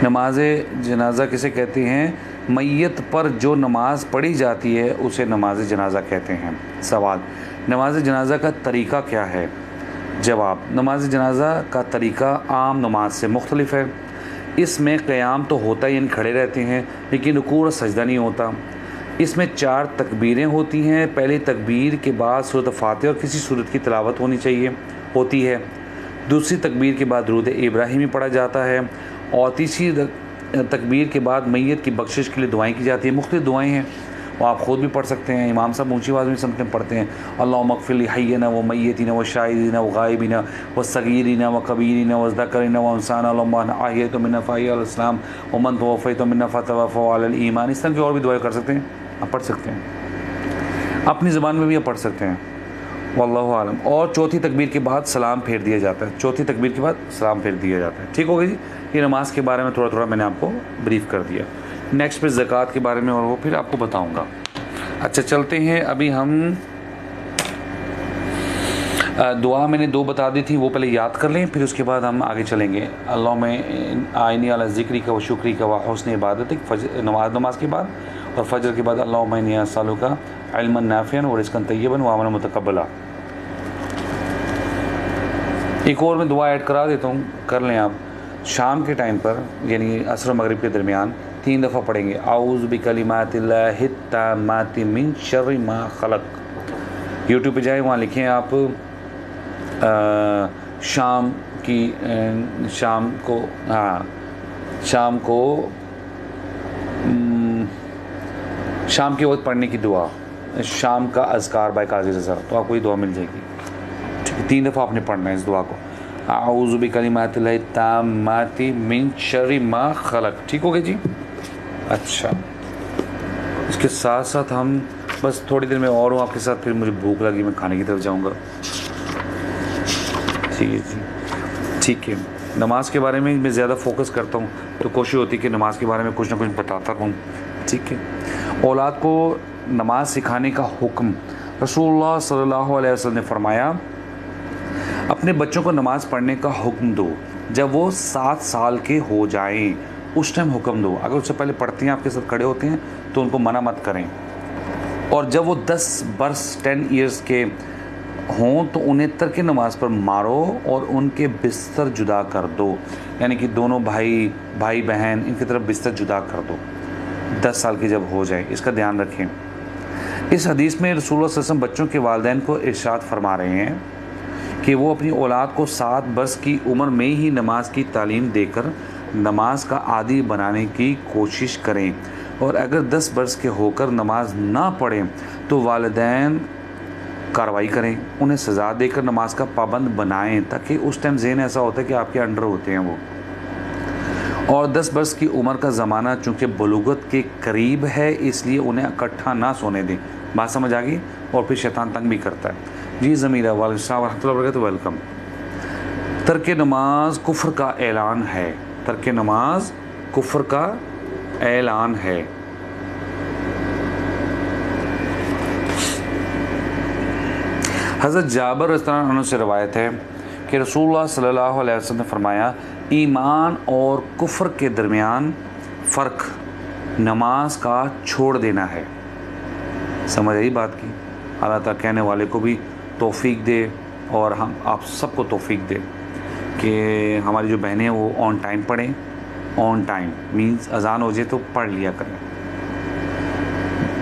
नमाज जनाजा किसे कहते हैं, मैयत पर जो नमाज पढ़ी जाती है उसे नमाज जनाजा कहते हैं। सवाल, नमाज जनाजा का तरीक़ा क्या है। जवाब, नमाज जनाजा का तरीक़ा आम नमाज से मुख्तलिफ है। इसमें क़याम तो होता है, यानी खड़े रहते हैं, लेकिन रुकू और सजदा नहीं होता। इसमें 4 तकबीरें होती हैं। पहली तकबीर के बाद सूरत फ़ातिहा और किसी सूरत की तिलावत होती है। दूसरी तकबीर के बाद दुरूद इब्राहिमी पढ़ा जाता है, और तीसरी तकबीर के बाद मैयत की बख्शिश के लिए दुआएं की जाती हैं। मुख्तलिफ दुआएं हैं, वो आप ख़ुद भी पढ़ सकते हैं। इमाम साहब ऊँची आवाज़ में समथिंग पढ़ते हैं, अल्लाहुम्मा अग़फ़िर ली हय्यिना व मय्यतिना व शाहिदिना व गायबिना व सगीरिना व कबीरिना व ज़करिना व उन्साना अल्लाहुम्मा अहयैतु मिन्ना फ़अहय्या अलल इस्लाम व मन तवफ़्फ़ैतु मिन्ना फ़तवफ़्फ़ौ अलल ईमान। इस तरह की और भी दुआएं कर सकते हैं, आप पढ़ सकते हैं, अपनी ज़बान में भी आप पढ़ सकते हैं, वल्लाहु आलम। और चौथी तकबीर के बाद सलाम फेर दिया जाता है। चौथी तकबीर के बाद सलाम फेर दिया जाता है। ठीक हो गया जी, ये नमाज के बारे में थोड़ा थोड़ा मैंने आपको ब्रीफ़ कर दिया। नेक्स्ट पे ज़कात के बारे में और वो फिर आपको बताऊंगा। अच्छा, चलते हैं। अभी हम दुआ मैंने 2 बता दी थी, वो पहले याद कर लें, फिर उसके बाद हम आगे चलेंगे। अल्लाहुम्मा आइनी अला ज़िक्री का व शुक्री का व हुस्न इबादतिक, नमाज के बाद, और फजर के बाद अल्लाहुम्मा इन्नी अस्अलुका इल्मन नाफ़िअन व रिज़्क़न तय्यबन व अमलन मुतक़ब्बला। एक और मैं दुआ ऐड करा देता हूँ, कर लें आप। शाम के टाइम पर, यानी असर और मगरिब के दरमियान 3 दफ़ा पढ़ेंगे, आऊज़ु बिकलिमातिल्लाहि ताम्माति मिन शर्रि मा खलक़। यूट्यूब पे जाए, वहाँ लिखें आप शाम के वक्त पढ़ने की दुआ, शाम का अज़कार बाय काज़ी रज़ा, तो आपको ये दुआ मिल जाएगी। ठीक है, 3 दफ़ा आपने पढ़ना है इस दुआ को, आऊज़ु बिकलिमातिल्लाहि ताम्माति मिन शर्रि मा खलक़। ठीक हो गया जी। अच्छा, इसके साथ साथ हम बस थोड़ी देर में और हूँ आपके साथ, फिर मुझे भूख लगी, मैं खाने की तरफ जाऊँगा। ठीक है जी, ठीक है। नमाज के बारे में मैं ज़्यादा फोकस करता हूँ तो कोशिश होती है कि नमाज के बारे में कुछ ना कुछ बताता रहूँ। ठीक है। औलाद को नमाज सिखाने का हुक्म रसूलुल्लाह सल्लल्लाहु अलैहि वसल्लम ने फरमाया, अपने बच्चों को नमाज़ पढ़ने का हुक्म दो जब वो 7 साल के हो जाएं, उस टाइम हुक्म दो। अगर उससे पहले पढ़ते हैं, आपके साथ खड़े होते हैं, तो उनको मना मत करें। और जब वो 10 बरस 10 ईयर्स के हों तो उन्हें तर्क नमाज पर मारो और उनके बिस्तर जुदा कर दो, यानी कि दोनों भाई बहन इनकी तरफ बिस्तर जुदा कर दो 10 साल की जब हो जाए। इसका ध्यान रखें। इस हदीस में रसूलुल्लाह सल्लल्लाहु अलैहि वसल्लम बच्चों के वालिदैन को इरशाद फरमा रहे हैं कि वो अपनी औलाद को 7 बरस की उम्र में ही नमाज की तालीम देकर नमाज का आदी बनाने की कोशिश करें, और अगर 10 बरस के होकर नमाज ना पढ़ें तो वालिदैन कार्रवाई करें, उन्हें सज़ा देकर नमाज का पाबंद बनाएं, ताकि उस टाइम ज़हन ऐसा होता है कि आपके अंडर होते हैं वो। और 10 बरस की उम्र का ज़माना चूँकि बलूगत के करीब है, इसलिए उन्हें इकट्ठा ना सोने दें। बात समझ आ गई? और फिर शैतान तंग भी करता है। जी ज़मीरा वालेकुम रहमतुल्लाहि व बरकातुहू, वेलकम। तर्क नमाज कुफ्र का ऐलान है। तर्क नमाज कुफ्र का ऐलान है। हज़रत जाबिर रज़ियल्लाहु अन्हु से रवायत है कि रसूलुल्लाह सल्लल्लाहु अलैहि वसल्लम ने फरमाया, ईमान और कुफ्र के दरमियान फ़र्क नमाज का छोड़ देना है। समझ आई बात की? अल्लाह ताला कहने वाले को भी तौफीक दे और हम आप सबको तौफीक दे कि हमारी जो बहनें हैं वो ऑन टाइम पढ़ें। ऑन टाइम मीन्स अजान हो जाए तो पढ़ लिया करें।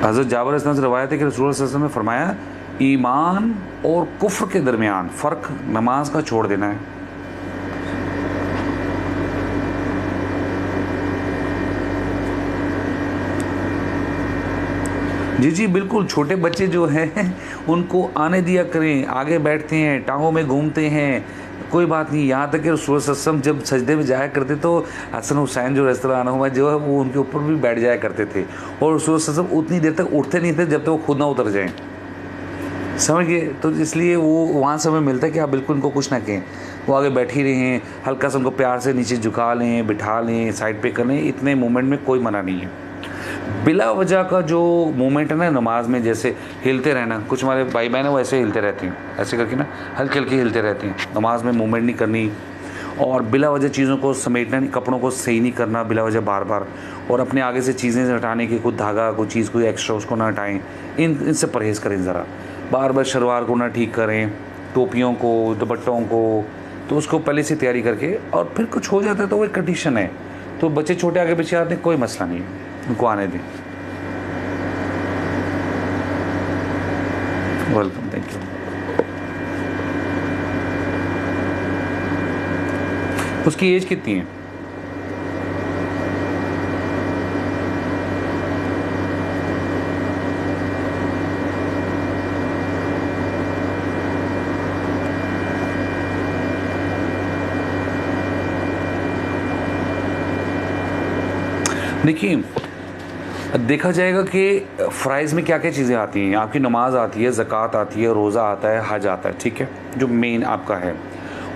हज़रत जाबिर रज़ियल्लाहु अन्हु से रवायत है कि रसूलुल्लाह सल्लल्लाहु अलैहि वसल्लम ने फरमाया, ईमान और कुफ्र के दरमियान फ़र्क नमाज का छोड़ देना है। जी जी बिल्कुल। छोटे बच्चे जो हैं उनको आने दिया करें, आगे बैठते हैं, टांगों में घूमते हैं, कोई बात नहीं। यहाँ तक कि रसूल सल्लल्लाहु अलैहि वसल्लम जब सजदे में जाया करते तो हसन हुसैन जो रज़ियल्लाहु अन्हुमा जो है वो उनके ऊपर भी बैठ जाया करते थे, और रसूल सल्लल्लाहु अलैहि वसल्लम उतनी देर तक उठते नहीं थे जब तक वो खुद ना उतर जाएँ। समझ गए? तो इसलिए वो वहाँ समय मिलता है कि आप बिल्कुल उनको कुछ ना कहें, वो आगे बैठ ही रहे हैं, हल्का सा उनको प्यार से नीचे झुका लें, बिठा लें, साइड पे कर लें, इतने मूवमेंट में कोई मना नहीं है। बिला वजह का जो मूवमेंट है ना नमाज में, जैसे हिलते रहना, कुछ हमारे भाई बहन है वो ऐसे हिलते रहते हैं, ऐसे करके ना हल्के हल्के हिलते रहते हैं। नमाज में मूवमेंट नहीं करनी, और बिला वजह चीज़ों को समेटना नहीं, कपड़ों को सही नहीं करना बिला वजह बार बार, और अपने आगे से चीज़ें हटाने की, कोई धागा कोई चीज़ कोई एक्स्ट्रा उसको ना हटाएँ, इनसे परहेज़ करें ज़रा। बार बार शलवार को ना ठीक करें, टोपियों को, दुपट्टों को, तो उसको पहले से तैयारी करके, और फिर कुछ हो जाता है तो वो एक कंडीशन है। तो बच्चे छोटे आगे पीछे आते हैं, कोई मसला नहीं है, उनको आने दें। Welcome, thank you. उसकी एज कितनी है? देखिए, देखा जाएगा कि फ़राइज़ में क्या क्या चीज़ें आती हैं। आपकी नमाज आती है, ज़कात आती है, रोज़ा आता है, हज आता है, ठीक है, जो मेन आपका है।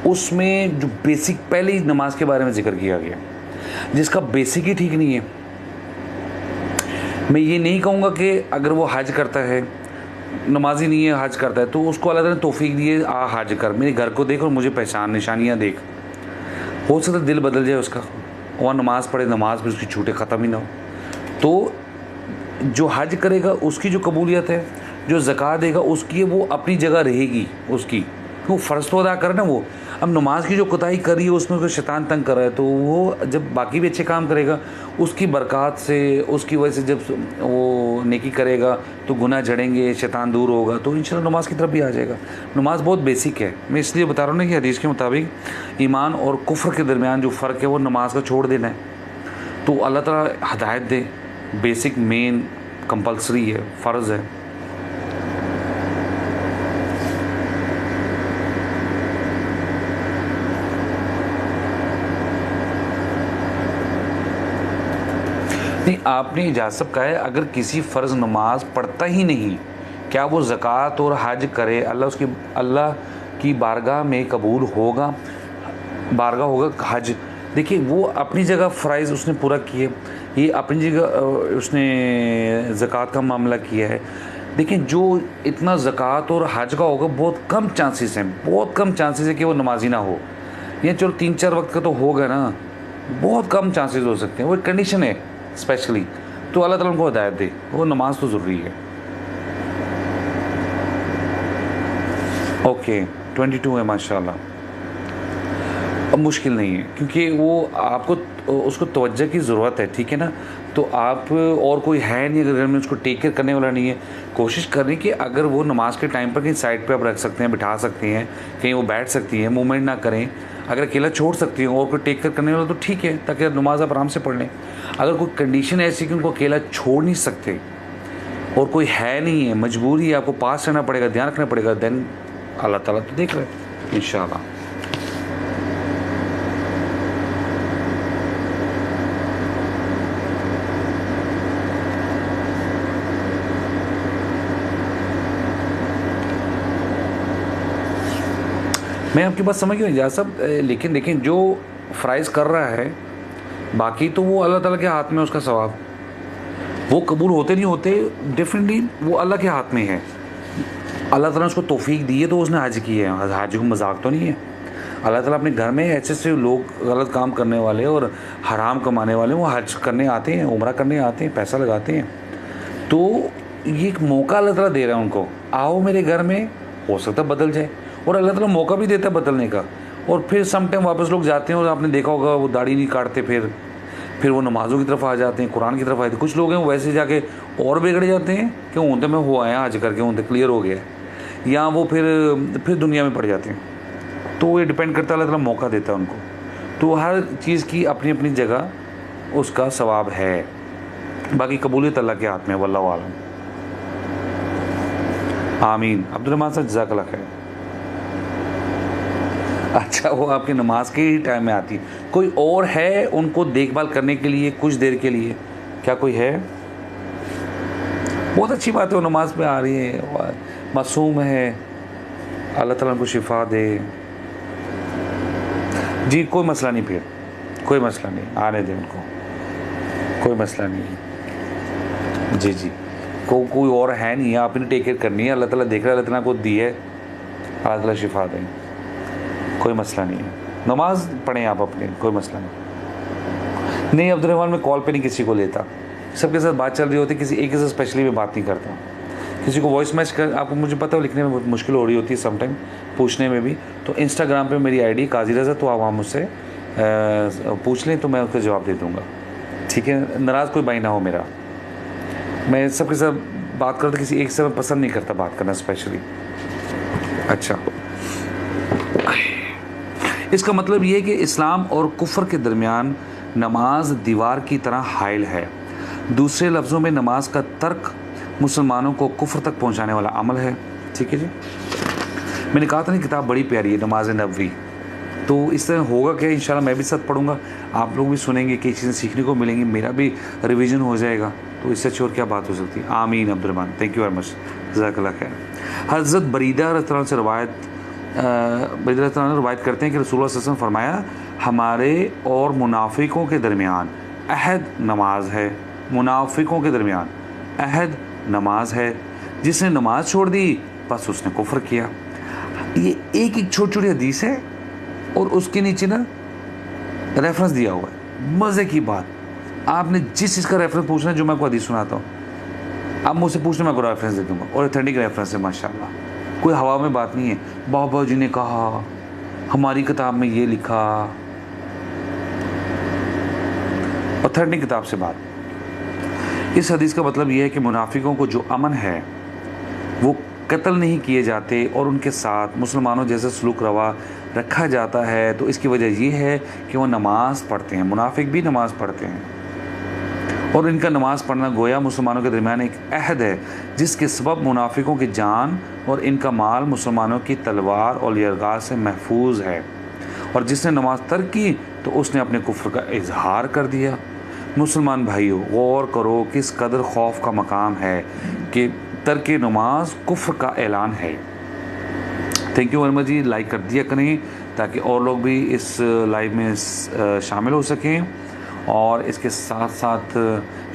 उसमें जो बेसिक पहले ही नमाज के बारे में जिक्र किया गया, जिसका बेसिक ही ठीक नहीं है। मैं ये नहीं कहूँगा कि अगर वो हज करता है, नमाज ही नहीं है, हज करता है, तो उसको अल्लाह ताला ने तौफीक दी है, आ हज कर, मेरे घर को देख और मुझे पहचान निशानियाँ देख। हो सकता है दिल बदल जाए उसका, और नमाज़ पढ़े, नमाज भी उसकी छूटे, ख़त्म ही ना हो। तो जो हज करेगा उसकी जो कबूलियत है, जो ज़कात देगा उसकी, वो अपनी जगह रहेगी उसकी, वो फ़र्ज़ तो अदा करे ना वो। अब नमाज की जो कोताही कर रही है उसमें कोई शैतान तंग कर रहा है, तो वो जब बाकी भी अच्छे काम करेगा उसकी बरक़ात से, उसकी वजह से जब वो नेकी करेगा तो गुनाह झड़ेंगे, शैतान दूर होगा, तो इंशाल्लाह नमाज की तरफ भी आ जाएगा। नमाज बहुत बेसिक है। मैं इसलिए बता रहा हूँ ना कि हदीस के मुताबिक ईमान और कुफ्र के दरमियान जो फ़र्क है वो नमाज का छोड़ देना है। तो अल्लाह ताला हिदायत दे, बेसिक मेन कंपल्सरी है, फ़र्ज़ है। नहीं, आपने इजाज़त कहा है, अगर किसी फ़र्ज़ नमाज पढ़ता ही नहीं, क्या वो ज़कात और हज करे, अल्लाह कि बारगाह में कबूल होगा, बारगाह होगा हज। देखिए वो अपनी जगह फ़राइज़ उसने पूरा किए, ये अपनी जगह उसने ज़कात का मामला किया है। देखिए जो इतना ज़कात और हज का होगा, बहुत कम चांसेस हैं, बहुत कम चांसेस है कि वो नमाजी ना हो। ये चलो 3-4 वक्त का तो होगा ना, बहुत कम चांसेस हो सकते हैं, वो एक कंडीशन है स्पेशली। तो अल्लाह ताला उनको हिदायत दे, वो नमाज तो ज़रूरी है। ओके 22 है माशाल्लाह। अब मुश्किल नहीं है क्योंकि वो आपको उसको तवज्जो की ज़रूरत है, ठीक है ना। तो आप और कोई है नहीं अगर घर में, उसको टेक केयर करने वाला नहीं है। कोशिश करें कि अगर वो नमाज के टाइम पर कहीं साइड पे आप रख सकते हैं, बिठा सकते हैं, कहीं वो बैठ सकती है, मूवमेंट ना करें। अगर अकेला छोड़ सकती हैं और कोई टेक केयर करने वाला तो ठीक है, ताकि नमाज आप आराम से पढ़ लें। अगर कोई कंडीशन ऐसी कि उनको अकेला छोड़ नहीं सकते और कोई है नहीं है, मजबूरी है, आपको पास रहना पड़ेगा, ध्यान रखना पड़ेगा, देन अल्लाह ताला तो देख रहे हैं इंशाअल्लाह। मैं आपकी बात समझ गया इजाज़ साहब, लेकिन देखें जो फ़राइज़ कर रहा है, बाकी तो वो अल्लाह ताला के हाथ में उसका सवाब, वो कबूल होते नहीं होते डेफिनेटली वो अल्लाह के हाथ में है। अल्लाह ताला ने उसको तौफीक दी है तो उसने हज की है, हज को मजाक तो नहीं है। अल्लाह ताला अपने घर में ऐसे ऐसे लोग गलत काम करने वाले और हराम कमाने वाले वो हज करने आते हैं, उम्रा करने आते हैं, पैसा लगाते हैं। तो ये एक मौका अल्लाह ताला दे रहा है उनको, आओ मेरे घर में, हो सकता है बदल जाए। और अल्लाह ताला मौका भी देता है बदलने का। और फिर सम टाइम वापस लोग जाते हैं और आपने देखा होगा वो दाढ़ी नहीं काटते, फिर वो नमाज़ों की तरफ आ जाते हैं, कुरान की तरफ आते हैं। कुछ लोग हैं वो वैसे जाके और बिगड़ जाते हैं कि उनते में हुआ है हज करके उनते क्लियर हो गया है, या वो फिर दुनिया में पड़ जाते हैं। तो ये डिपेंड करता है, अल्लाह ताला मौका देता है उनको। तो हर चीज़ की अपनी अपनी जगह उसका सवाब है, बाकी कबूलियत अल्लाह के हाथ में, वल्लाहु आलम। आमीन। अब्दुर्रहमान साहब जज़ाकल्लाह खैर। अच्छा वो आपकी नमाज के ही टाइम में आती है, कोई और है उनको देखभाल करने के लिए कुछ देर के लिए? क्या कोई है? बहुत अच्छी बात है, वो नमाज पे आ रही है, मासूम है, अल्लाह ताला उनको शिफा दे। जी कोई मसला नहीं, फिर कोई मसला नहीं, आने दें उनको, कोई मसला नहीं है। जी जी कोई और है नहीं है, आपने टेक केयर करनी है, अल्लाह ताला देख रहा है, अल्लाह ताला को दी है, अल्लाह ताला शिफा दें, कोई मसला नहीं है। नमाज पढ़ें आप अपने, कोई मसला नहीं। अब्दुर्रहमान मैं कॉल पे नहीं किसी को लेता, सबके साथ बात चल रही होती, किसी एक के साथ स्पेशली मैं बात नहीं करता। किसी को वॉइस मैसेज कर, आपको मुझे पता है लिखने में बहुत मुश्किल हो रही होती है समटाइम, पूछने में भी। तो इंस्टाग्राम पे मेरी आईडी काजी रज़ा, तो आप वहाँ मुझसे पूछ लें तो मैं उसका जवाब दे दूँगा, ठीक है। नाराज़ कोई भाई ना हो मेरा, मैं सबके साथ बात करता, किसी एक से मैं पसंद नहीं करता बात करना स्पेशली। अच्छा इसका मतलब ये है कि इस्लाम और कुफ्र के दरमियान नमाज दीवार की तरह हाइल है। दूसरे लफ्ज़ों में नमाज का तर्क मुसलमानों को कुफ्र तक पहुंचाने वाला अमल है, ठीक है जी। मैंने कहा था ना किताब बड़ी प्यारी है नमाज नबवी, तो इस तरह होगा क्या, इंशाल्लाह मैं भी साथ पढ़ूंगा, आप लोग भी सुनेंगे, कई चीज़ें सीखने को मिलेंगी, मेरा भी रिवीजन हो जाएगा, तो इससे अच्छी और क्या बात हो सकती है। आमीन Abdurrahman, thank you very much, जज़ाकल्लाह खैर। हज़रत बरीदा रज़ियल्लाहु अन्हु से रवायत करते हैं कि रसूलुल्लाह सल्लल्लाहु अलैहि वसल्लम फरमाया, हमारे और मुनाफिकों के दरमियान अहद नमाज है, मुनाफिकों के दरमियान अहद नमाज है, जिसने नमाज छोड़ दी बस उसने कुफ्र किया। ये एक एक छोटी छोटी हदीस है और उसके नीचे ना रेफरेंस दिया हुआ है। मज़े की बात, आपने जिस चीज़ का रेफरेंस पूछना है, जो मैं आपको हदीस सुनाता हूँ, आप मुझसे पूछना, मैं आपको रेफरेंस दे दूँगा, और ऑथेंटिक रेफरेंस है माशाल्लाह, कोई हवा में बात नहीं है। बाबा जी ने कहा, हमारी किताब में ये लिखा, ऑथेंटिक किताब से बात। इस हदीस का मतलब ये है कि मुनाफिकों को जो अमन है वो कत्ल नहीं किए जाते और उनके साथ मुसलमानों जैसा सलूक रवा रखा जाता है। तो इसकी वजह ये है कि वो नमाज़ पढ़ते हैं, मुनाफिक भी नमाज़ पढ़ते हैं, और इनका नमाज़ पढ़ना गोया मुसलमानों के दरमियान एक अहद है, जिसके सबब मुनाफिकों की जान और इनका माल मुसलमानों की तलवार और यरगाह से महफूज है। और जिसने नमाज तर्क की तो उसने अपने कुफ्र का इजहार कर दिया। मुसलमान भाइयों, गौर करो किस कदर खौफ का मकाम है कि तर्क नमाज कुफ्र का ऐलान है। थैंक यू वेरी मच जी। लाइक कर दिया करें ताकि और लोग भी इस लाइव में शामिल हो सकें, और इसके साथ साथ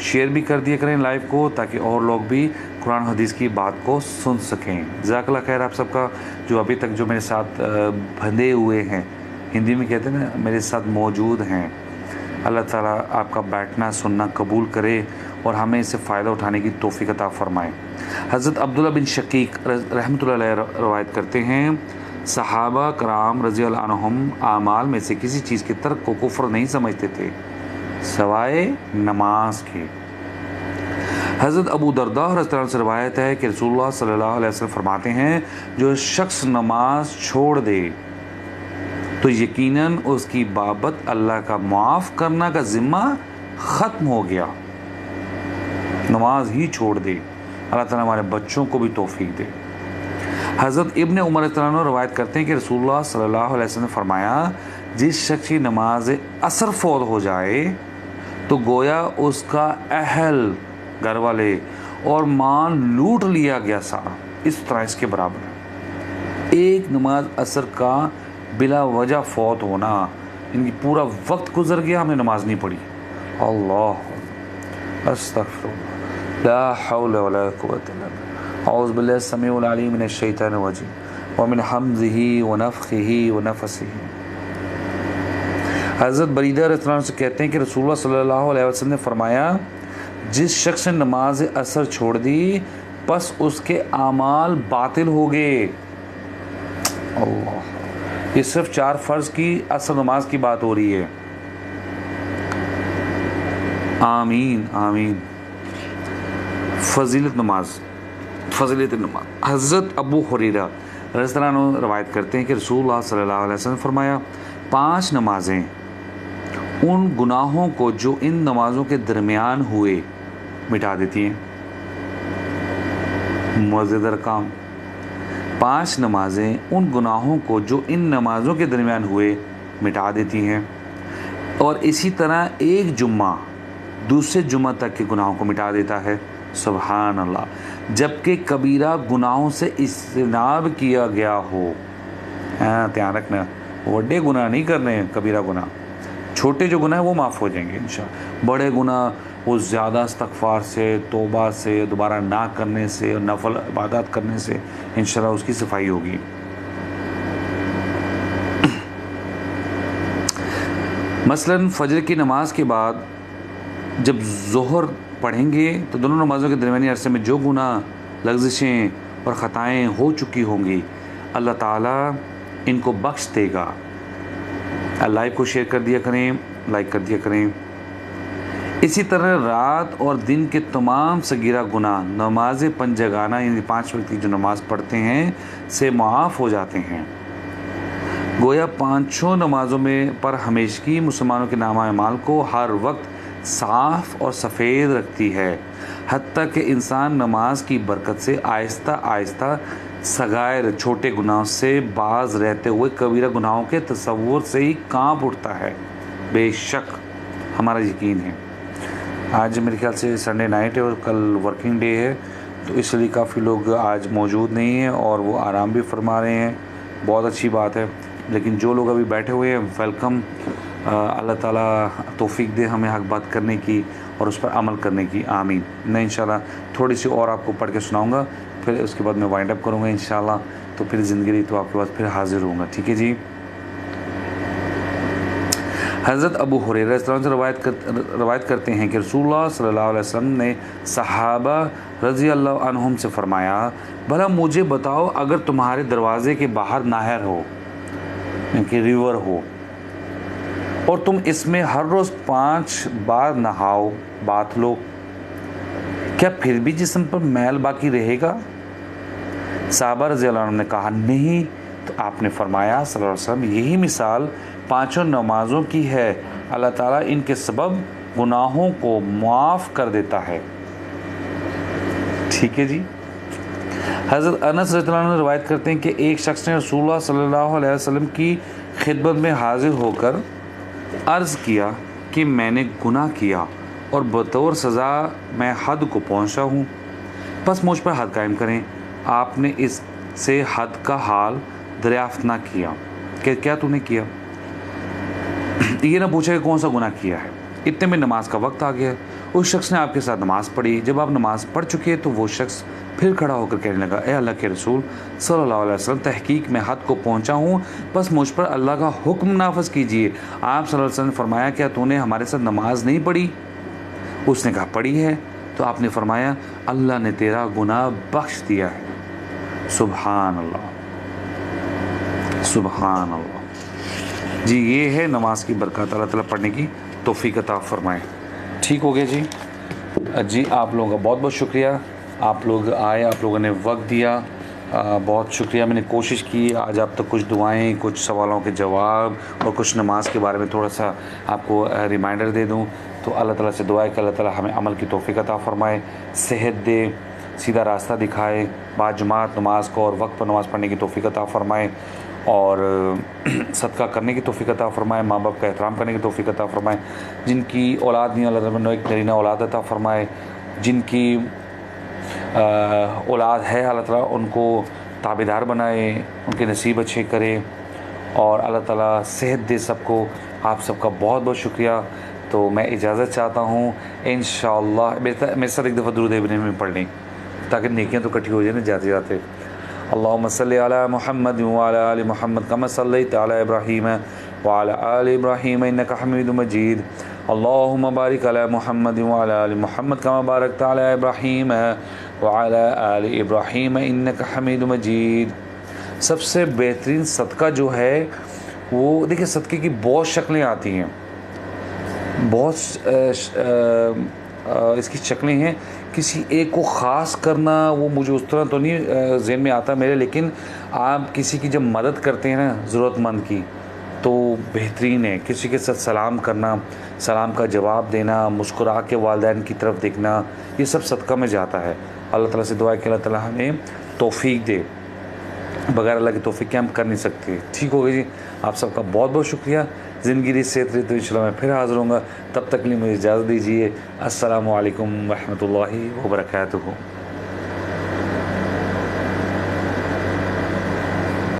शेयर भी कर दिया करें लाइव को, ताकि और लोग भी कुरान हदीस की बात को सुन सकें। जज़ाकल्लाह खैर आप सबका, जो अभी तक जो मेरे साथ बंधे हुए हैं, हिंदी में कहते हैं ना, मेरे साथ मौजूद हैं। अल्लाह ताला आपका बैठना सुनना कबूल करे और हमें इससे फ़ायदा उठाने की तौफ़ीक़ अता फ़रमाए। हज़रत अब्दुल्ला बिन शकीक रहमतुल्लाह अलैह रवायत करते हैं, सहाबा कराम रज़ी अल्लाह अन्हुम आमाल में से किसी चीज़ के तर्क को कुफ्र नहीं समझते थे सवाए नमाज के। हज़रत अबू दरदा रज़ियल्लाहु अन्हु से रवायत है कि रसूलुल्लाह सल्लल्लाहु अलैहि वसल्लम फरमाते हैं, जो शख्स नमाज छोड़ दे तो यकीनन उसकी बाबत अल्लाह का माफ़ करना का ज़िम्मा ख़त्म हो गया। नमाज ही छोड़ दे। अल्लाह ताला हमारे बच्चों को भी तौफ़ीक दे। हज़रत इब्न उमर रज़ियल्लाहु अन्हु रवायत करते हैं कि रसूलुल्लाह सल्लल्लाहु अलैहि वसल्लम ने फरमाया, जिस शख्स की नमाज असर फौत हो जाए तो गोया उसका अहल, घर वाले और माल लूट लिया गया सारा, इस तरह इसके बराबर है। एक नमाज असर का बिला वजह फौत होना, इनकी पूरा वक्त गुजर गया, हमने नमाज नहीं पढ़ी। अल्लाह अस्तग़फिरुल्लाह ला हौला वला कुव्वता इल्ला बिल्लाह औज़ु बिल्लाहि समीउल अलीम मिनश शैतानिर रजीम व मिन हम्ज़िही व नफ़ख़िही व नफ़सिही। हज़रत बरीदा रज़ियल्लाहु अन्हु से कहते हैं कि रसूलुल्लाह सल्लल्लाहु अलैहि वसल्लम ने फरमाया, जिस शख्स ने नमाज असर छोड़ दी बस उसके आमाल बातिल हो गए। अल्लाह, ये सिर्फ 4 फ़र्ज़ की असर नमाज की बात हो रही है। आमीन आमीन। फ़जीलत नमाज, फ़जीलत नमाज। हज़रत अबू हुरैरा रज़ियल्लाहु अन्हु रवायत करते हैं कि रसूलुल्लाह सल्लल्लाहु अलैहि वसल्लम फरमाया, 5 नमाज़ें उन गुनाहों को जो इन नमाज़ों के दरमियान हुए मिटा देती हैं। मज़ेदार काम। 5 नमाज़ें उन गुनाहों को जो इन नमाज़ों के दरमियान हुए मिटा देती हैं, और इसी तरह एक जुम्मा दूसरे जुम्मा तक के गुनाहों को मिटा देता है। सुभान अल्लाह। जबकि कबीरा गुनाहों से इज्तनाब किया गया हो। हाँ, ध्यान रखना, बड़े गुनाह नहीं करने हैं, कबीरा गुनाह। छोटे जो गुनाह है वो माफ़ हो जाएंगे इंशाअल्लाह। बड़े गुनाह वो ज़्यादा इस्तग़फ़ार से, तौबा से, दोबारा ना करने से और नफल इबादत करने से इंशाअल्लाह उसकी सफाई होगी। मसलन फ़जर की नमाज के बाद जब ज़ोहर पढ़ेंगे तो दोनों नमाज़ों के दरमियानी अरसे में जो गुनाह, लग़्ज़िशें और ख़ताएँ हो चुकी होंगी, अल्लाह ताला इनको बख्श देगा। लाइव को शेयर कर दिया करें, लाइक कर दिया करें। इसी तरह रात और दिन के तमाम सगीरा गुनाह नमाज पंजगाना यानी 5 वक्त की जो नमाज़ पढ़ते हैं से माफ़ हो जाते हैं। गोया 5 नमाज़ों में पर हमेशगी मुसलमानों के नामा अमाल को हर वक्त साफ़ और सफ़ेद रखती है, हत्ता कि इंसान नमाज की बरकत से आहिस्ता आहिस्ता सगायर छोटे गुनाहों से बाज रहते हुए कबीरा गुनाहों के तसव्वुर से ही कांप उठता है। बेशक हमारा यकीन है। आज मेरे ख्याल से संडे नाइट है और कल वर्किंग डे है, तो इसलिए काफ़ी लोग आज मौजूद नहीं हैं और वो आराम भी फरमा रहे हैं। बहुत अच्छी बात है। लेकिन जो लोग अभी बैठे हुए हैं, वेलकम। अल्लाह ताला तौफ़ीक दे हमें हक़ बात करने की और उस पर अमल करने की। आमीन। मैं इंशाल्लाह थोड़ी सी और आपको पढ़ के सुनाऊँगा, फिर उसके बाद मैं वाइंड अप करूँगा इंशाल्लाह। तो फिर ज़िंदगी तो आपके पास फिर हाज़िर होऊंगा। ठीक है जी। हज़रत अबू हुरैरा से रवायत करते हैं कि रसूलुल्लाह सल्लल्लाहु अलैहि वसल्लम ने सहाबा रज़ियल्लाहु अन्हुम से फरमाया, भला मुझे बताओ, अगर तुम्हारे दरवाज़े के बाहर नहर हो, यानी रिवर हो, और तुम इसमें हर रोज़ 5 बार नहाओ, बात लो, क्या फिर भी जिस्म पर मैल बाकी रहेगा? सहाबा रज़ियल्लाहु अन्हुम ने कहा, नहीं। तो आपने फरमाया सल्लल्लाहु अलैहि वसल्लम, यही मिसाल 5 नमाज़ों की है। अल्लाह ताला इनके सबब गुनाहों को माफ़ कर देता है। ठीक है जी। हज़रत अनस रज़ियल्लाहु अन्हु रवायत करते हैं कि एक शख्स ने रसूलुल्लाह सल्लल्लाहु अलैहि वसल्लम की खिदमत में हाजिर होकर अर्ज़ किया कि मैंने गुनाह किया और बतौर सज़ा मैं हद को पहुँचा हूँ, बस मुझ पर हद कायम करें। आपने इससे हद का हाल दरियाफ्त ना किया कि क्या तूने किया, ये ना पूछा कि कौन सा गुनाह किया है। इतने में नमाज का वक्त आ गया। उस शख्स ने आपके साथ नमाज़ पढ़ी। जब आप नमाज़ पढ़ चुके तो वो शख्स फिर खड़ा होकर कहने लगा, ए अल्लाह के रसूल सल्लल्लाहु अलैहि वसल्लम, तहकीक में हद को पहुंचा हूँ, बस मुझ पर अल्लाह का हुक्म नाफज कीजिए। आप सल्लल्लाहु अलैहि वसल्लम ने फरमाया, क्या तूने हमारे साथ नमाज नहीं पढ़ी? उसने कहा, पढ़ी है। तो आपने फरमाया, अल्लाह ने तेरा गुनाह बख्श दिया है। सुभान अल्लाह, सुभान अल्लाह। जी, ये है नमाज की बरकत। अल्लाह ताला पढ़ने की तौफीक अता फरमाए। ठीक हो गया जी। जी, आप लोगों का बहुत बहुत शुक्रिया। आप लोग आए, आप लोगों ने वक्त दिया, बहुत शुक्रिया। मैंने कोशिश की आज आप तक कुछ दुआएं, कुछ सवालों के जवाब और कुछ नमाज के बारे में थोड़ा सा आपको रिमाइंडर दे दूं। तो अल्लाह ताला से दुआ है कि अल्लाह ताला हमें अमल की तौफीक अता फरमाए, सेहत दे, सीधा रास्ता दिखाए, बाजमात नमाज को और वक्त पर नमाज़ पढ़ने की तौफीक अता फरमाए और सदका करने की तौफीक अता फरमाए, माँ बाप का एहतराम करने की तौफीक अता फरमाए। जिनकी औलाद नहीं, अल्लाह ताला एक नरीना औलाद अता फरमाए। जिनकी औलाद है, अल्लाह ताला उनको ताबेदार बनाए, उनके नसीब अच्छे करे और अल्लाह ताला सेहत दे सबको। आप सबका बहुत बहुत शुक्रिया। तो मैं इजाज़त चाहता हूँ, इंशाअल्लाह मेरे साथ एक दफ़ा दुरूद इब्राहीम में पढ़ लें ताकि नेकियां तो इकट्ठी हो जाए ना जाते जाते। अल्लाहुम्मा सल्लि अला मुहम्मद व अला आलि मुहम्मद कमा सल्लैता अला इब्राहीम व अला आलि इब्राहीम इन्नका हमीदुम मजीद। अल्लाहुम्मा बारिक अला मुहम्मद व अला आलि मुहम्मद कमा बारकता अला इब्राहीम व अला आलि इब्राहीम इन्नका हमीदुम मजीद। सबसे बेहतरीन सदका जो है वो, देखिए सदक़े की बहुत शक्लें आती हैं, बहुत इसकी शक्लें हैं। किसी एक को ख़ास करना वो मुझे उस तरह तो नहीं ज़हन में आता मेरे, लेकिन आप किसी की जब मदद करते हैं ना ज़रूरतमंद की, तो बेहतरीन है। किसी के साथ सलाम करना, सलाम का जवाब देना, मुस्कुरा के वालिदैन की तरफ देखना, ये सब सदका में जाता है। अल्लाह ताला से दुआ है कि अल्लाह ताला हमें तौफीक दे, बगैर अल्लाह की तौफीक के हम कर नहीं सकते। ठीक हो गई जी। आप सबका बहुत बहुत शुक्रिया। ज़िंदगी रही, सेहत रही तो इंशाल्लाह मैं फिर हाज़िर होऊंगा। तब तक के लिए मुझे इजाज़त दीजिए। अस्सलामु अलैकुम व रहमतुल्लाहि व बरकातुहू।